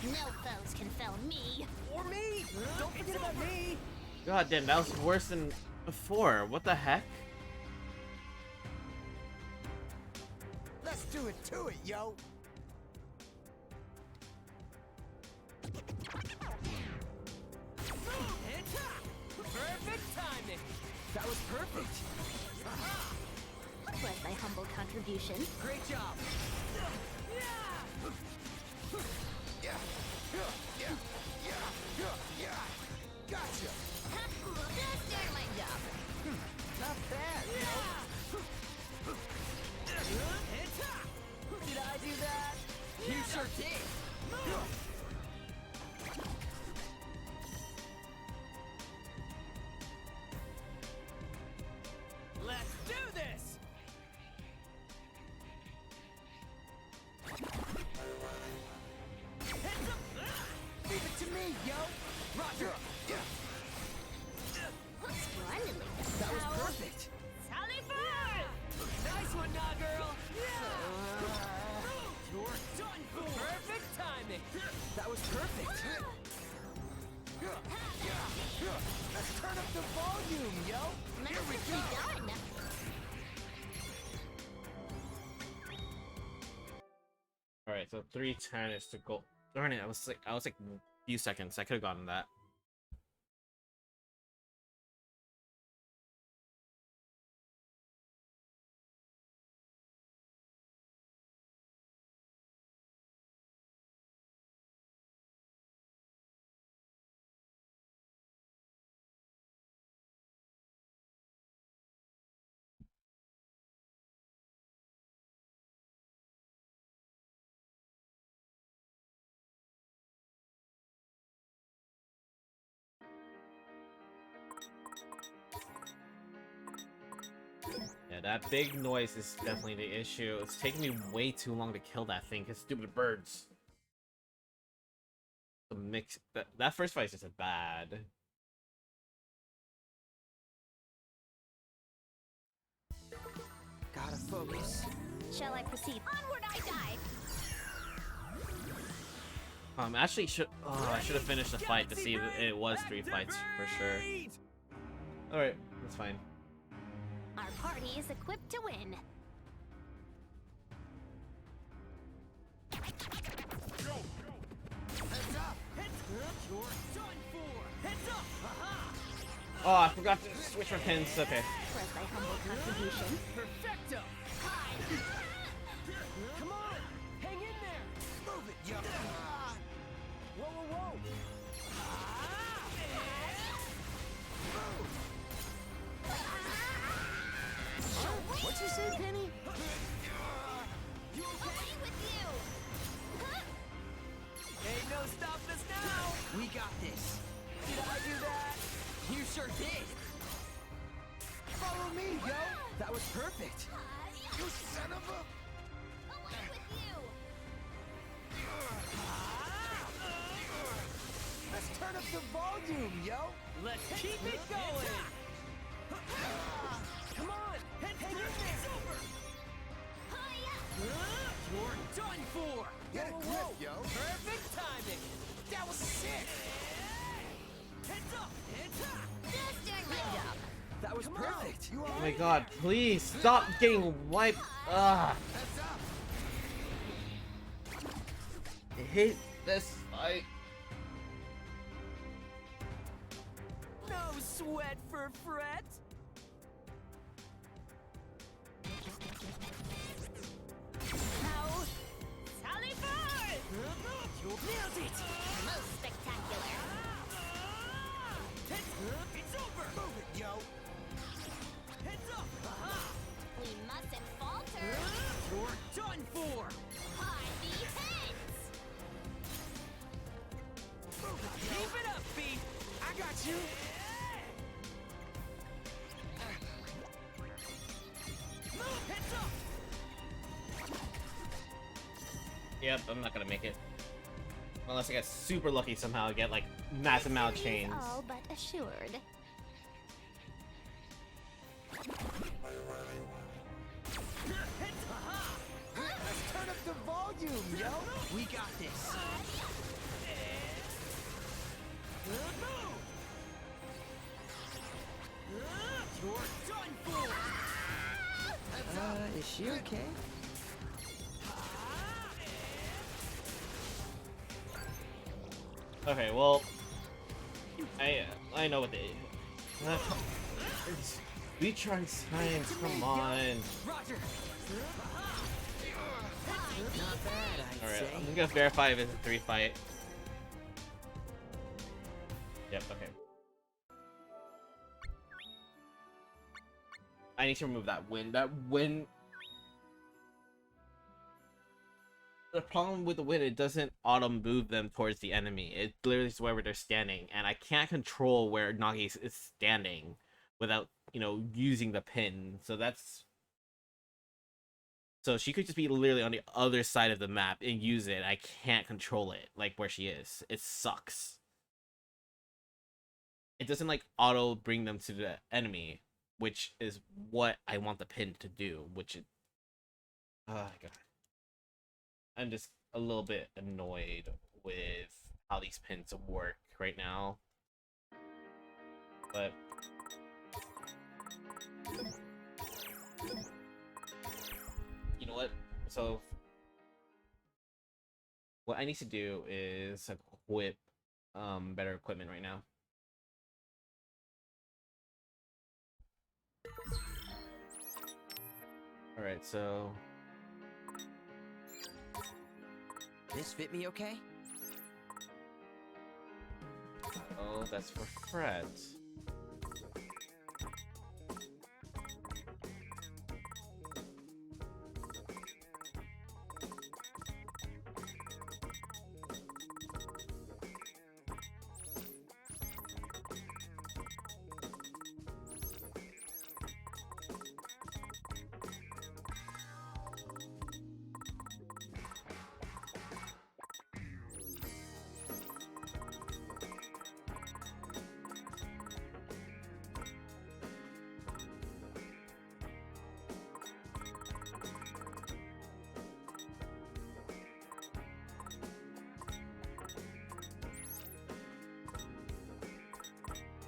No foes can fell me. Or me. Don't forget about me. God damn, that was worse than before. What the heck? Let's do it to it, yo. And perfect timing. That was perfect. What was thy humble contribution? Great job. Gotcha. Just doing my job. Not bad, Did I do that? You sure did. Let's do this. Heads up. Leave it to me, yo. Roger. Splendidly done. That was perfect. Sally forward! Nice one, Nah Girl. You're done for. Perfect timing. That was perfect. Let's turn up the volume, yo. Masterfully done. Alright, so 310 is to go. Darn it, I was like a few seconds. I could have gotten that. Yeah, that big noise is definitely the issue. It's taking me way too long to kill that thing, cause stupid birds. The mix that first fight is just bad. Gotta focus. Shall I proceed? Onward I dive! Actually, I should have finished the fight to see if it was 3 fights for sure. Alright, that's fine. Our party is equipped to win. Heads up! Heads up! You're done for! Heads up! Aha! Oh, I forgot to switch my pins. Okay. Was thy humble contribution. Perfecto! Come on! Hang in there! Move it, yo! Whoa, whoa, whoa! What'd you say, Penny? Away with you! Huh? Ain't no stopping us now! We got this! Did I do that? You sure did! Follow me, yo! That was perfect! You son of a... Away with you! Let's turn up the volume, yo! Let's keep it going! Come on! Hang in there! It's over! Hiya! You're done for! Get a grip, yo. Perfect timing! That was sick! Heads up! Heads up! Just doing my job. That was perfect! You Oh my god, please stop getting wiped. Ah, Heads up. I hate this fight. No sweat for Fret! How? Sally forth! Nailed it! Most spectacular. It's over! Move it, yo! Heads up! Aha! We mustn't falter. You're done for! Party heads! Keep it up, B! I got you! Move! Heads up! Yep, I'm not gonna make it. Unless I get super lucky somehow, I get like massive amount of Victory is chains. all but assured. Let's turn up the volume, yo! We got this! You're done for! Is she okay? Okay, well, I know what they. Retrying science, come on. Roger! Not bad, I'd Alright, say. I'm gonna verify if it's a 3 fight. Yep, okay. I need to remove that wind. That wind. The problem with the wind, it doesn't auto move them towards the enemy. It literally is wherever they're standing, and I can't control where Nagi is standing without, you know, using the pin. So that's. So she could just be literally on the other side of the map and use it. I can't control it, like where she is. It sucks. It doesn't like auto bring them to the enemy, which is what I want the pin to do. Which it. Oh god. I'm just a little bit annoyed with how these pins work right now. But you know what? So what I need to do is equip better equipment right now. Alright, so This fit me okay? oh, that's for Fred.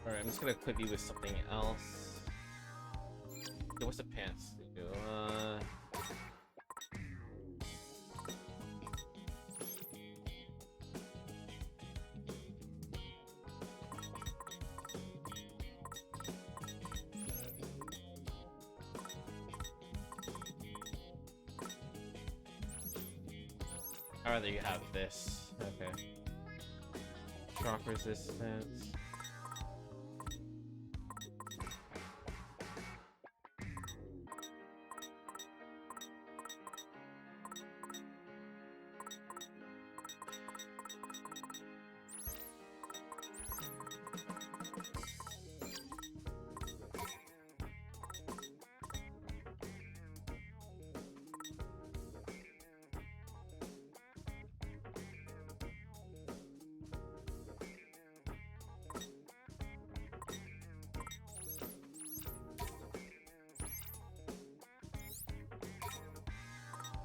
Alright, I'm just gonna equip you with something else. Okay, what's the pants do? I'd rather you have this. Okay. Shock resistance.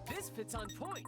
This fits on point.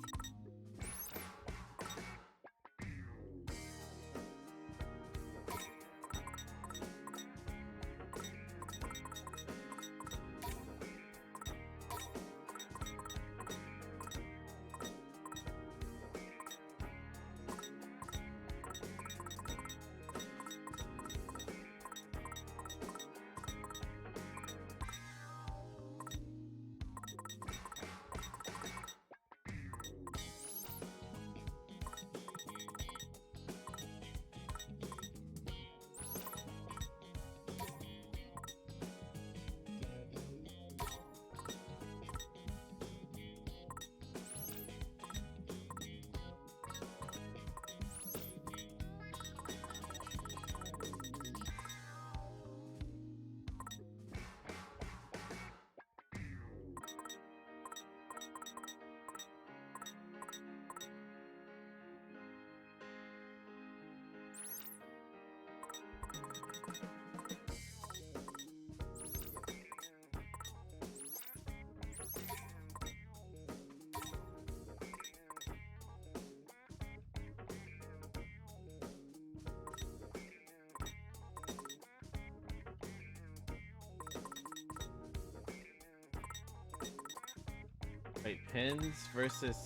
Wait, pins versus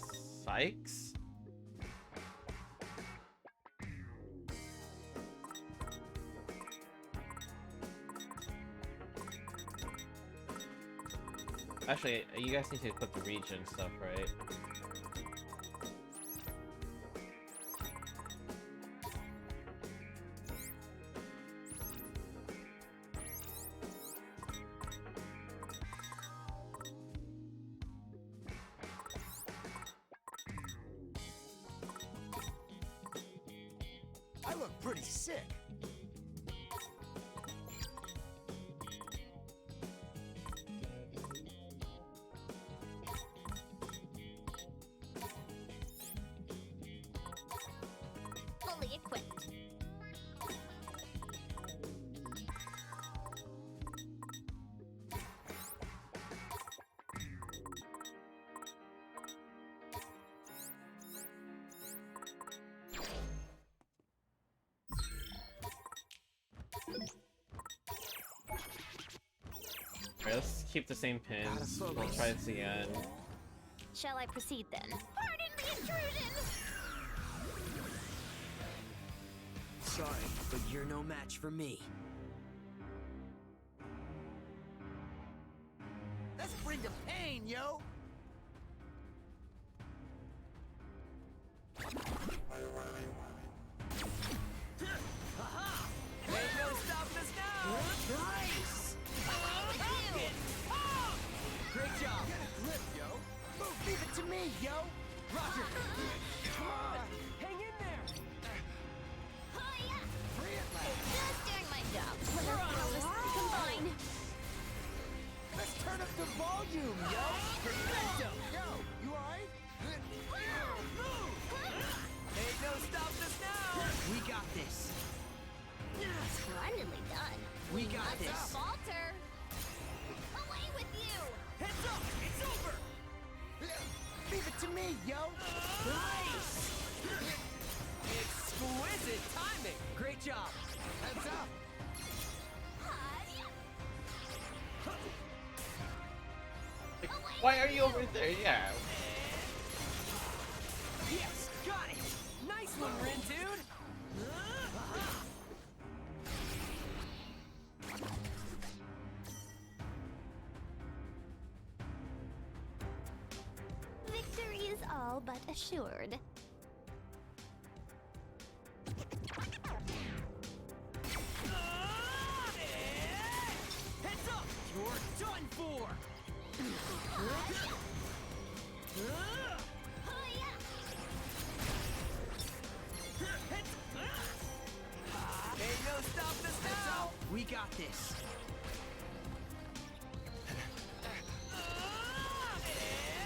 Sykes? Actually, you guys need to equip the region stuff, right? I look pretty sick. Fully equipped. Alright, let's keep the same pins. We'll try this again. Shall I proceed then? Pardon the intrusion! Sorry, but you're no match for me. Let's bring the pain, yo. Aha! Ain't no stopping us now! Nice! Great job! Get a grip, yo. Move, leave it to me, yo. Roger! Come on! Hang in there! Hiya! Free at last. Just doing my job. When our powers combine. Let's turn up the volume, yo. Perfecto! Yo, you alright? Ain't no stopping us now! We got this! Splendidly done. We got Must this. not falter. Away with you! Heads up! It's over! Leave it to me, yo. Nice! Exquisite timing! Great job! Heads up. Why are you over there? Yeah. Yes, got it. Nice one, Rin, dude. Victory is all but assured. Heads up! You're done for! Ain't no stopping us now! We got this.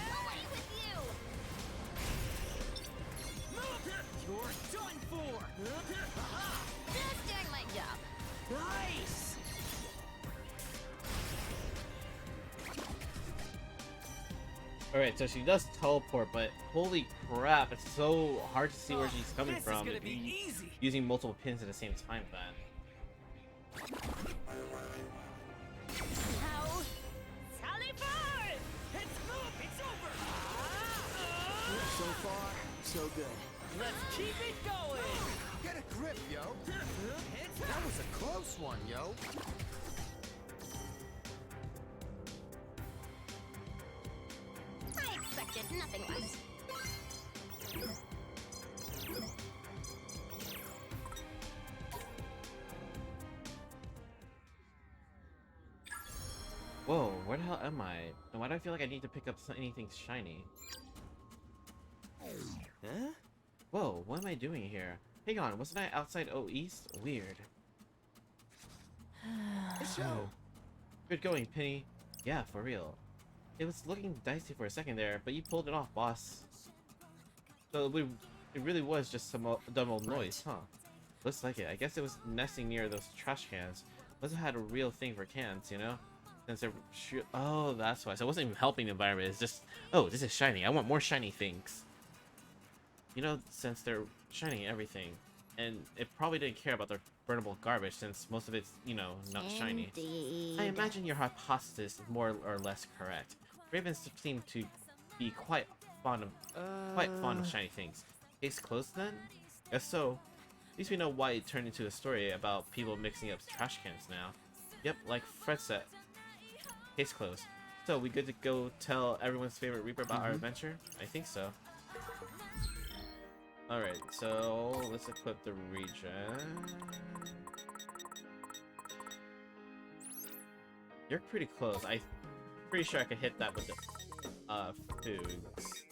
Away with you! You're done for! Just doing my job. Nice! Alright, so she does teleport, but holy crap, it's so hard to see where she's coming this from. is gonna if be you- easy. Using multiple pins at the same time then. Now, sally forth! It's over! So far, so good. Let's keep it going! Get a grip, yo. That was a close one, yo. I expected nothing less. Whoa, where the hell am I? And why do I feel like I need to pick up anything shiny? Huh? Whoa, what am I doing here? Hang on, wasn't I outside O East? Weird. Show. Good going, Penny. Yeah, for real. It was looking dicey for a second there, but you pulled it off, boss. So it really was just some dumb old noise, huh? Looks like it. I guess it was nesting near those trash cans. Must have had a real thing for cans, you know? Since they're oh, that's why. So it wasn't even helping the environment. It's just, oh, this is shiny. I want more shiny things. You know, since they're shining everything, and it probably didn't care about their burnable garbage since most of it's, you know, not shiny. Indeed. I imagine your hypothesis is more or less correct. Ravens seem to be quite fond of shiny things. Case closed then? Guess so. At least we know why it turned into a story about people mixing up trash cans now. Yep, like Fred said. Case closed. So we good to go tell everyone's favorite Reaper about our adventure? I think so. Alright, so let's equip the regen. You're pretty close. I'm pretty sure I could hit that with the foods.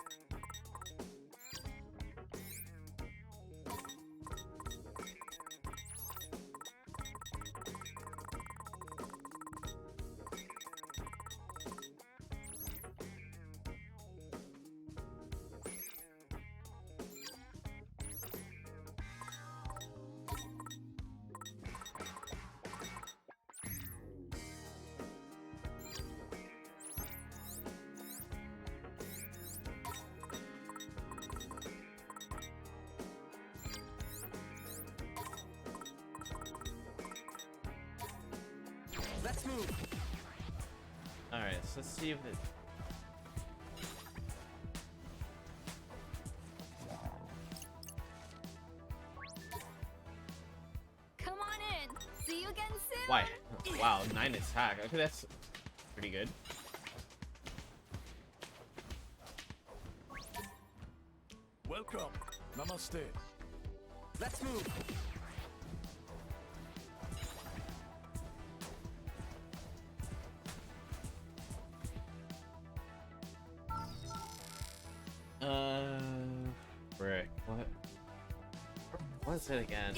Let's move! Alright, so let's see if it... Come on in. See you again soon. Why? Wow, 9 attack. Okay, that's pretty good. Welcome. Namaste. Let's move! Frick. What? What is it again?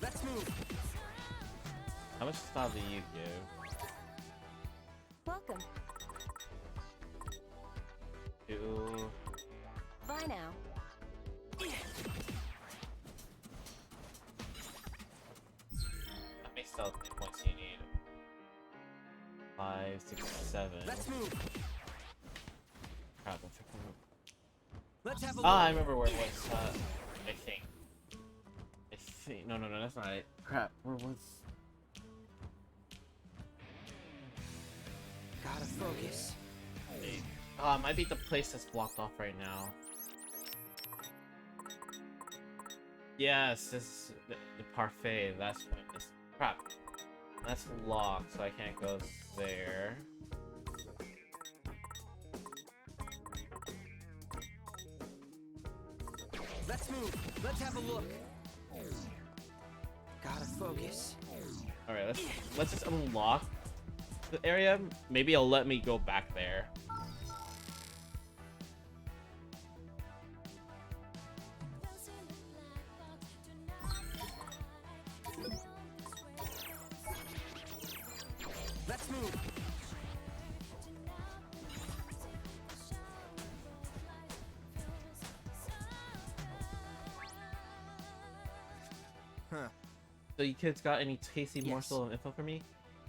Let's move! How much style do you give? Welcome. To... Bye now. How many style points do you need? 5, 6, 7. Let's move! Crap, I think Let's have a look. Ah, I remember where it was. I think. No, that's not it. Crap. Where was? Gotta focus. It might be the place that's blocked off right now. Yes, this is the parfait. That's what it is. Crap. That's locked, so I can't go there. Let's move. Let's have a look. Gotta focus. All right, let's just unlock the area. Maybe it'll let me go back there. Let's move. Huh. So you kids got any tasty Yes. morsel of info for me?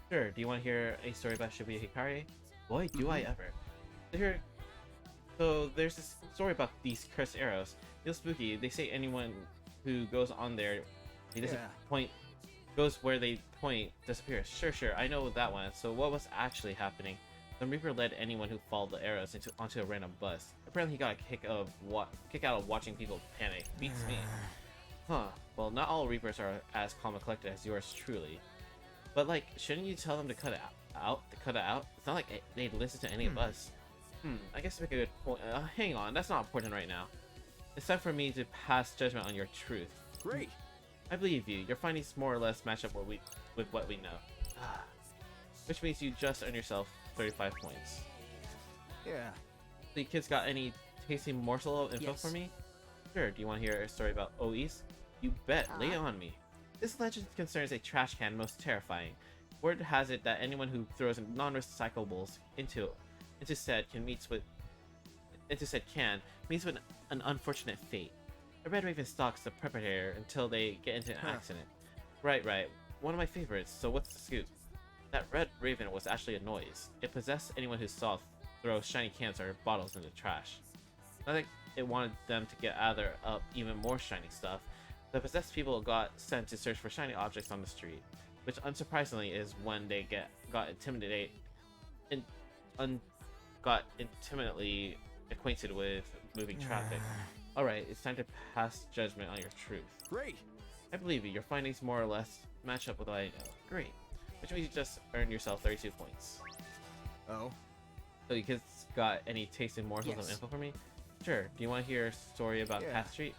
Sure. Do you want to hear a story about Shibuya Hikari? Boy, do I ever. So there's this story about these cursed arrows. Feel spooky. They say anyone who goes on there, he doesn't point, goes where they point, disappears. Sure. I know that one. So what was actually happening? The Reaper led anyone who followed the arrows onto a random bus. Apparently he got a kick out of watching people panic. Beats me. Huh. Well, not all Reapers are as calm and collected as yours truly. But like, shouldn't you tell them to cut it out? It's not like they'd listen to any of us. I guess to make a good point. Hang on, that's not important right now. It's time for me to pass judgment on your truth. Great. I believe you. Your findings more or less match up with what we know. Which means you just earned yourself 35 points. Yeah. So you kids got any tasty morsel of info Yes. for me? Sure. Do you want to hear a story about OEs? You bet. Lay it on me. This legend concerns a trash can most terrifying. Word has it that anyone who throws non-recyclables into said meets with an unfortunate fate. A red raven stalks the perpetrator until they get into an accident. Right. One of my favorites. So what's the scoop? That red raven was actually a noise. It possessed anyone who saw throw shiny cans or bottles in the trash. Not like it wanted them to get either up even more shiny stuff. The possessed people got sent to search for shiny objects on the street, which unsurprisingly is when they got intimately acquainted with moving traffic. Alright, it's time to pass judgment on your truth. Great. I believe you. Your findings more or less match up with what I know. Great. Which means you just earned yourself 32 points. Oh. So you kids got any tasty morsels of Yes. info for me? Sure. Do you want to hear a story about Yeah. Cat Street?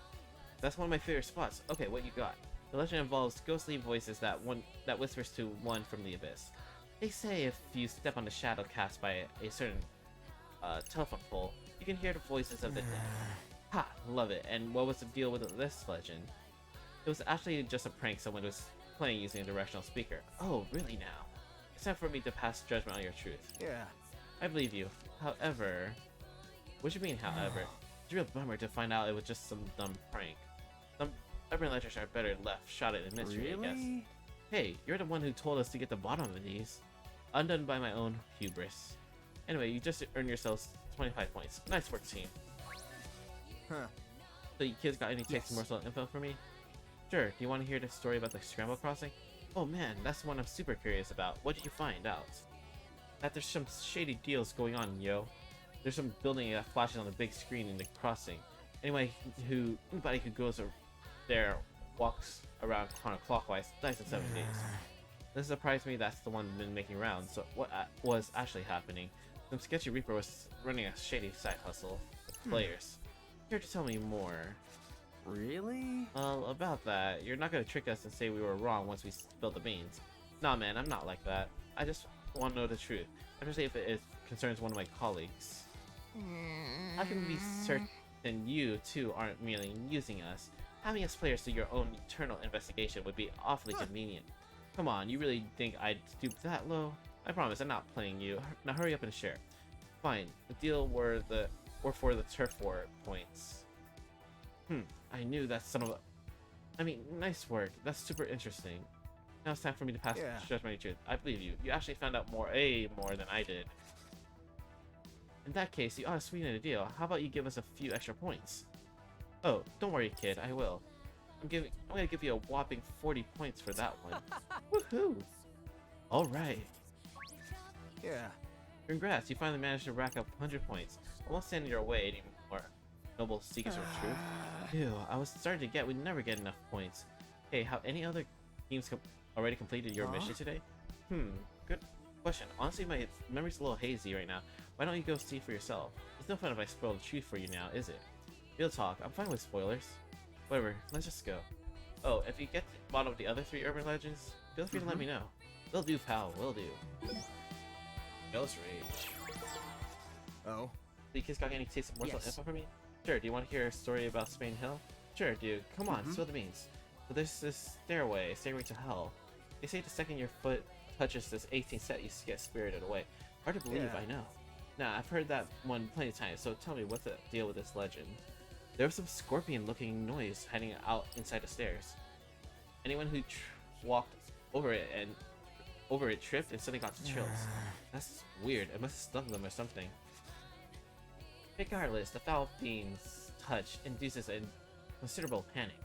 That's one of my favorite spots. Okay, what you got? The legend involves ghostly voices that whispers to one from the abyss. They say if you step on the shadow cast by a certain telephone pole, you can hear the voices of the dead. Ha! Love it. And what was the deal with this legend? It was actually just a prank someone was playing using a directional speaker. Oh, really now? It's time for me to pass judgment on your truth. Yeah. I believe you. However... What do you mean, however? It's a real bummer to find out it was just some dumb prank. Some urban legends are better left shrouded in mystery, I guess. Really? Hey, you're the one who told us to get the bottom of these. Undone by my own hubris. Anyway, you just earned yourselves 25 points. Nice work, team. Huh. So you kids got any Yes. tasty morsel info for me? Sure. Do you want to hear the story about the Scramble crossing? Oh man, that's the one I'm super curious about. What did you find out? That there's some shady deals going on, yo. There's some building that flashes on the big screen in the crossing. Anybody who goes there walks around counterclockwise dies in 7 days. This surprised me. That's the one been making rounds. So what was actually happening? Some sketchy Reaper was running a shady side hustle with players. Here to tell me more. Really? Well, about that, you're not gonna trick us and say we were wrong once we spilled the beans. Nah, man, I'm not like that. I just want to know the truth, especially if it concerns one of my colleagues. How can we be certain you two aren't merely using us? Having us players do your own internal investigation would be awfully convenient. Come on, you really think I'd stoop that low? I promise, I'm not playing you. Now hurry up and share. Fine, the deal were for the turf war points. I knew that son of a... I mean, nice work. That's super interesting. Now it's time for me to pass judgment on your truth. I believe you. You actually found out more than I did. In that case, you ought to sweeten the deal. How about you give us a few extra points? Oh, don't worry, kid. I will. I'm gonna give you a whopping 40 points for that one. Woohoo! All right. Yeah. Congrats, you finally managed to rack up 100 points. I won't stand in your way anymore. Noble seekers of truth. Ew, I was starting to get we'd never get enough points. Hey, have any other teams already completed your mission today? Good question. Honestly, my memory's a little hazy right now. Why don't you go see for yourself? It's no fun if I spoil the truth for you now, is it? Real talk, I'm fine with spoilers. Whatever, let's just go. Oh, if you get to the bottom of the other 3 urban legends, feel free to let me know. Will do, pal, will do. Ghost Rage. Oh. The kids got any taste of morsel Yes. info for me? Sure, do you want to hear a story about Spain Hill? Sure, dude, come on, spill the beans. So there's this stairway to hell. They say the second your foot touches this 18th set, you get spirited away. Hard to believe, Yeah. I know. Nah, I've heard that one plenty of times, so tell me what's the deal with this legend? There was some scorpion-looking noise hiding out inside the stairs. Anyone who walked over it tripped and suddenly got chills. That's weird. It must have stung them or something. Regardless, the foul fiend's touch induces a considerable panic.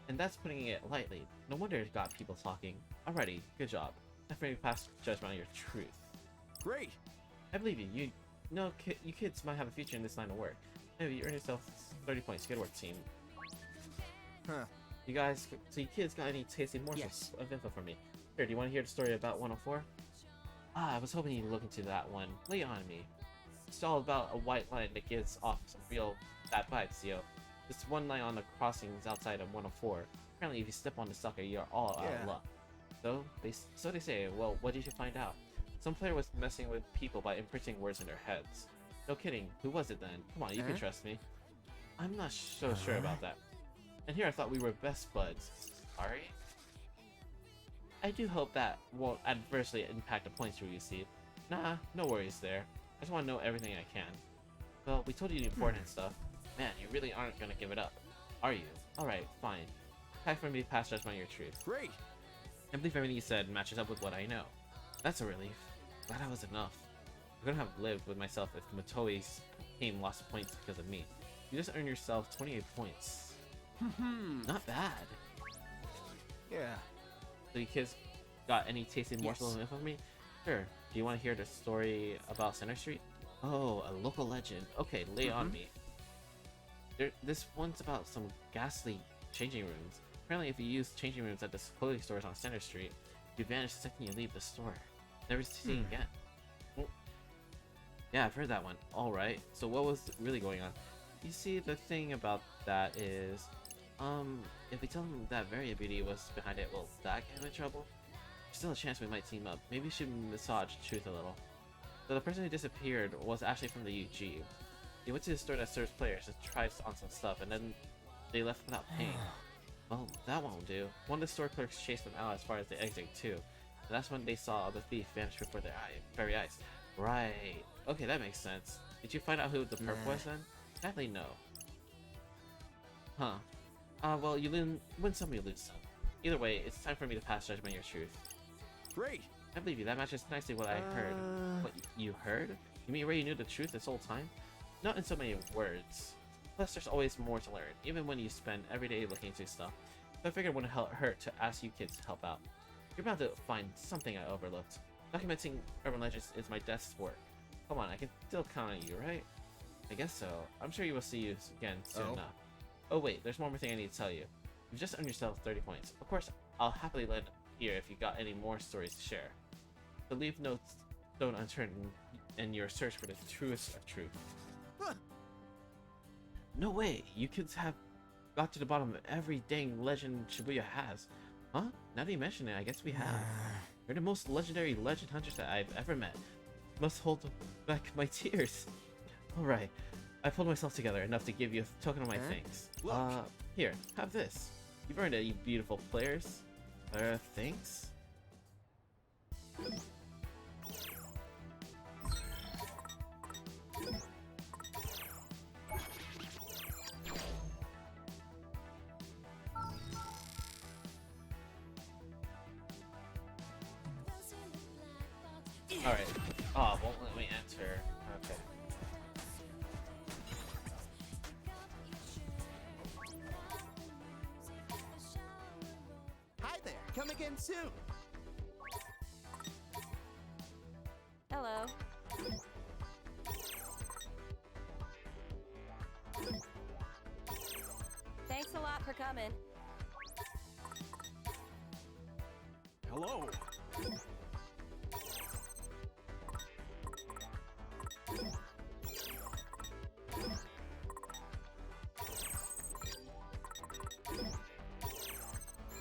And that's putting it lightly. No wonder it got people talking. Alrighty, good job. Definitely pass judgment on your truth. Great. I believe you. You kids might have a future in this line of work. Maybe you earned yourself 30 points. Good work, team. Huh. You guys, so you kids got any tasty morsels of info for me? Here, do you want to hear the story about 104? Ah, I was hoping you'd look into that one. Lay it on me. It's all about a white line that gives off some real bad vibes, yo. This one line on the crossings outside of 104. Apparently, if you step on the sucker, you're all out of luck. So they say. Well, what did you find out? Some player was messing with people by imprinting words in their heads. No kidding. Who was it then? Come on, you can trust me. I'm not so sure about that. And here I thought we were best buds. Sorry? I do hope that won't adversely impact the points you receive. Nah, no worries there. I just want to know everything I can. Well, we told you the important stuff. Man, you really aren't gonna give it up, are you? Alright, fine. Time for me to pass judgment on your truth. Great. I believe everything you said matches up with what I know. That's a relief. Glad that was enough. I couldn't have lived with myself if Matoi's team lost points because of me. You just earned yourself 28 points. Not bad. Yeah. So you kids got any tasty morsels of info for me? Sure. Do you want to hear the story about Center Street? Oh, a local legend. Okay, lay it on me. This one's about some ghastly changing rooms. Apparently, if you use changing rooms at the clothing stores on Center Street, you vanish the second you leave the store. Never seen again. Well, yeah, I've heard that one. Alright, so what was really going on? You see, the thing about that is, if we tell them that Varia Beauty was behind it, will that get him in trouble? There's still a chance we might team up. Maybe we should massage the truth a little. So the person who disappeared was actually from the UG. They went to the store that serves players and tried on some stuff, and then they left without paying. Well, that won't do. One of the store clerks chased them out as far as the exit too. And that's when they saw the thief vanish before their very eyes. Right. Okay, that makes sense. Did you find out who the perp was then? Sadly, no. Huh. Well, you win some, you lose some. Either way, it's time for me to pass judgment on your truth. Great. I believe you. That matches nicely what I heard. What, you heard? You mean Ray knew the truth this whole time? Not in so many words. Plus, there's always more to learn, even when you spend every day looking into stuff. So I figured it wouldn't hurt to ask you kids to help out. You're bound to find something I overlooked. Documenting urban legends is my desk sport. Come on, I can still count on you, right? I guess so. I'm sure you will see you again soon enough. Oh wait, there's one more thing I need to tell you. You've just earned yourself 30 points. Of course, I'll happily lend here if you got any more stories to share. So leave no stone unturned in your search for the truest of truth. No way! You kids have got to the bottom of every dang legend Shibuya has. Huh? Now that you mention it, I guess we have. You're the most legendary legend hunters that I've ever met. Must hold back my tears. Alright, I pulled myself together enough to give you a token of my thanks. Here, have this. You've earned it, you beautiful players. Thanks? Alright. Oh, won't let me enter. Okay. Come again soon. Hello. Thanks a lot for coming. Hello.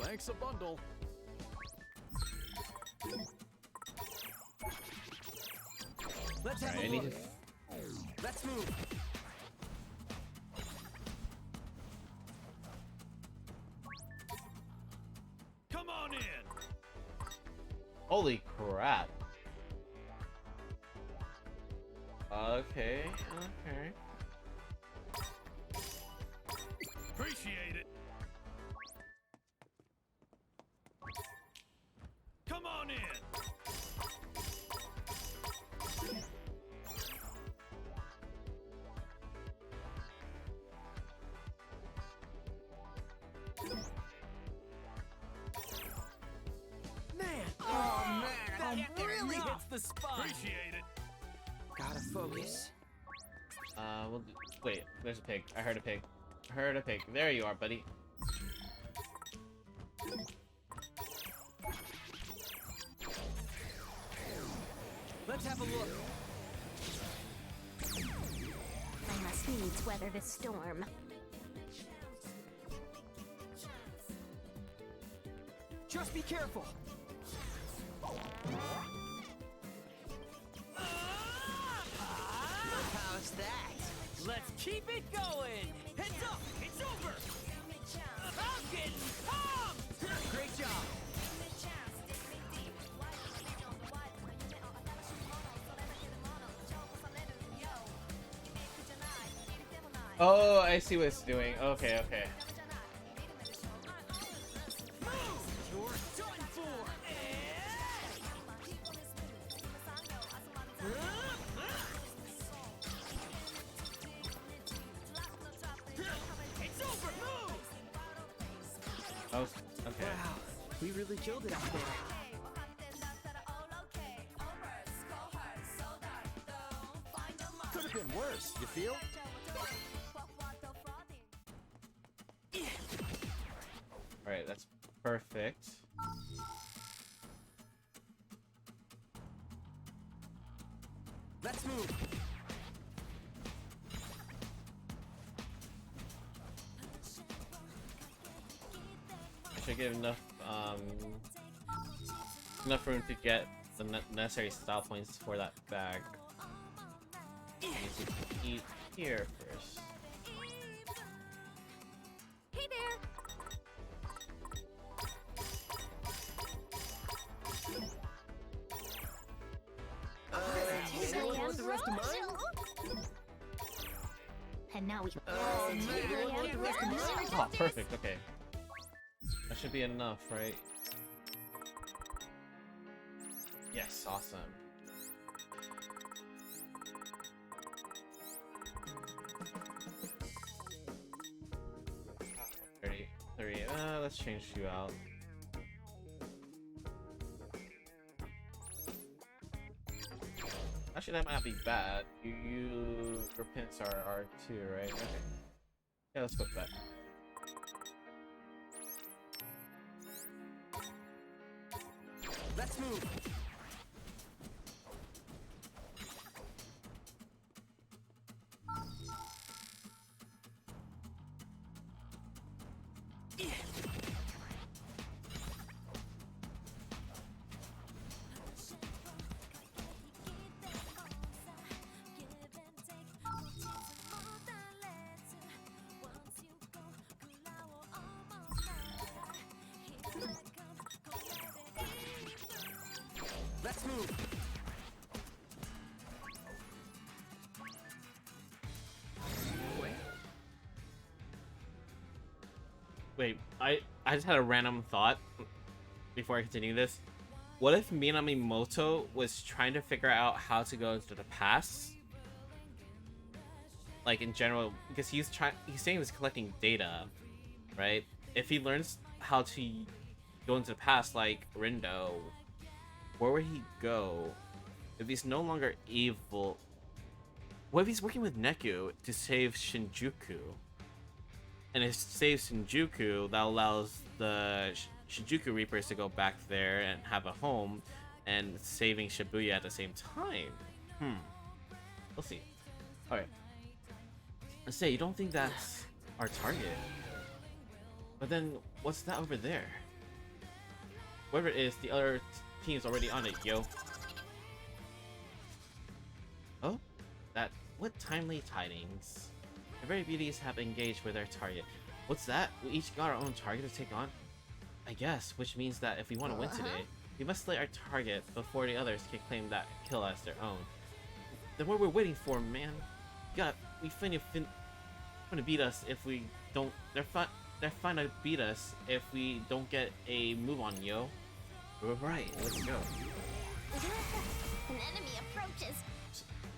Thanks a bundle. Let's have Alright, I a need look. to. Let's move. Come on in. Holy crap. Okay, okay. Appreciate it. Come on in. Man. Oh man. That really hits the spot. Appreciate it. Gotta focus. Wait, there's a pig. I heard a pig. I heard a pig. There you are, buddy. Let's have a look. I must needs weather this storm. Just be careful. How's that? Let's keep it going. Heads up. It's over. I'm getting pumped. Great job. Oh, I see what it's doing. Okay, okay. You're done for. It's over. Move. Oh, okay. Wow, we really killed it out there. Could have been worse, you feel? Alright, that's perfect. Let's move. I should get enough room to get the necessary style points for that bag. I need to eat here first. Hey there! Anyone want the rest of mine? And now we Oh man, you want the rest of mine? Oh, perfect, okay. That should be enough, right? Yes, awesome. Let's change you out. Actually, that might not be bad. Your pins are R2, right? Okay. Yeah, let's go with that. Let's move. Let's move. Wait, I just had a random thought before I continue this. What if Minamoto was trying to figure out how to go into the past? Like in general, because he's saying he was collecting data, right? If he learns how to go into the past like Rindo, where would he go? If he's no longer evil, what if he's working with Neku to save Shinjuku? And if it saves Shinjuku, that allows the Shinjuku Reapers to go back there and have a home, and saving Shibuya at the same time. We'll see. Alright. Let's say, you don't think that's our target. But then, what's that over there? Whoever it is, the other team's already on it, yo. Oh? What timely tidings. The very beauties have engaged with their target. What's that? We each got our own target to take on? I guess, which means that if we want to win today, we must slay our target before the others can claim that kill as their own. Then what we're waiting for, man? We finna beat us if we don't. They're finna beat us if we don't get a move on, yo. We're right. Let's go. An enemy approaches.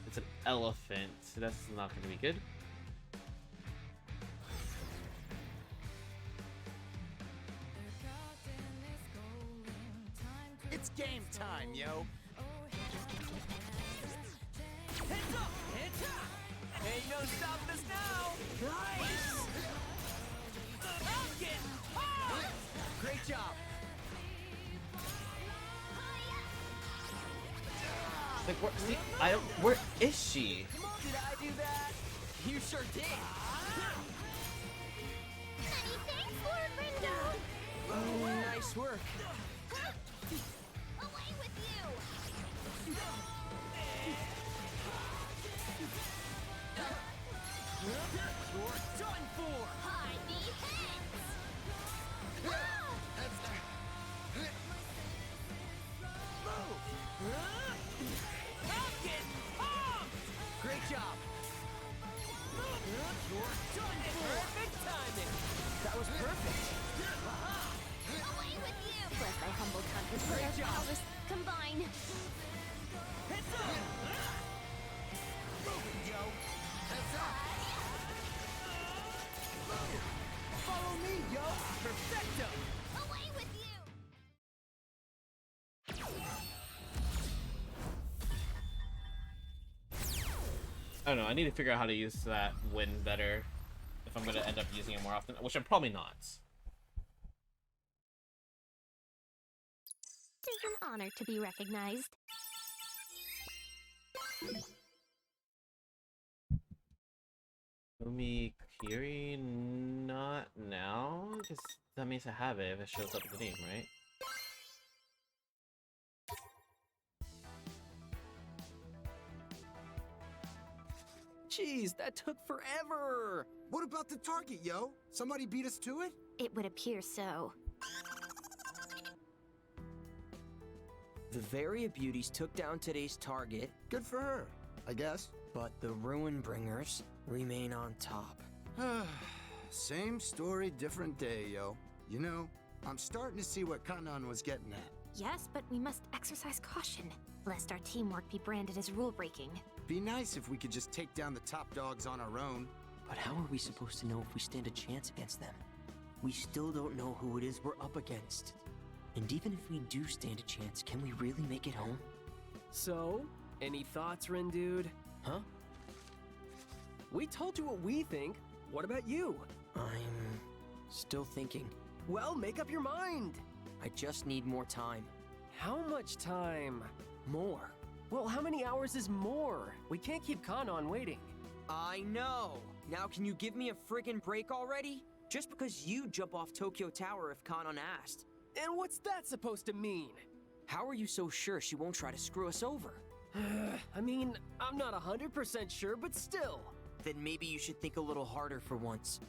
It's an elephant. So that's not gonna be good. It's game time, yo. Heads up! Heads up! Ain't no stopping us now! Nice! I'm getting hot! Great job! Like, where is she? Did I do that? You sure did! Many thanks, Lord Rindo. Oh, nice work. Away with you. You're done for! Hide the heads. I'm getting pumped! Great job! You're done for! Perfect timing! That was perfect! Away with you. Let my humble conquer Great our job. powers combine. Heads up! Move it, yo. Heads up. Follow me, yo! Perfecto! Away with you. I don't know. I need to figure out how to use that wind better if I'm gonna end up using it more often, which I'm probably not. It is an honor to be recognized. Umi Kiri, not now. Because that means I have it if it shows up in the name, right? Jeez, that took forever! What about the target, yo? Somebody beat us to it? It would appear so. The Varia Beauties took down today's target, Good for her, I guess. but the Ruin Bringers remain on top. Same story, different day, yo. You know, I'm starting to see what Kanan was getting at. Yes, but we must exercise caution, lest our teamwork be branded as rule-breaking. Be nice if we could just take down the top dogs on our own. But how are we supposed to know if we stand a chance against them? We still don't know who it is we're up against. And even if we do stand a chance, can we really make it home? So, any thoughts, Rin dude? Huh? We told you what we think. What about you? I'm still thinking. Well, make up your mind. I just need more time. How much time? More. Well, how many hours is more? We can't keep Kanon waiting. I know! Now can you give me a friggin' break already? Just because you jump off Tokyo Tower if Kanon asked. And what's that supposed to mean? How are you so sure she won't try to screw us over? I mean, I'm not 100% sure, but still. Then maybe you should think a little harder for once.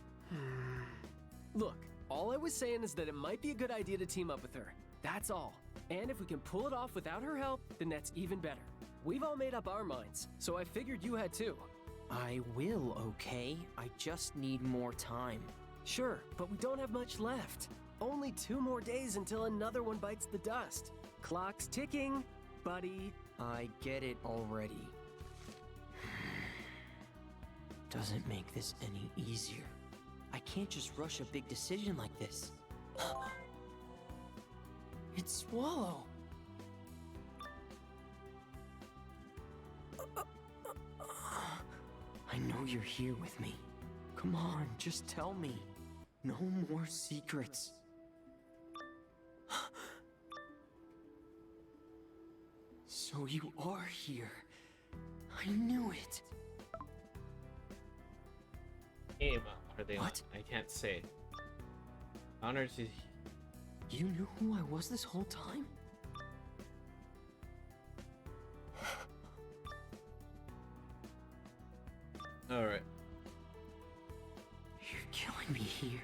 Look, all I was saying is that it might be a good idea to team up with her. That's all. And if we can pull it off without her help, then that's even better. We've all made up our minds, so I figured you had too. I will, okay? I just need more time. Sure, but we don't have much left. Only 2 more days until another one bites the dust. Clock's ticking, buddy. I get it already. Doesn't make this any easier. I can't just rush a big decision like this. It's Swallow. I know you're here with me. Come on, just tell me. No more secrets. So you are here. I knew it. Game are they on? What? I can't say. Honor to. You knew who I was this whole time? Alright. You're killing me here.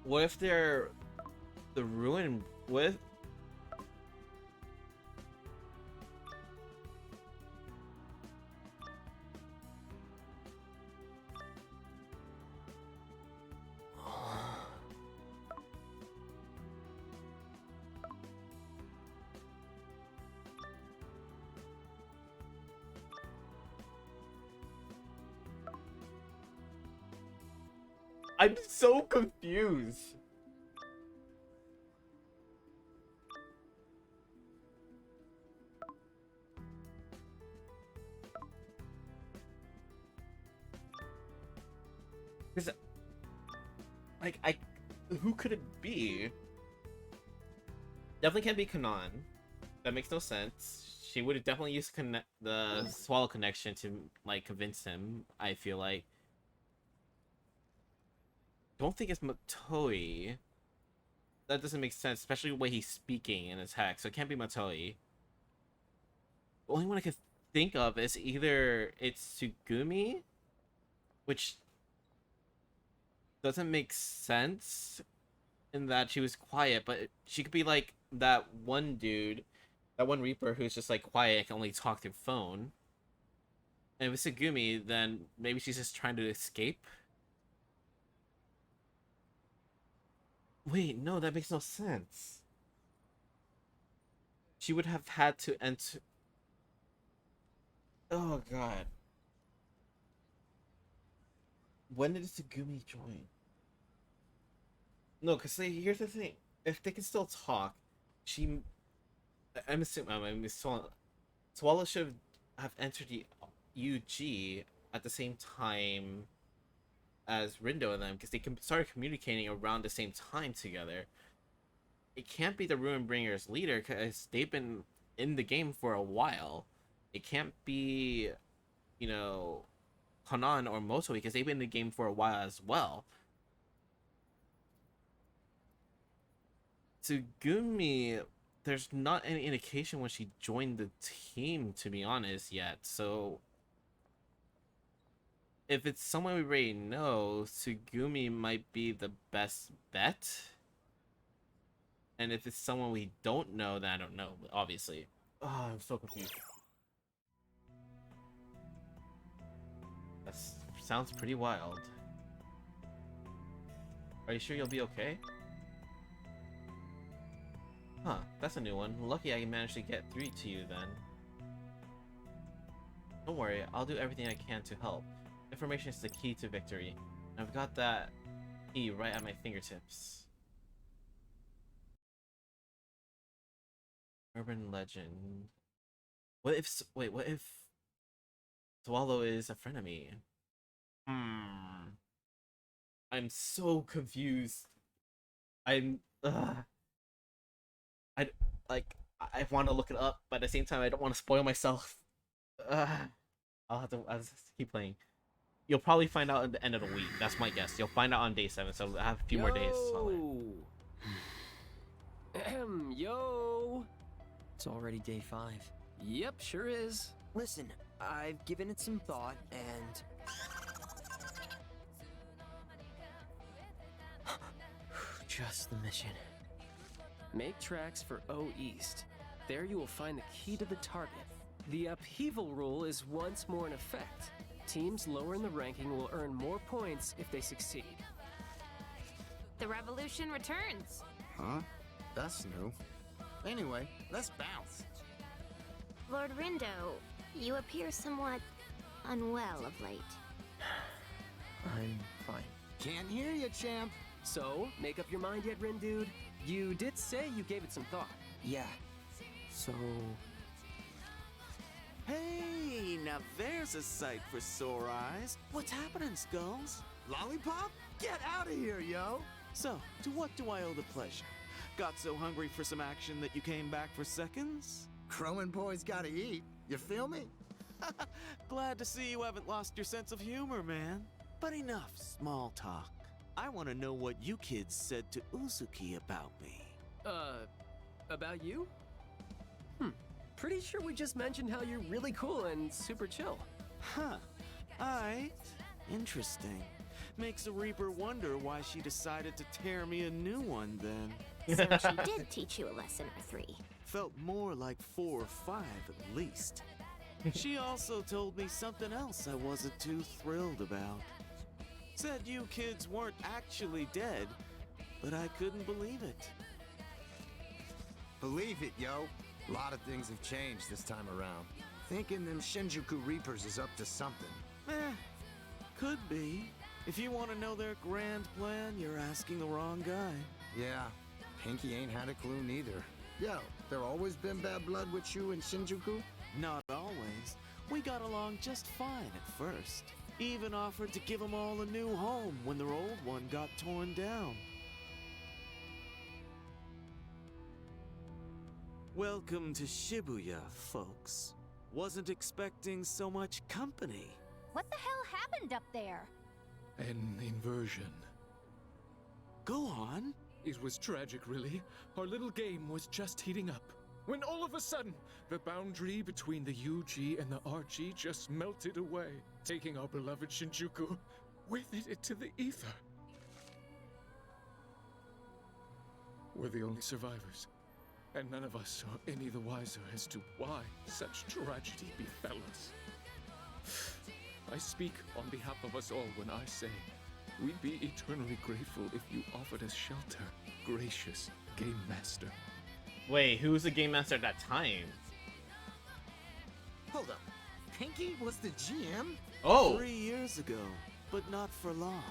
What if they're the ruin with? I'm so confused. Cause, like, who could it be? Definitely can't be Kanan. That makes no sense. She would have definitely used the Swallow connection to, like, convince him, I feel like. Don't think it's Matoi. That doesn't make sense, especially the way he's speaking in his hack, so it can't be Matoi. The only one I could think of is either it's Tsugumi, which doesn't make sense in that she was quiet, but she could be like that one dude, that one Reaper who's just like quiet and can only talk through phone. And if it's Tsugumi, then maybe she's just trying to escape. Wait, no, that makes no sense. She would have had to enter. Oh god. When did Tsugumi join? No, because here's the thing. If they can still talk, I'm assuming, Swallow should have entered the UG at the same time as Rindo and them, because they started communicating around the same time together. It can't be the Ruinbringer's leader, because they've been in the game for a while. It can't be, you know, Hanan or Moto, because they've been in the game for a while as well. Tsugumi, there's not any indication when she joined the team, to be honest, yet, so if it's someone we already know, Tsugumi might be the best bet. And if it's someone we don't know, then I don't know, obviously. Oh, I'm so confused. That sounds pretty wild. Are you sure you'll be okay? Huh, that's a new one. Lucky I managed to get through to you then. Don't worry, I'll do everything I can to help. Information is the key to victory. I've got that key right at my fingertips. Urban legend. What if Swallow is a frenemy? I'm so confused. I want to look it up, but at the same time I don't want to spoil myself. I'll just keep playing. You'll probably find out at the end of the week. That's my guess. You'll find out on day 7, so I have a few more days. Yo! It's already day 5. Yep, sure is. Listen, I've given it some thought, and... just the mission. Make tracks for O East. There you will find the key to the target. The upheaval rule is once more in effect. Teams lower in the ranking will earn more points if they succeed. The revolution returns. Huh? That's new. Anyway, let's bounce. Lord Rindo, you appear somewhat unwell of late. I'm fine. Can't hear you, champ. So, make up your mind yet, Rin dude? You did say you gave it some thought. Yeah. So. Hey, now there's a sight for sore eyes. What's happening, Skulls? Lollipop? Get out of here, yo! So, to what do I owe the pleasure? Got so hungry for some action that you came back for seconds? Crowing boys gotta eat. You feel me? Glad to see you haven't lost your sense of humor, man. But enough small talk. I want to know what you kids said to Uzuki about me. About you? Pretty sure we just mentioned how you're really cool and super chill. Huh. Aight. Interesting. Makes a Reaper wonder why she decided to tear me a new one then. So she did teach you a lesson or three. Felt more like 4 or 5 at least. She also told me something else I wasn't too thrilled about. Said you kids weren't actually dead, but I couldn't believe it. Believe it, yo. A lot of things have changed this time around. Thinking them Shinjuku Reapers is up to something. Could be. If you want to know their grand plan, you're asking the wrong guy. Yeah, Pinky ain't had a clue neither. Yo, there always been bad blood with you and Shinjuku? Not always. We got along just fine at first. Even offered to give them all a new home when their old one got torn down. Welcome to Shibuya, folks. Wasn't expecting so much company. What the hell happened up there? An inversion. Go on. It was tragic, really. Our little game was just heating up. When all of a sudden, the boundary between the UG and the RG just melted away, taking our beloved Shinjuku with it into the ether. We're the only survivors, and none of us are any the wiser as to why such tragedy befell us. I speak on behalf of us all when I say, we'd be eternally grateful if you offered us shelter, gracious Game Master. Wait, who was the game master at that time? Hold up. Pinky was the GM? Oh! 3 years ago, but not for long.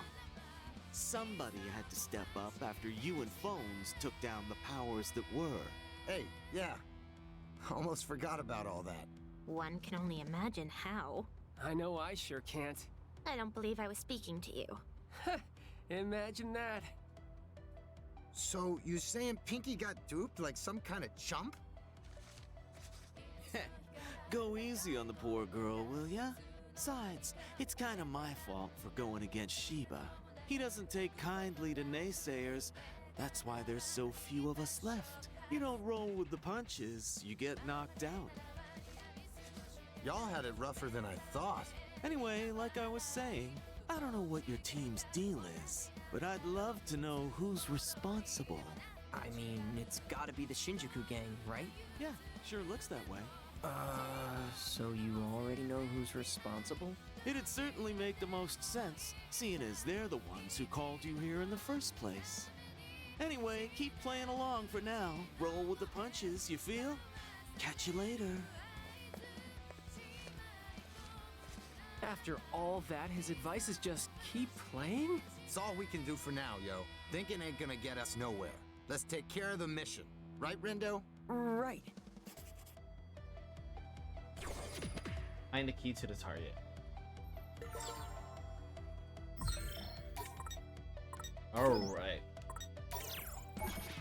Somebody had to step up after you and Phones took down the powers that were. Hey, yeah. Almost forgot about all that. One can only imagine how. I know I sure can't. I don't believe I was speaking to you. Imagine that. So, you saying Pinky got duped like some kind of chump? Go easy on the poor girl, will ya? Besides, it's kinda my fault for going against Shiba. He doesn't take kindly to naysayers. That's why there's so few of us left. You don't roll with the punches, you get knocked out. Y'all had it rougher than I thought. Anyway, like I was saying, I don't know what your team's deal is, but I'd love to know who's responsible. I mean, it's gotta be the Shinjuku gang, right? Yeah, sure looks that way. So you already know who's responsible? It'd certainly make the most sense, seeing as they're the ones who called you here in the first place. Anyway, keep playing along for now. Roll with the punches, you feel? Catch you later. After all that, his advice is just keep playing? It's all we can do for now, yo. Thinking ain't gonna get us nowhere. Let's take care of the mission. Right, Rindo? Right. Find the key to the target. Alright.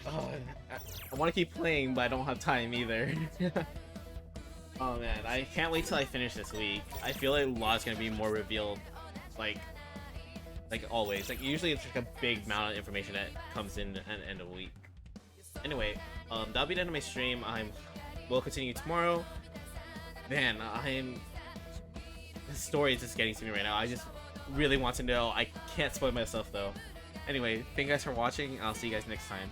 Oh, I want to keep playing, but I don't have time either. Oh man, I can't wait till I finish this week. I feel like a lot's gonna be more revealed, like always. Like usually it's like a big amount of information that comes in at the end of the week. Anyway, that'll be the end of my stream. We'll continue tomorrow. Man, the story is just getting to me right now. I just really want to know. I can't spoil myself though. Anyway, thank you guys for watching. I'll see you guys next time.